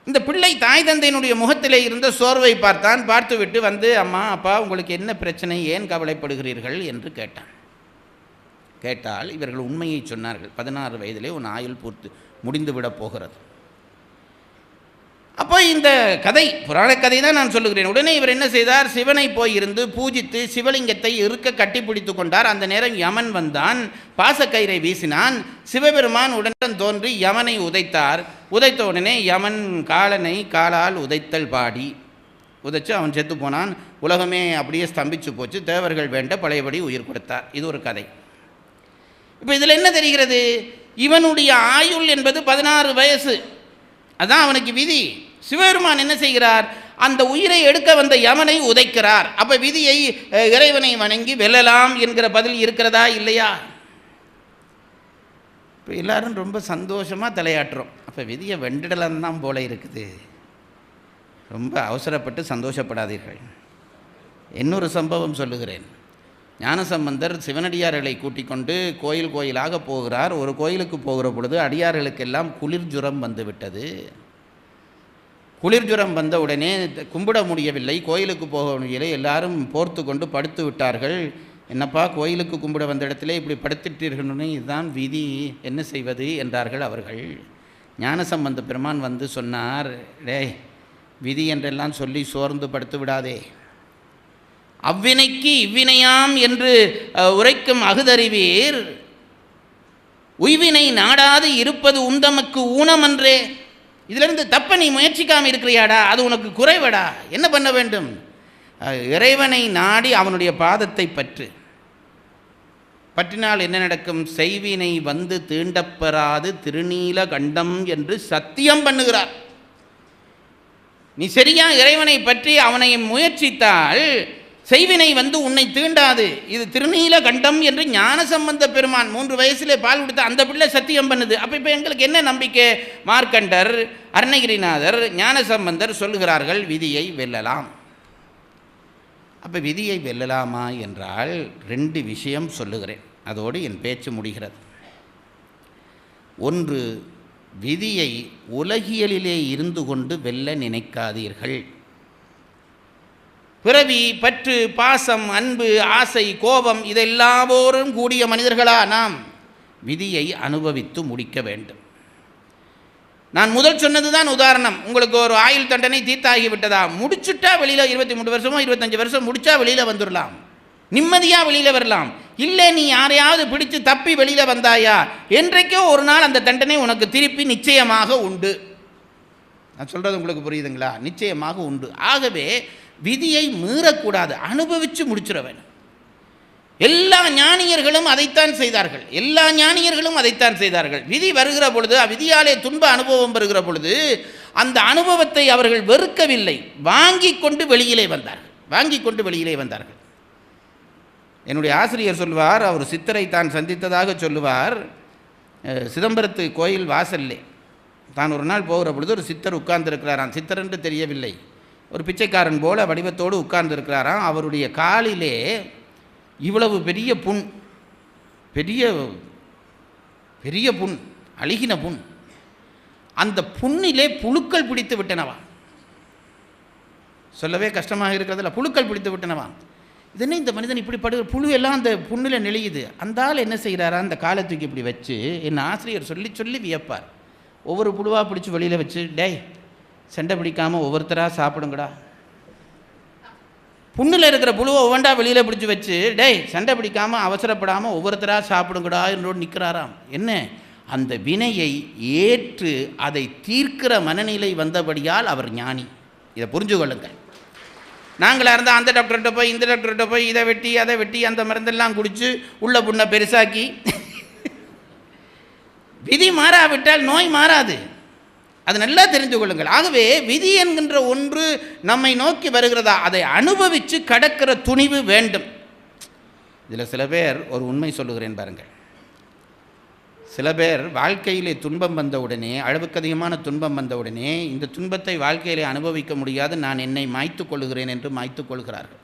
இந்த பிள்ளை தாய் தந்தையினுடைய முகத்திலே இருந்த சோர்வை பார்த்துவிட்டு வந்து, அம்மா அப்பா உங்களுக்கு என்ன பிரச்சனை, ஏன் கவலைப்படுகிறீர்கள் என்று கேட்டால் இவர்கள் உண்மையை சொன்னார்கள். 16 வயதிலே உன் ஆயுள் முடிந்து விடப் போகிறது. அப்போ இந்த கதை புராண கதை தான் நான் சொல்லுகிறேன். உடனே இவர் என்ன செய்தார்? சிவனை போய் இருந்து பூஜித்து சிவலிங்கத்தை இருக்க கட்டி பிடித்து கொண்டார். அந்த நேரம் யமன் வந்தான், பாசக்கயிறை வீசினான். சிவபெருமான் உடனுடன் தோன்றி யமனை உதைத்தார். உதைத்த உடனே யமன் காலனை காலால் உதைத்தல் பாடி உதைச்சு அவன் செத்து போனான். உலகமே அப்படியே ஸ்தம்பிச்சு போச்சு. தேவர்கள் வேண்ட பழையபடி உயிர் கொடுத்தார். இது ஒரு கதை. இப்போ இதில் என்ன தெரிகிறது? இவனுடைய ஆயுள் என்பது 16 வயசு, அதான் அவனுக்கு விதி. சிவபெருமான் என்ன செய்கிறார்? அந்த உயிரை எடுக்க வந்த யமனை உதைக்கிறார். அப்போ விதியை இறைவனை வணங்கி வெல்லலாம் என்கிற பதில் இருக்கிறதா இல்லையா? இப்போ எல்லாரும் ரொம்ப சந்தோஷமாக தலையாட்டுறோம். அப்போ விதியை வெண்டிடலாம் தான் போல இருக்குது. ரொம்ப அவசரப்பட்டு சந்தோஷப்படாதீர்கள். இன்னொரு சம்பவம் சொல்லுகிறேன். ஞானசம்பந்தர் சிவனடியார்களை கூட்டிக் கொண்டு கோயில் கோயிலாக போகிறார். ஒரு கோயிலுக்கு போகிற பொழுது அடியார்களுக்கெல்லாம் குளிர் ஜுரம் வந்துவிட்டது. குளிர் ஜுரம் வந்த உடனே கும்பிட முடியவில்லை, கோயிலுக்கு போக முடியவில்லை, எல்லாரும் போர்த்து கொண்டு படுத்து விட்டார்கள். என்னப்பா கோயிலுக்கு கும்பிட வந்த இடத்துல இப்படி படுத்துட்டீர்கள்னு, இதுதான் விதி, என்ன செய்வது என்றார்கள் அவர்கள். ஞானசம்பந்த பெருமான் வந்து சொன்னார், டேய் விதி என்றெல்லாம் சொல்லி சோர்ந்து படுத்து விடாதே, அவ்வினைக்கு இவ்வினையாம் என்று உரைக்கும் அகுதறிவீர், உய்வினை நாடாது இருப்பது உந்தமக்கு ஊனமன்றே. இதிலிருந்து தப்ப நீ முயற்சிக்காமல் இருக்கிறியாடா, அது உனக்கு குறைவடா. என்ன பண்ண வேண்டும்? இறைவனை நாடி அவனுடைய பாதத்தை பற்றினால் என்ன நடக்கும்? செய்வினை வந்து தீண்டப்பெறாது திருநீல கண்டம் என்று சத்தியம் பண்ணுகிறார். நீ சரியா இறைவனை பற்றி அவனை முயற்சித்தால் செய்வினை வந்து உன்னை தீண்டாது. இது திருநீல கண்டம் என்று ஞானசம்பந்த பெருமான் 3 வயசிலே பால் கொடுத்த அந்த பிள்ளை சத்தியம் பண்ணுது. அப்போ இப்போ எங்களுக்கு என்ன நம்பிக்கை? மார்க்கண்டர், அருணகிரிநாதர், ஞானசம்பந்தர் சொல்லுகிறார்கள் விதியை வெல்லலாம். அப்போ விதியை வெல்லலாமா என்றால் 2 விஷயம் சொல்லுகிறேன், அதோடு என் பேச்சு முடிகிறது. ஒன்று, விதியை உலகியலிலே இருந்து கொண்டு வெல்ல நினைக்காதீர்கள். பிறவி, பற்று, பாசம், அன்பு, ஆசை, கோபம் இதெல்லாவோரும் கூடிய மனிதர்களா நாம்? விதியை அனுபவித்து முடிக்க வேண்டும். நான் முதல் சொன்னது தான் உதாரணம். உங்களுக்கு ஒரு ஆயுள் தண்டனை தீர்த்தாகி விட்டதா, முடிச்சுட்டா வெளியில் 23 வருஷமோ 25 வருஷம் முடிச்சா வெளியில் வந்துடலாம், நிம்மதியாக வெளியில் வரலாம். இல்லை நீ யாரையாவது பிடிச்சு தப்பி வெளியில் வந்தாயா, என்றைக்கோ ஒரு நாள் அந்த தண்டனை உனக்கு திருப்பி நிச்சயமாக உண்டு. நான் சொல்கிறது உங்களுக்கு புரியுதுங்களா? நிச்சயமாக உண்டு. ஆகவே விதியை மீறக்கூடாது, அனுபவித்து முடிச்சிட வேணும். எல்லா ஞானியர்களும் அதைத்தான் செய்தார்கள். விதி வருகிற பொழுது, விதியாலே துன்ப அனுபவம் வருகிற பொழுது அந்த அனுபவத்தை அவர்கள் வெறுக்கவில்லை, வாங்கி கொண்டு வெளியிலே வந்தார்கள். என்னுடைய ஆசிரியர் சொல்வார், அவர் சித்தரை தான் சந்தித்ததாக சொல்லுவார். சிதம்பரத்து கோயில் வாசல்லே தான் ஒரு நாள் போகிற பொழுது ஒரு சித்தர் உட்கார்ந்திருக்கிறாராம். சித்தர் என்று தெரியவில்லை, ஒரு பிச்சைக்காரன் போல வடிவத்தோடு உட்கார்ந்திருக்கிறாராம். அவருடைய காலிலே இவ்வளவு பெரிய புண், பெரிய புண், அழுகின புண். அந்த புண்ணிலே புழுக்கள் பிடித்து விட்டனவா. சொல்லவே கஷ்டமாக இருக்கிறதுல புழுக்கள் பிடித்து விட்டனவா. இதென்ன இந்த மனிதன் இப்படி புழு எல்லாம் அந்த புண்ணில் நெளியுது. அந்த ஆள் என்ன செய்கிறாரா, அந்த காலை தூக்கி இப்படி வச்சு, என் ஆசிரியர் சொல்லி வியப்பார். ஒவ்வொரு புழுவாக பிடிச்சி வெளியில் வச்சு, டேய் சண்டை பிடிக்காமல் ஒவ்வொருத்தராக சாப்பிடுங்கடா. புண்ணில் இருக்கிற புழுவை ஒவ்வொன்றா வெளியில் பிடிச்சி வச்சு, டேய் சண்டை பிடிக்காமல் அவசரப்படாமல் ஒவ்வொருத்தராக சாப்பிடுங்கடா என்றோடு நிற்கிறாராம். என்ன? அந்த வினையை ஏற்று அதை தீர்க்கிற மனநிலை வந்தபடியால் அவர் ஞானி. இதை புரிஞ்சு கொள்ளுங்கள். நாங்களாக இருந்தால் அந்த டாக்டர்கிட்ட போய் இந்த டாக்டர்கிட்ட போய் இதை வெட்டி அதை வெட்டி அந்த மருந்தெல்லாம் குடித்து உள்ள புண்ணை பெருசாக்கி, விதி மாறாவிட்டால் நோய் மாறாது. அது நல்லா தெரிந்து கொள்ளுங்கள். ஆகவே விதி என்கின்ற ஒன்று நம்மை நோக்கி வருகிறதா, அதை அனுபவித்து கடக்கிற துணிவு வேண்டும். இதில் சில பேர், ஒரு உண்மை சொல்லுகிறேன் பாருங்கள், சில பேர் வாழ்க்கையிலே துன்பம் வந்தவுடனே, அளவுக்கு அதிகமான துன்பம் வந்தவுடனே, இந்த துன்பத்தை வாழ்க்கையிலே அனுபவிக்க முடியாது, நான் என்னை மாய்த்து கொள்ளுகிறேன் என்று மாய்த்து கொள்கிறார்கள்.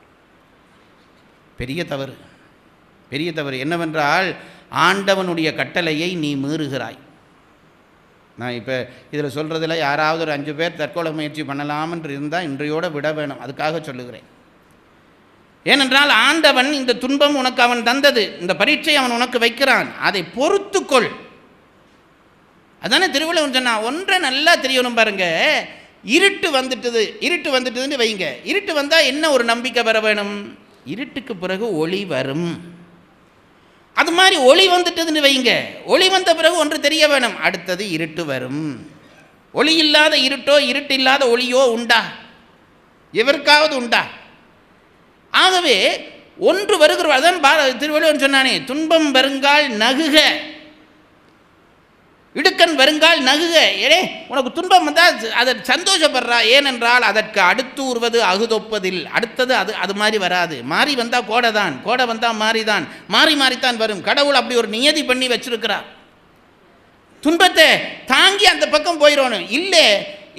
பெரிய தவறு என்னவென்றால், ஆண்டவனுடைய கட்டளையை நீ மீறுகிறாய். நான் இப்போ இதில் சொல்கிறதில் யாராவது ஒரு 5 பேர் தற்கொலை முயற்சி பண்ணலாம்னு இருந்தால் இன்றையோடு விட வேணும், அதுக்காக சொல்லுகிறேன். ஏனென்றால் ஆண்டவன் இந்த துன்பம் உனக்கு அவன் தந்தது, இந்த பரீட்சை அவன் உனக்கு வைக்கிறான், அதை பொறுத்துக்கொள். அதானே திருவள்ளுவர் சொன்னா. ஒன்றை நல்லா தெரியணும் பாருங்க, இருட்டு வந்துட்டுதுன்னு வைங்க. இருட்டு வந்தால் என்ன ஒரு நம்பிக்கை வர வேணும்? இருட்டுக்கு பிறகு ஒளி வரும். அது மாதிரி ஒளி வந்துட்டதுன்னு வைங்க, ஒளி வந்த பிறகு ஒன்று தெரிய வேணும், அடுத்தது இருட்டு வரும். ஒளி இல்லாத இருட்டோ இருட்டு இல்லாத ஒளியோ உண்டா? எவருக்காவது உண்டா? ஆகவே ஒன்று வருகிற அதான் திருவள்ளுவர் சொன்னானே, துன்பம் வருங்கால் நகுக, இடுக்கன் வருங்கால் நகுக. ஏனே உனக்கு துன்பம் வந்தால் அதை சந்தோஷப்படுறா, ஏனென்றால் அதற்கு அடுத்து உருவது அகுதொப்பதில், அடுத்தது அது மாதிரி வராது. மாறி வந்தால் கோடை தான், கோடை வந்தால் மாறிதான், மாறித்தான் வரும். கடவுள் அப்படி ஒரு நியதி பண்ணி வச்சிருக்கிறார். துன்பத்தை தாங்கி அந்த பக்கம் போயிடணும். இல்லை,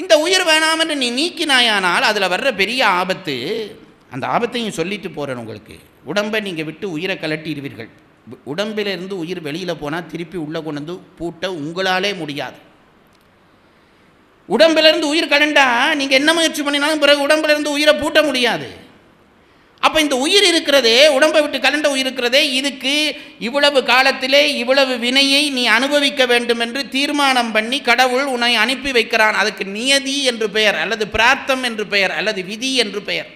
இந்த உயிர் வேணாமென்று நீ நீக்கினாயானால் அதில் வர்ற பெரிய ஆபத்து. அந்த ஆபத்தையும் சொல்லிட்டு போகிறேன் உங்களுக்கு. உடம்பை நீங்கள் விட்டு உயிரை கலட்டிடுவீர்கள். உடம்பிலிருந்து உயிர் வெளியில் போனால் திருப்பி உள்ளே கொண்டு வந்து பூட்ட உங்களாலே முடியாது. உடம்பிலிருந்து உயிர் கலண்டா நீங்கள் என்ன முயற்சி பண்ணினாலும் பிறகு உடம்பிலிருந்து உயிரை பூட்ட முடியாது. அப்போ இந்த உயிர் இருக்கிறதே, உடம்பை விட்டு கலண்ட உயிர் இருக்கிறதே, இதுக்கு இவ்வளவு காலத்திலே இவ்வளவு வினையை நீ அனுபவிக்க வேண்டும் என்று தீர்மானம் பண்ணி கடவுள் உன்னை அனுப்பி வைக்கிறான். அதுக்கு நியதி என்று பெயர், அல்லது பிரார்த்தம் என்று பெயர், அல்லது விதி என்று பெயர்.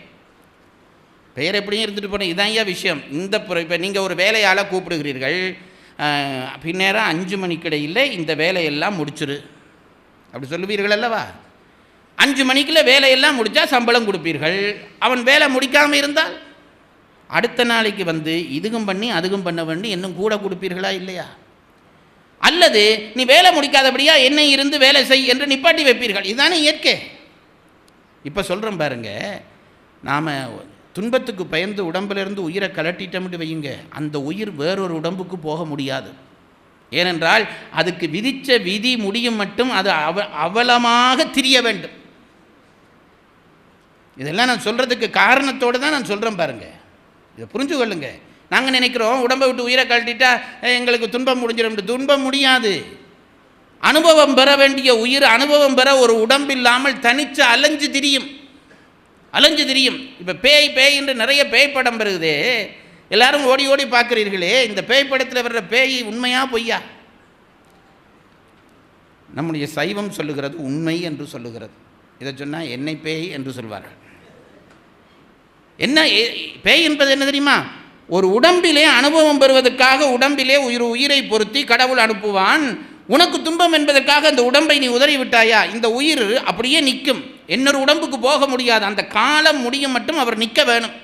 பெயர் எப்படியும் இருந்துட்டு போன இதான் ஐயா விஷயம். இப்போ நீங்கள் ஒரு வேலையால் கூப்பிடுகிறீர்கள், பின்னேரம் 5 மணிக்கிடையில் இந்த வேலையெல்லாம் முடிச்சிரு அப்படி சொல்லுவீர்கள் அல்லவா? 5 மணிக்குள்ள வேலையெல்லாம் முடித்தா சம்பளம் கொடுப்பீர்கள். அவன் வேலை முடிக்காமல் இருந்தால் அடுத்த நாளைக்கு வந்து இதுக்கும் பண்ணி அதுக்கும் பண்ண வேண்டி இன்னும் கூட கொடுப்பீர்களா இல்லையா? அல்லது நீ வேலை முடிக்காதபடியா என்னை இருந்து வேலை செய் என்று நிப்பாட்டி வைப்பீர்கள். இதுதானே இயற்கை. இப்போ சொல்கிறேன் பாருங்க, நாம் துன்பத்துக்கு பயந்து உடம்பிலிருந்து உயிரை கலட்டிட்டோம்னு வையுங்க, அந்த உயிர் வேறொரு உடம்புக்கு போக முடியாது. ஏனென்றால் அதுக்கு விதித்த விதி முடியும் மட்டும் அது அவலமாக திரிய வேண்டும். இதெல்லாம் நான் சொல்கிறதுக்கு காரணத்தோடு தான் நான் சொல்கிறேன் பாருங்கள். இதை புரிஞ்சு கொள்ளுங்க. நாங்கள் நினைக்கிறோம் உடம்பை விட்டு உயிரை கழட்டிட்டா எங்களுக்கு துன்பம் முடிஞ்சிடும். துன்பம் முடியாது. அனுபவம் பெற வேண்டிய உயிர் அனுபவம் பெற ஒரு உடம்பு இல்லாமல் தனித்து அலைஞ்சு திரியும். இப்போ பேய் என்று நிறைய பேய் படம் வருகுதே, எல்லாரும் ஓடி ஓடி பார்க்குறீர்களே, இந்த பேய் படத்தில் வர்ற பேய் உண்மையா பொய்யா? நம்முடைய சைவம் சொல்லுகிறது உண்மை என்று சொல்லுகிறது. இதை சொன்னால் என்னை பேய் என்று சொல்வார்கள். என்ன பேய் என்பது என்ன தெரியுமா? ஒரு உடம்பிலே அனுபவம் பெறுவதற்காக உடம்பிலே உயிரை பொருத்தி கடவுள் அனுப்புவான். உனக்கு துன்பம் என்பதற்காக அந்த உடம்பை நீ உதறி விட்டாயா, இந்த உயிர் அப்படியே நிற்கும், இன்னொரு உடம்புக்கு போக முடியாது. அந்த காலம் முடியும் மட்டும் அவர் நிற்க வேணும்.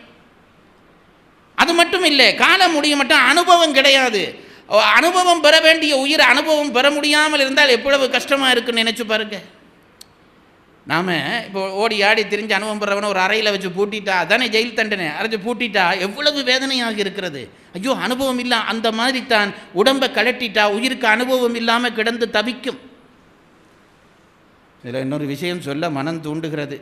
அது மட்டும் இல்லை, காலம் முடியும் மட்டும் அனுபவம் கிடையாது. அனுபவம் பெற வேண்டிய உயிர் அனுபவம் பெற முடியாமல் இருந்தால் எவ்வளவு கஷ்டமாக இருக்குன்னு நினச்சி பாருங்க. நாம் இப்போ ஓடி ஆடி திரிஞ்சு அனுபவம் பெறவன ஒரு அறையில் வச்சு பூட்டிட்டா தானே ஜெயில் தண்டனை. அரைச்சி பூட்டிட்டா எவ்வளவு வேதனையாக இருக்கிறது. ஐயோ அனுபவம் இல்லை. அந்த மாதிரி தான் உடம்பை கலட்டிட்டா உயிருக்கு அனுபவம் இல்லாமல் கிடந்து தவிக்கும். இதில் இன்னொரு விஷயம் சொல்ல மனம் தூண்டுகிறது,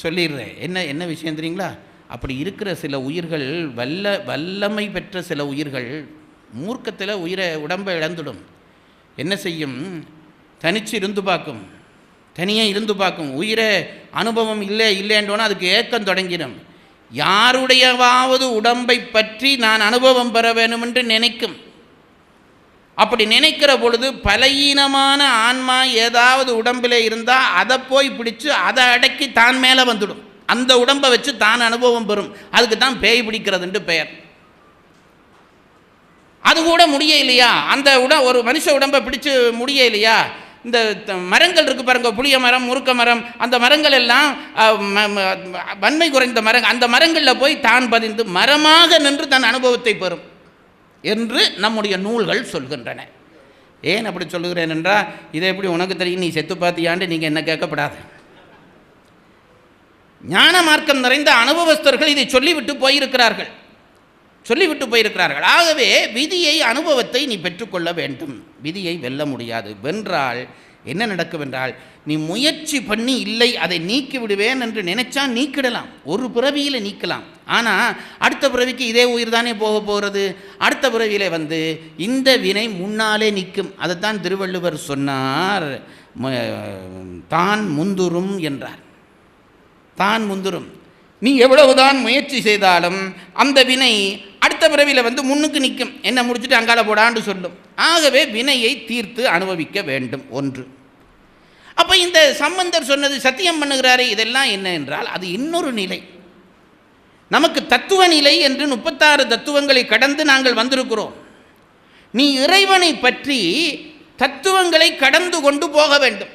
சொல்லிடுறேன். என்ன விஷயம் தெரியுங்களா? அப்படி இருக்கிற சில உயிர்கள், வல்லமை பெற்ற சில உயிர்கள் மூர்க்கத்தில் உடம்பை இழந்துடும். என்ன செய்யும்? தனிச்சு இருந்து பார்க்கும், தனியாக இருந்து பார்க்கும். உயிரை அனுபவம் இல்லைன்றோன்னா அதுக்கு ஏக்கம் தொடங்கிடும். யாருடையவாவது உடம்பை பற்றி நான் அனுபவம் பெற வேணும் என்று நினைக்கும். அப்படி நினைக்கிற பொழுது பலகீனமான ஆன்மா ஏதாவது உடம்பில் இருந்தால் அதை போய் பிடிச்சு அதை அடக்கி தான் மேலே வந்துடும். அந்த உடம்பை வச்சு தான் அனுபவம் பெறும். அதுக்கு தான் பேய் பிடிக்கிறதுன்ட்டு பெயர். அது கூட முடிய இல்லையா? அந்த ஒரு மனுஷ உடம்பை பிடிச்சு முடிய இல்லையா? இந்த மரங்கள் இருக்குது பாருங்க, புளிய மரம், முருக்க மரம், அந்த மரங்கள் எல்லாம் வன்மை குறைந்த மரங்கள். அந்த மரங்களில் போய் தான் பதிந்து மரமாக நின்று தன் அனுபவத்தை பெறும் என்று நம்முடைய நூல்கள் சொல்கின்றன. ஏன் அப்படி சொல்லுகிறேன் என்றால், இதை எப்படி உனக்கு தெரியும், நீ செத்து பார்த்தியாண்டு நீங்கள் என்ன கேட்கப்படாது. ஞான மார்க்கம் நிறைந்த அனுபவஸ்தர்கள் இதை சொல்லிவிட்டு போயிருக்கிறார்கள். ஆகவே விதியை, அனுபவத்தை நீ பெற்றுக்கொள்ள வேண்டும். விதியை வெல்ல முடியாது. வென்றால் என்ன நடக்கும் என்றால், நீ முயற்சி பண்ணி இல்லை அதை நீக்கி விடுவேன் என்று நினைச்சா நீக்கிடலாம். ஒரு பிறவியில் நீக்கலாம். ஆனால் அடுத்த பிறவிக்கு இதே உயிர் தானே போக போகிறது. அடுத்த பிறவியில் வந்து இந்த வினை முன்னாலே நிற்கும். அதைத்தான் திருவள்ளுவர் சொன்னார், தான் முந்துரும் என்றார். தான் முந்துரும். நீ எவ்வளவுதான் முயற்சி செய்தாலும் அந்த வினை அடுத்த பிறவியில் வந்து முன்னுக்கு நிற்கும். என்ன முடிச்சுட்டு அங்கால போடான்னு சொல்லும். ஆகவே வினையை தீர்த்து அனுபவிக்க வேண்டும். ஒன்று. அப்போ இந்த சம்பந்தர் சொன்னது சத்தியம் பண்ணுகிறாரே, இதெல்லாம் என்ன என்றால் அது இன்னொரு நிலை. நமக்கு தத்துவ நிலை என்று 36 தத்துவங்களை கடந்து நாங்கள் வந்திருக்கிறோம். நீ இறைவனை பற்றி தத்துவங்களை கடந்து கொண்டு போக வேண்டும்.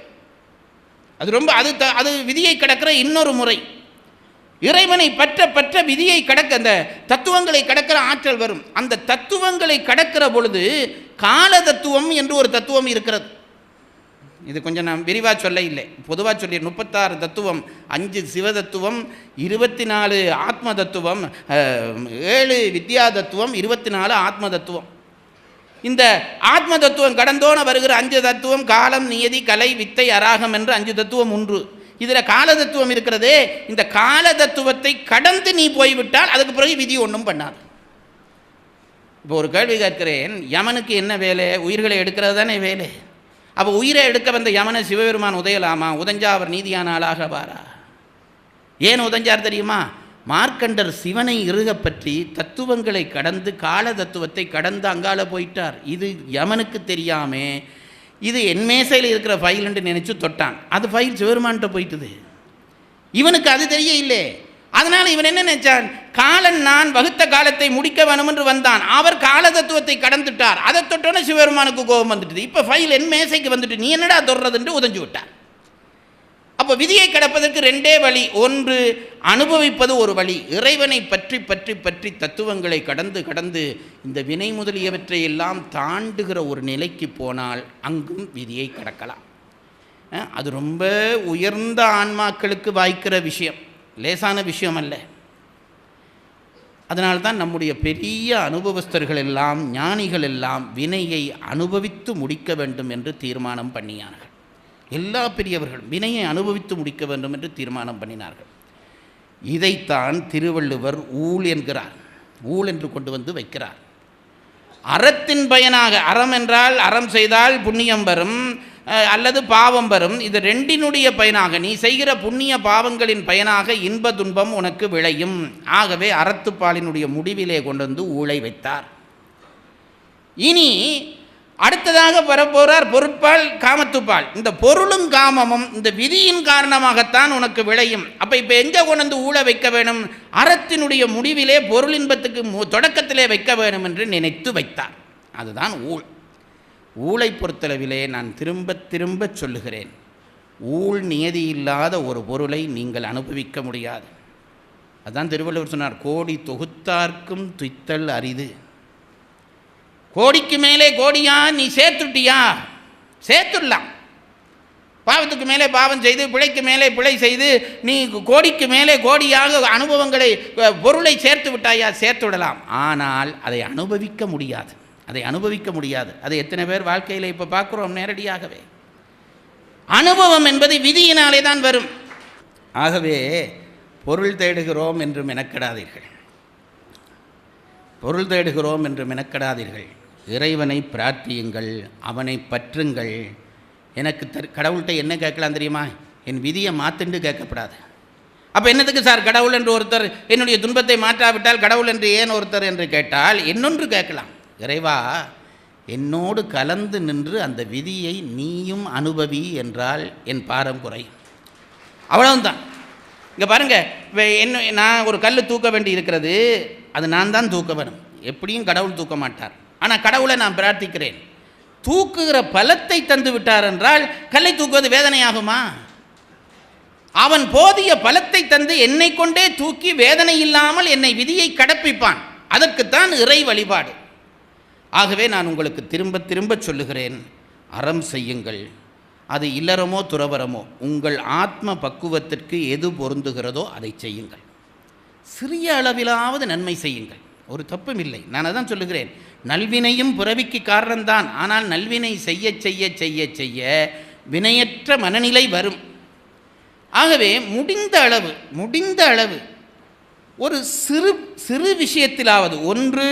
அது ரொம்ப அது விதியை கடக்கிற இன்னொரு முறை. இறைவனை பற்ற பற்ற விதியை கடக்க, அந்த தத்துவங்களை கடக்கிற ஆற்றல் வரும். அந்த தத்துவங்களை கடக்கிற பொழுது கால தத்துவம் என்று ஒரு தத்துவம் இருக்கிறது. இது கொஞ்சம் நான் விரிவாக சொல்ல இல்லை, பொதுவாக சொல்லி 36 தத்துவம், 5 சிவ தத்துவம், 24 ஆத்ம தத்துவம், 7 வித்யா தத்துவம், 24 ஆத்ம தத்துவம். இந்த ஆத்ம தத்துவம் கடந்தோன வருகிற 5 தத்துவம் காலம், நியதி, கலை, வித்தை, அராகம் என்று 5 தத்துவம் ஒன்று. இதில் கால தத்துவம் இருக்கிறதே, இந்த கால தத்துவத்தை கடந்து நீ போய்விட்டால் அதுக்கு பிறகு விதி ஒன்றும் பண்ணாது. இப்போ ஒரு கேள்வி கேட்கிறேன், யமனுக்கு என்ன வேலை? உயிர்களை எடுக்கிறது தானே வேலை. அப்போ உயிரை எடுக்க வந்த யமனை சிவபெருமான் உதையலாமா? உதஞ்சா அவர் நீதியான ஆளாக வாரா? ஏன் உதஞ்சார் தெரியுமா? மார்க்கண்டர் சிவனை இறுக பற்றி தத்துவங்களை கடந்து கால தத்துவத்தை கடந்து அங்கால போயிட்டார். இது யமனுக்கு தெரியாமே, இது என் மேசையில் இருக்கிற ஃபைல்ன்னு நினச்சி தொட்டான். அது ஃபைல் சிவபெருமான்கிட்ட போயிட்டுது. இவனுக்கு அது தெரிய இல்லை. அதனால் இவன் என்ன நினைச்சான்? காலன் நான் வகுத்த காலத்தை முடிக்க வேணும் என்று வந்தான். அவர் கால தத்துவத்தை கடந்துட்டார். அதை தொட்டோன்னே சிவபெருமானுக்கு கோபம் வந்துட்டு, இப்போ ஃபைல் என் மேசைக்கு வந்துட்டு நீ என்னடா தொடுறதுன்னு உதஞ்சு விட்டார். அப்போ விதியை கடப்பதற்கு 2 வழி. ஒன்று அனுபவிப்பது ஒரு வழி. இறைவனை பற்றி பற்றி பற்றி தத்துவங்களை கடந்து கடந்து இந்த வினை முதலியவற்றை எல்லாம் தாண்டுகிற ஒரு நிலைக்கு போனால் அங்கும் விதியை கடக்கலாம். அது ரொம்ப உயர்ந்த ஆன்மாக்களுக்கு வாய்க்கிற விஷயம், லேசான விஷயம் அல்ல. அதனால்தான் நம்முடைய பெரிய அனுபவஸ்தர்கள் எல்லாம், ஞானிகள் எல்லாம் வினையை அனுபவித்து முடிக்க வேண்டும் என்று தீர்மானம் பண்ணினார்கள். எல்லா பெரியவர்களும் வினையை அனுபவித்து முடிக்க வேண்டும் என்று தீர்மானம் பண்ணினார்கள். இதைத்தான் திருவள்ளுவர் ஊழ் என்கிறார். ஊழ் என்று கொண்டு வந்து வைக்கிறார். அறத்தின் பயனாக, அறம் என்றால் அறம் செய்தால் புண்ணியம் வரும் அல்லது பாவம் வரும். இது ரெண்டினுடைய பயனாக, நீ செய்கிற புண்ணிய பாவங்களின் பயனாக இன்ப துன்பம் உனக்கு விளையும். ஆகவே அறத்துப்பாலினுடைய முடிவிலே கொண்டு வந்து ஊழை வைத்தார். இனி அடுத்ததாக வரப்போறார் பொருட்பால், காமத்துப்பால். இந்த பொருளும் காமமும் இந்த விதியின் காரணமாகத்தான் உனக்கு விளையும். அப்போ இப்போ எங்கே கொண்டு வந்து ஊழ வைக்க வேணும்? அறத்தினுடைய முடிவிலே பொருளின்பத்துக்கு தொடக்கத்திலே வைக்க வேணும் என்று நினைத்து வைத்தார். அதுதான் ஊழ். ஊழை பொறுத்தளவிலே நான் திரும்ப திரும்ப சொல்லுகிறேன், ஊழ் நியதி இல்லாத ஒரு பொருளை நீங்கள் அனுபவிக்க முடியாது. அதுதான் திருவள்ளுவர் சொன்னார், கோடி தொகுத்தார்க்கும் துய்த்தல் அரிது. கோடிக்கு மேலே கோடியா நீ சேர்த்துட்டியா? சேர்த்துடலாம். பாவத்துக்கு மேலே பாவம் செய்து, பிழைக்கு மேலே பிழை செய்து நீ கோடிக்கு மேலே கோடியாக அனுபவங்களை, பொருளை சேர்த்து விட்டாயா? சேர்த்து விடலாம். ஆனால் அதை அனுபவிக்க முடியாது. அதை அனுபவிக்க முடியாது. அதை எத்தனை பேர் வாழ்க்கையில் இப்போ பார்க்குறோம் நேரடியாகவே. அனுபவம் என்பது விதியினாலே தான் வரும். ஆகவே பொருள் தேடுகிறோம் என்று மெனக்கெடாதீர்கள். பொருள் தேடுகிறோம் என்று மெனக்கெடாதீர்கள். இறைவனை பிரார்த்தியுங்கள், அவனை பற்றுங்கள். எனக்கு கடவுள்கிட்ட என்ன கேட்கலாம் தெரியுமா? என் விதியை மாற்றுண்டு கேட்கப்படாது. அப்போ என்னத்துக்கு சார் கடவுள் என்று ஒருத்தர் என்னுடைய துன்பத்தை மாற்றாவிட்டால் கடவுள் என்று ஏன் ஒருத்தர் என்று கேட்டால் இன்னொன்று கேட்கலாம். இறைவா, என்னோடு கலந்து நின்று அந்த விதியை நீயும் அனுபவி என்றால் என் பாரம் குறையும். அவ்வளவுதான். இங்கே பாருங்கள், நான் ஒரு கல் தூக்க வேண்டி இருக்கிறது, அது நான் தான் தூக்க வேணும். எப்படியும் கடவுள் தூக்க மாட்டார். ஆனால் கடவுளை நான் பிரார்த்திக்கிறேன், தூக்குகிற பலத்தை தந்து விட்டார் என்றால் கல்லை தூக்குவது வேதனையாகுமா? அவன் போதிய பலத்தை தந்து என்னை கொண்டே தூக்கி வேதனை இல்லாமல் என்னை விதியை கடப்பிப்பான். அதற்குத்தான் இறை வழிபாடு. ஆகவே நான் உங்களுக்கு திரும்ப திரும்ப சொல்லுகிறேன், அறம் செய்யுங்கள். அது இல்லறமோ துறவரமோ, உங்கள் ஆத்ம பக்குவத்திற்கு எது பொருந்துகிறதோ அதை செய்யுங்கள். சிறிய அளவிலாவது நன்மை செய்யுங்கள், ஒரு தப்பும் இல்லை. நான் அதான் சொல்லுகிறேன், நல்வினையும் பிறவிக்கு காரணம்தான். ஆனால் நல்வினை செய்ய செய்ய செய்ய செய்ய வினையற்ற மனநிலை வரும். ஆகவே முடிந்த அளவு ஒரு சிறு சிறு விஷயத்திலாவது ஒன்று,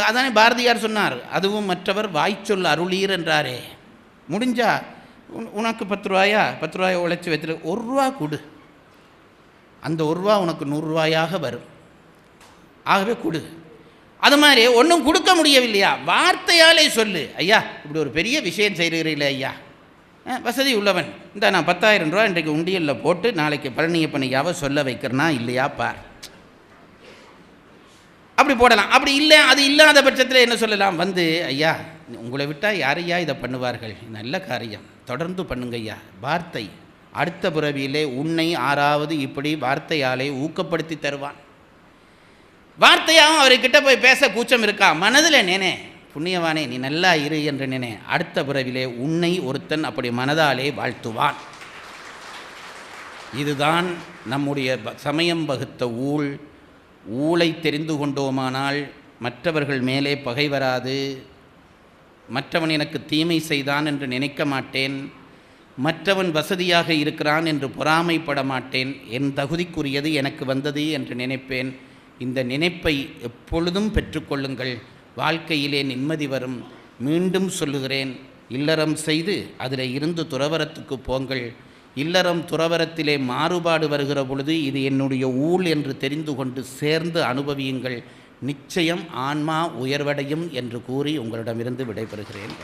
அதானே பாரதியார் சொன்னார், அதுவும் மற்றவர் வாய்ச்சொல் அருளீர் என்றாரே. முடிஞ்சா உனக்கு 10 ரூபாயை உழைச்சி வைத்துட்டு 1 ரூபா கொடு, அந்த 1 ரூபா உனக்கு 100 ரூபாயாக வரும். ஆகவே கொடு. அது மாதிரி ஒன்றும் கொடுக்க முடியவில்லையா, வார்த்தையாலே சொல்லு. ஐயா, இப்படி ஒரு பெரிய விஷயம் செய்கிறீர்களே ஐயா, வசதி உள்ளவன், இந்த நான் 10,000 ரூபா இன்றைக்கு உண்டியலில் போட்டு நாளைக்கு பழனியப்பனையாவை சொல்ல வைக்கிறனா இல்லையா பார், அப்படி போடலாம். அப்படி இல்லை, அது இல்லாத பட்சத்தில் என்ன சொல்லலாம்? ஐயா, உங்களை விட்டால் யாரையா இதை பண்ணுவார்கள், நல்ல காரியம், தொடர்ந்து பண்ணுங்க ஐயா. வார்த்தை அடுத்த பிறவியிலே உன்னை ஆறாவது இப்படி வார்த்தையாலே ஊக்கப்படுத்தி தருவான். வார்த்தையாகவும் அவர்கிட்ட போய் பேச கூச்சம் இருக்கா? மனதில் நினை, புண்ணியவானே நீ நல்லா இரு என்று நினை. அடுத்த பிறவிலே உன்னை ஒருத்தன் அப்படி மனதாலே வாழ்த்துவான். இதுதான் நம்முடைய சமயம் வகுத்த ஊழ். ஊழை தெரிந்து கொண்டோமானால் மற்றவர்கள் மேலே பகை வராது. மற்றவன் எனக்கு தீமை செய்தான் என்று நினைக்க மாட்டேன். மற்றவன் வசதியாக இருக்கிறான் என்று பொறாமைப்பட மாட்டேன். என் தகுதிக்குரியது எனக்கு வந்தது என்று நினைப்பேன். இந்த நினைப்பை எப்பொழுதும் பெற்றுக்கொள்ளுங்கள். வாழ்க்கையிலே நிம்மதி வரும். மீண்டும் சொல்லுகிறேன், இல்லறம் செய்து அதில் இருந்து துறவரத்துக்கு போங்கள். இல்லறம் துறவரத்திலே மாறுபாடு வருகிற பொழுது இது என்னுடைய ஊழ் என்று தெரிந்து கொண்டு சேர்ந்து அனுபவியுங்கள். நிச்சயம் ஆன்மா உயர்வடையும் என்று கூறி உங்களிடமிருந்து விடைபெறுகிறேன்.